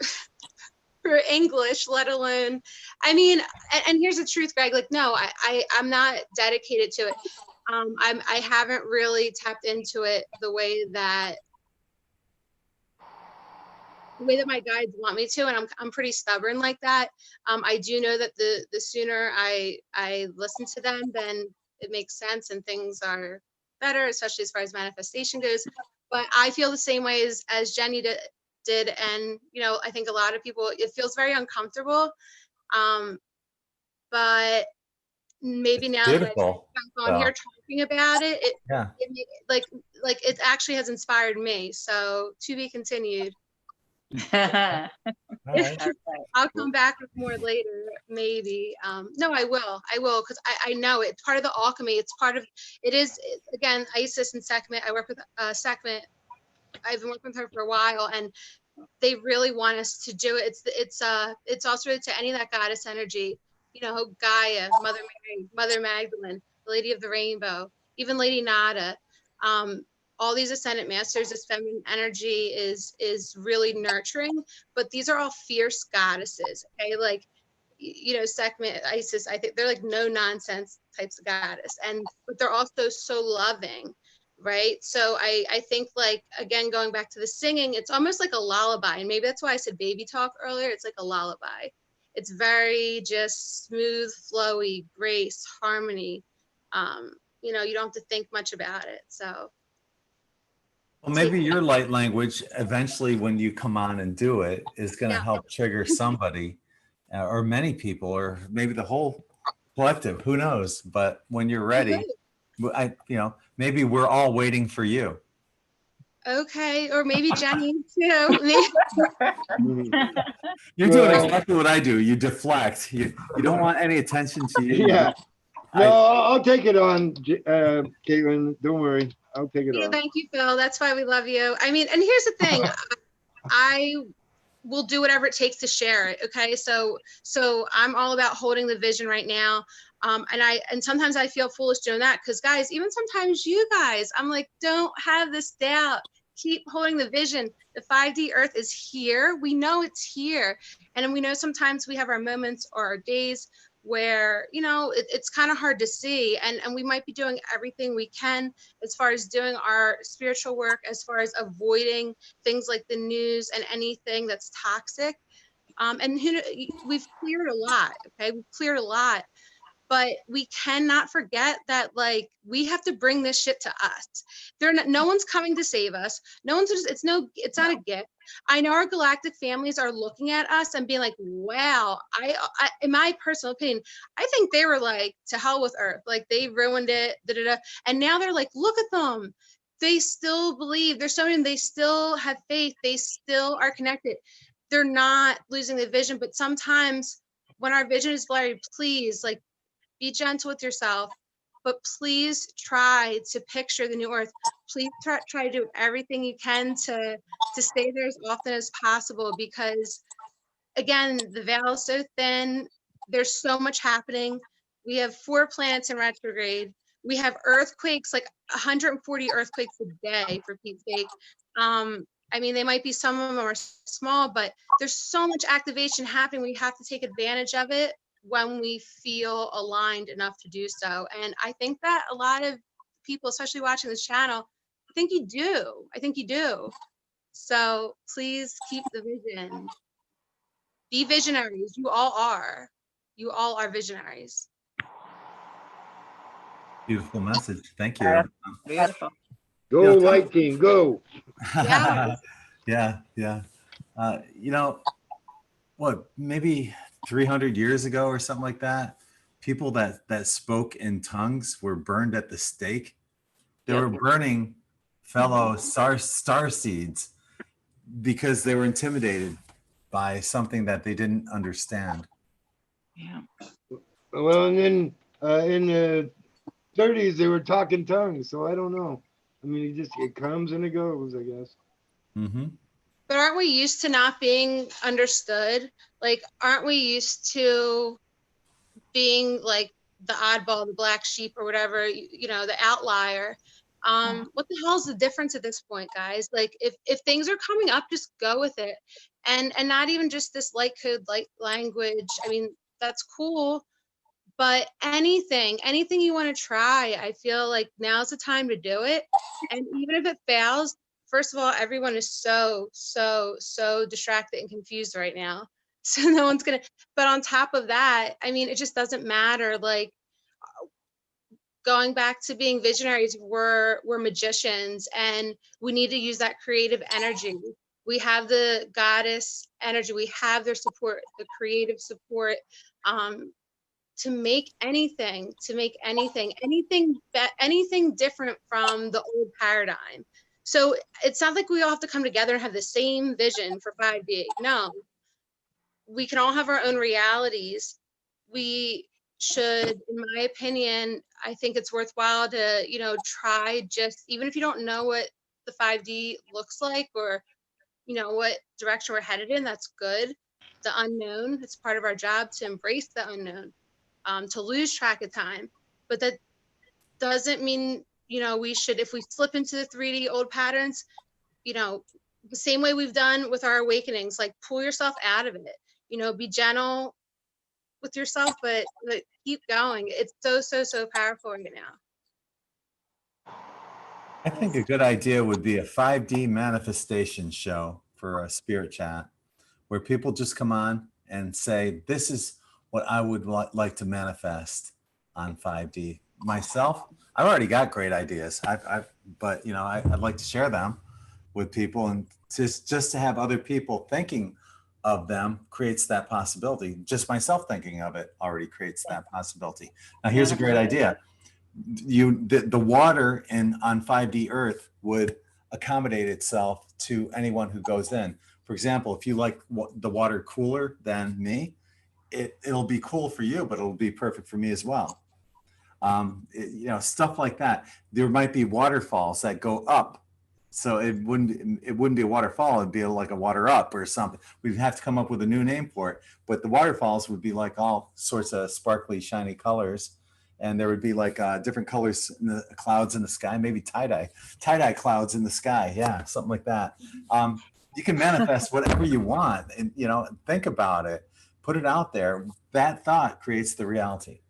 for English, let alone. I mean, and here's the truth, Greg. Like, no, I'm not dedicated to it. I haven't really tapped into it the way that my guides want me to, and I'm pretty stubborn like that. I do know that the sooner I listen to them, then it makes sense and things are better, especially as far as manifestation goes. But I feel the same way as Jenny did, and you know, I think a lot of people, it feels very uncomfortable. But maybe now that I've Beautiful. back on here talking about it, Yeah. like it actually has inspired me. So to be continued. All right. I'll come back with more later, maybe. No, I will, because I know it's part of the alchemy. It's part of, again, Isis and Sekhmet. I work with Sekhmet. I've been working with her for a while, and they really want us to do it. It's also to any of that goddess energy, you know, Gaia, Mother Mary, Mother Magdalene, the Lady of the Rainbow, even Lady Nada. All these ascendant masters, this feminine energy is really nurturing, but these are all fierce goddesses. Okay, like, you know, Sekhmet, Isis, I think they're like no nonsense types of goddess, but they're also so loving, right? So I think, like, again, going back to the singing, it's almost like a lullaby, and maybe that's why I said baby talk earlier. It's like a lullaby. It's very just smooth, flowy, grace, harmony. You know, you don't have to think much about it. So. Well, maybe your light language eventually, when you come on and do it, is going to help trigger somebody or many people, or maybe the whole collective, who knows? But when you're ready, maybe we're all waiting for you. Okay, or maybe Jenny too. You're doing exactly what I do. You deflect. You don't want any attention to you. Yeah. No, I'll take it on, Caitlin. Don't worry. I'll take it on. Thank you, Phil. That's why we love you. I mean, and here's the thing. I will do whatever it takes to share it. Okay. So I'm all about holding the vision right now. And sometimes I feel foolish doing that, because guys, even sometimes you guys, I'm like, don't have this doubt. Keep holding the vision. The 5D Earth is here. We know it's here. And we know sometimes we have our moments or our days where, you know, it's kind of hard to see, and we might be doing everything we can as far as doing our spiritual work, as far as avoiding things like the news and anything that's toxic. And we've cleared a lot. Okay, we've cleared a lot, but we cannot forget that, like, we have to bring this shit to us. No one's coming to save us. No one's it's not a gift. I know our galactic families are looking at us and being like, wow, I in my personal opinion, I think they were like, to hell with Earth. Like, they ruined it, and now they're like, look at them. They still believe. They're showing they still have faith. They still are connected. They're not losing the vision, but sometimes when our vision is blurry, please, like, be gentle with yourself, but please try to picture the new Earth. Please try to do everything you can to stay there as often as possible, because again, the veil is so thin. There's so much happening. We have 4 planets in retrograde. We have earthquakes, like 140 earthquakes a day, for Pete's sake. I mean, they might be, some of them are small, but there's so much activation happening. We have to take advantage of it when we feel aligned enough to do so. And I think that a lot of people, especially watching this channel, I think you do. So please keep the vision. Be visionaries. You all are visionaries. Beautiful message. Thank you. Beautiful. Go, White Team, go. Yeah. Yeah. You know, what, maybe 300 years ago or something like that, people that spoke in tongues were burned at the stake. They were burning fellow star seeds because they were intimidated by something that they didn't understand. Yeah. Well, and then in the 30s, they were talking tongues, so I don't know. I mean, it comes and it goes, I guess. Mm-hmm. But aren't we used to not being understood? Like, aren't we used to being like the oddball, the black sheep or whatever, you know, the outlier? What the hell's the difference at this point, guys? Like, if things are coming up, just go with it. And not even just this light code, light language. I mean, that's cool. But anything you want to try, I feel like now's the time to do it. And even if it fails, first of all, everyone is so distracted and confused right now. So no one's gonna, but on top of that, I mean, it just doesn't matter. Like, going back to being visionaries, we're magicians, and we need to use that creative energy. We have the goddess energy, we have their support, the creative support, to make anything different from the old paradigm. So it's not like we all have to come together and have the same vision for 5D. No, we can all have our own realities. We should, in my opinion, I think it's worthwhile to, you know, try, just even if you don't know what the 5D looks like, or, you know, what direction we're headed in, that's good. The unknown, it's part of our job to embrace the unknown, to lose track of time. But that doesn't mean, you know, we should, if we slip into the 3D old patterns, you know, the same way we've done with our awakenings, like, pull yourself out of it, you know, be gentle with yourself, but keep going. It's so powerful right now. I think a good idea would be a 5D manifestation show for a spirit chat, where people just come on and say, this is what I would like to manifest on 5D. Myself, I've already got great ideas. But you know, I'd like to share them with people, and just to have other people thinking of them creates that possibility. Just myself thinking of it already creates that possibility. Now, here's a great idea. The water on 5D Earth would accommodate itself to anyone who goes in. For example, if you like the water cooler than me, it'll be cool for you, but it'll be perfect for me as well. You know, stuff like that. There might be waterfalls that go up, so it wouldn't be a waterfall. It'd be like a water up or something. We'd have to come up with a new name for it. But the waterfalls would be like all sorts of sparkly, shiny colors. And there would be like different colors in the clouds in the sky, maybe tie-dye clouds in the sky. Yeah, something like that. You can manifest whatever you want, and, you know, think about it, put it out there. That thought creates the reality.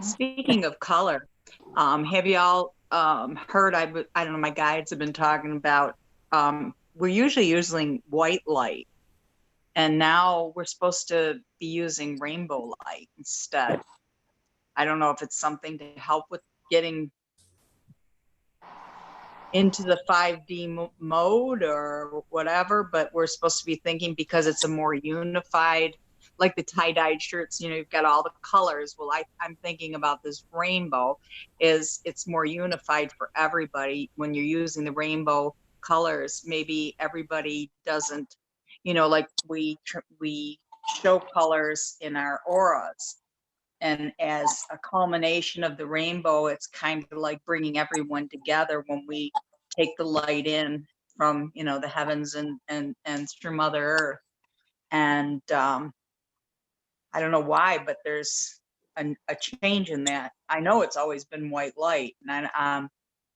Speaking of color, have y'all heard, I don't know, my guides have been talking about, we're usually using white light, and now we're supposed to be using rainbow light instead. I don't know if it's something to help with getting into the 5D mode or whatever, but we're supposed to be thinking, because it's a more unified, like the tie-dyed shirts, you know, you've got all the colors. Well, I'm thinking about this rainbow, it's more unified for everybody. When you're using the rainbow colors, maybe everybody doesn't, you know, like we show colors in our auras, and as a culmination of the rainbow, it's kind of like bringing everyone together when we take the light in from, you know, the heavens and through Mother Earth. And I don't know why, but there's a change in that. I know it's always been white light, and I'm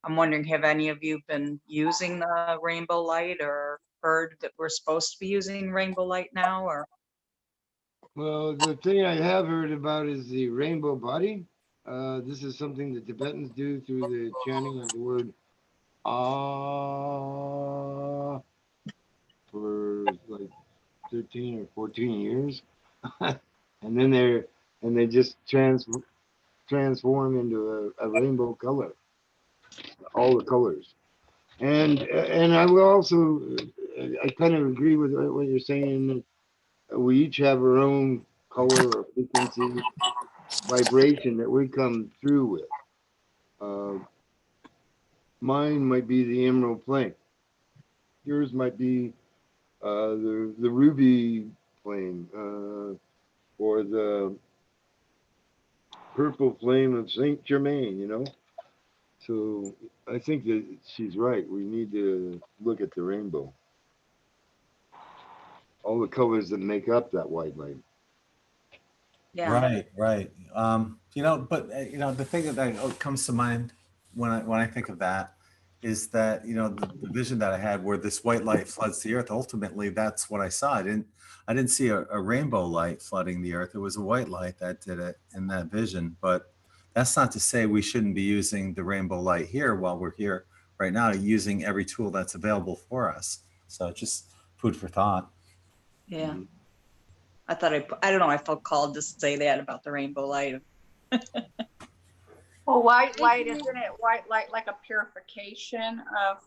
wondering, have any of you been using the rainbow light, or heard that we're supposed to be using rainbow light now? Or Well, the thing I have heard about is the rainbow body. This is something the Tibetans do through the chanting of the word ah for like 13 or 14 years. And then they just transform into a rainbow color, all the colors. And I will also, I kind of agree with what you're saying. We each have our own color or frequency vibration that we come through with. Mine might be the emerald flame. Yours might be the ruby flame, or the purple flame of Saint Germain, you know. So I think that she's right. We need to look at the rainbow, all the colors that make up that white light. Yeah. Right, right. You know, but you know, the thing that comes to mind when I think of that is that, you know, the vision that I had where this white light floods the earth, ultimately that's what I saw. I didn't see a rainbow light flooding the earth. It was a white light that did it in that vision. But that's not to say we shouldn't be using the rainbow light here while we're here right now, using every tool that's available for us. So just food for thought. Yeah. Mhm. I thought I don't know. I felt called to say that about the rainbow light. Well, white light, isn't it white light like a purification of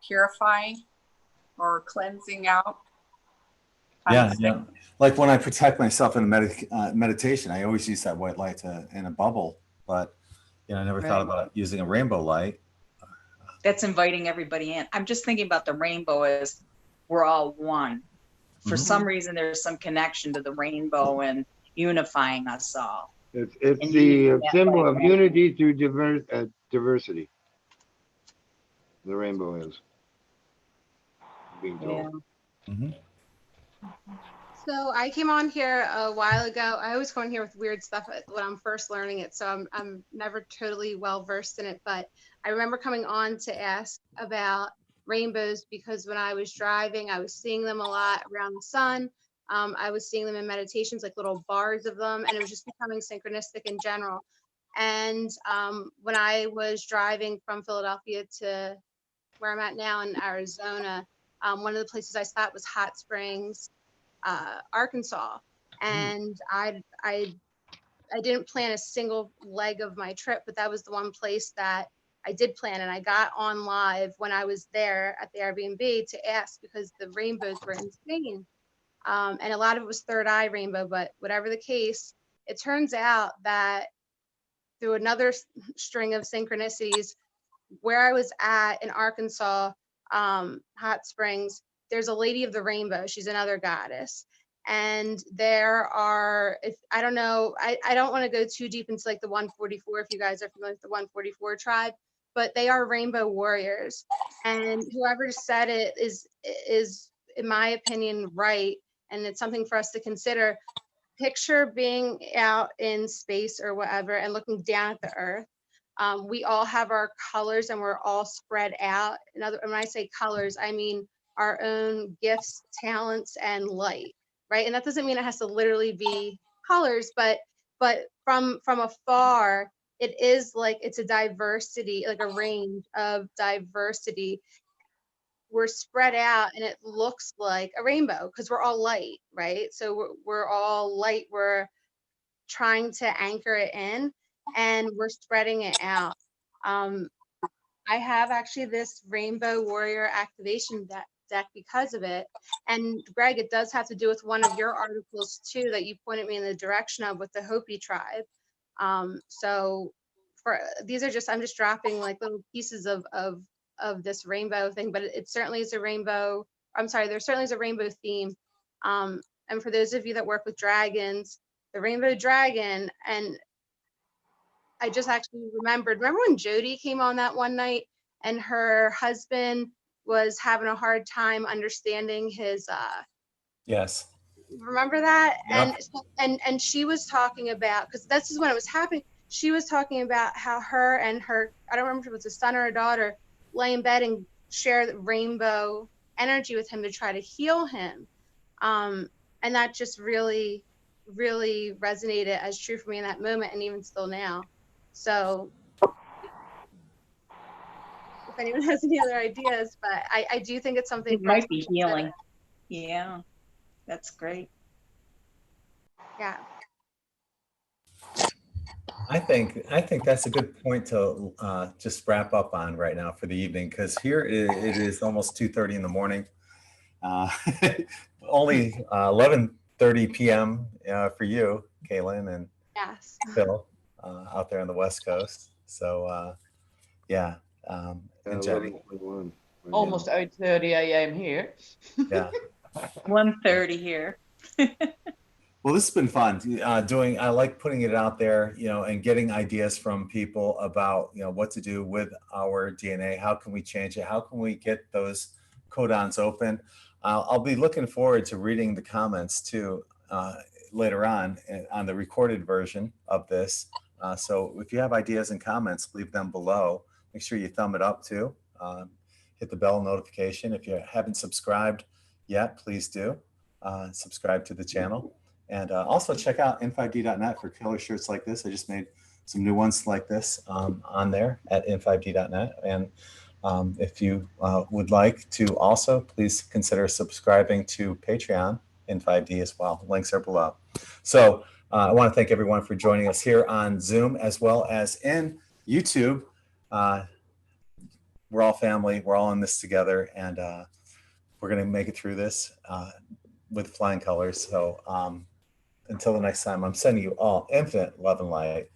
purifying or cleansing out? Yeah, yeah. Like when I protect myself in a meditation, I always use that white light in a bubble. But you know, I never thought Right. about using a rainbow light. That's inviting everybody in. I'm just thinking about the rainbow as we're all one. For Mhm. some reason, there's some connection to the rainbow and unifying us all. It's And the using that symbol light of right. unity through diversity. The rainbow is being told. Yeah. Mhm. So I came on here a while ago. I always come on here with weird stuff when I'm first learning it, so I'm never totally well versed in it. But I remember coming on to ask about rainbows because when I was driving, I was seeing them a lot around the sun. I was seeing them in meditations, like little bars of them, and it was just becoming synchronistic in general. And when I was driving from Philadelphia to where I'm at now in Arizona, one of the places I stopped was Hot Springs, Arkansas, and I didn't plan a single leg of my trip, but that was the one place that I did plan, and I got on live when I was there at the Airbnb to ask because the rainbows were insane, and a lot of it was third eye rainbow. But whatever the case, it turns out that through another string of synchronicities, where I was at in Arkansas, Hot Springs, there's a Lady of the Rainbow. She's another goddess. And there are, if I don't know, I don't want to go too deep into like the 144, if you guys are familiar with the 144 tribe, but they are rainbow warriors. And whoever said it is, in my opinion, right. And it's something for us to consider. Picture being out in space or whatever and looking down at the earth. We all have our colors and we're all spread out. When I say colors, I mean our own gifts, talents, and light, right? And that doesn't mean it has to literally be colors, but from afar, it is like it's a diversity, like a range of diversity. We're spread out and it looks like a rainbow because we're all light, right? So we're all light. We're trying to anchor it in and we're spreading it out. I have actually this Rainbow Warrior activation deck because of it. And Greg, it does have to do with one of your articles too that you pointed me in the direction of with the Hopi tribe. So for these are just, I'm just dropping like little pieces of this rainbow thing, but it certainly is a rainbow. I'm sorry, there certainly is a rainbow theme. And for those of you that work with dragons, the rainbow dragon, and I just actually remember when Jody came on that one night and her husband was having a hard time understanding his Yes. remember that? Yep. And she was talking about, because this is when it was happening, she was talking about how her and her, I don't remember if it was a son or a daughter, lay in bed and share the rainbow energy with him to try to heal him. And that just really, really resonated as true for me in that moment and even still now. So if anyone has any other ideas, but I do think it's something It for us might be to consider. healing. Yeah, that's great. Yeah. I think that's a good point to just wrap up on right now for the evening, because here it is almost 2:30 in the morning. Only 11:30 p.m. For you, Kaylin and Yes. Phil, out there on the West Coast. So yeah, and Jenny. 11:21. Almost 8:30 a.m. here. Yeah. 1:30 here. Well, this has been fun. I like putting it out there, and getting ideas from people about, what to do with our DNA. How can we change it? How can we get those codons open? I'll be looking forward to reading the comments too later on the recorded version of this. So if you have ideas and comments, leave them below. Make sure you thumb it up too. Hit the bell notification. If you haven't subscribed yet, please do subscribe to the channel. And also check out in5d.net for killer shirts like this. I just made some new ones like this on there at in5d.net. And if you would like to also, please consider subscribing to Patreon In5D as well. Links are below. So I want to thank everyone for joining us here on Zoom as well as in YouTube. We're all family. We're all in this together. And we're going to make it through this with flying colors. So until the next time, I'm sending you all infinite love and light.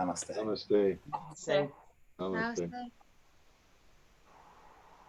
Namaste. Namaste. So Namaste. Namaste.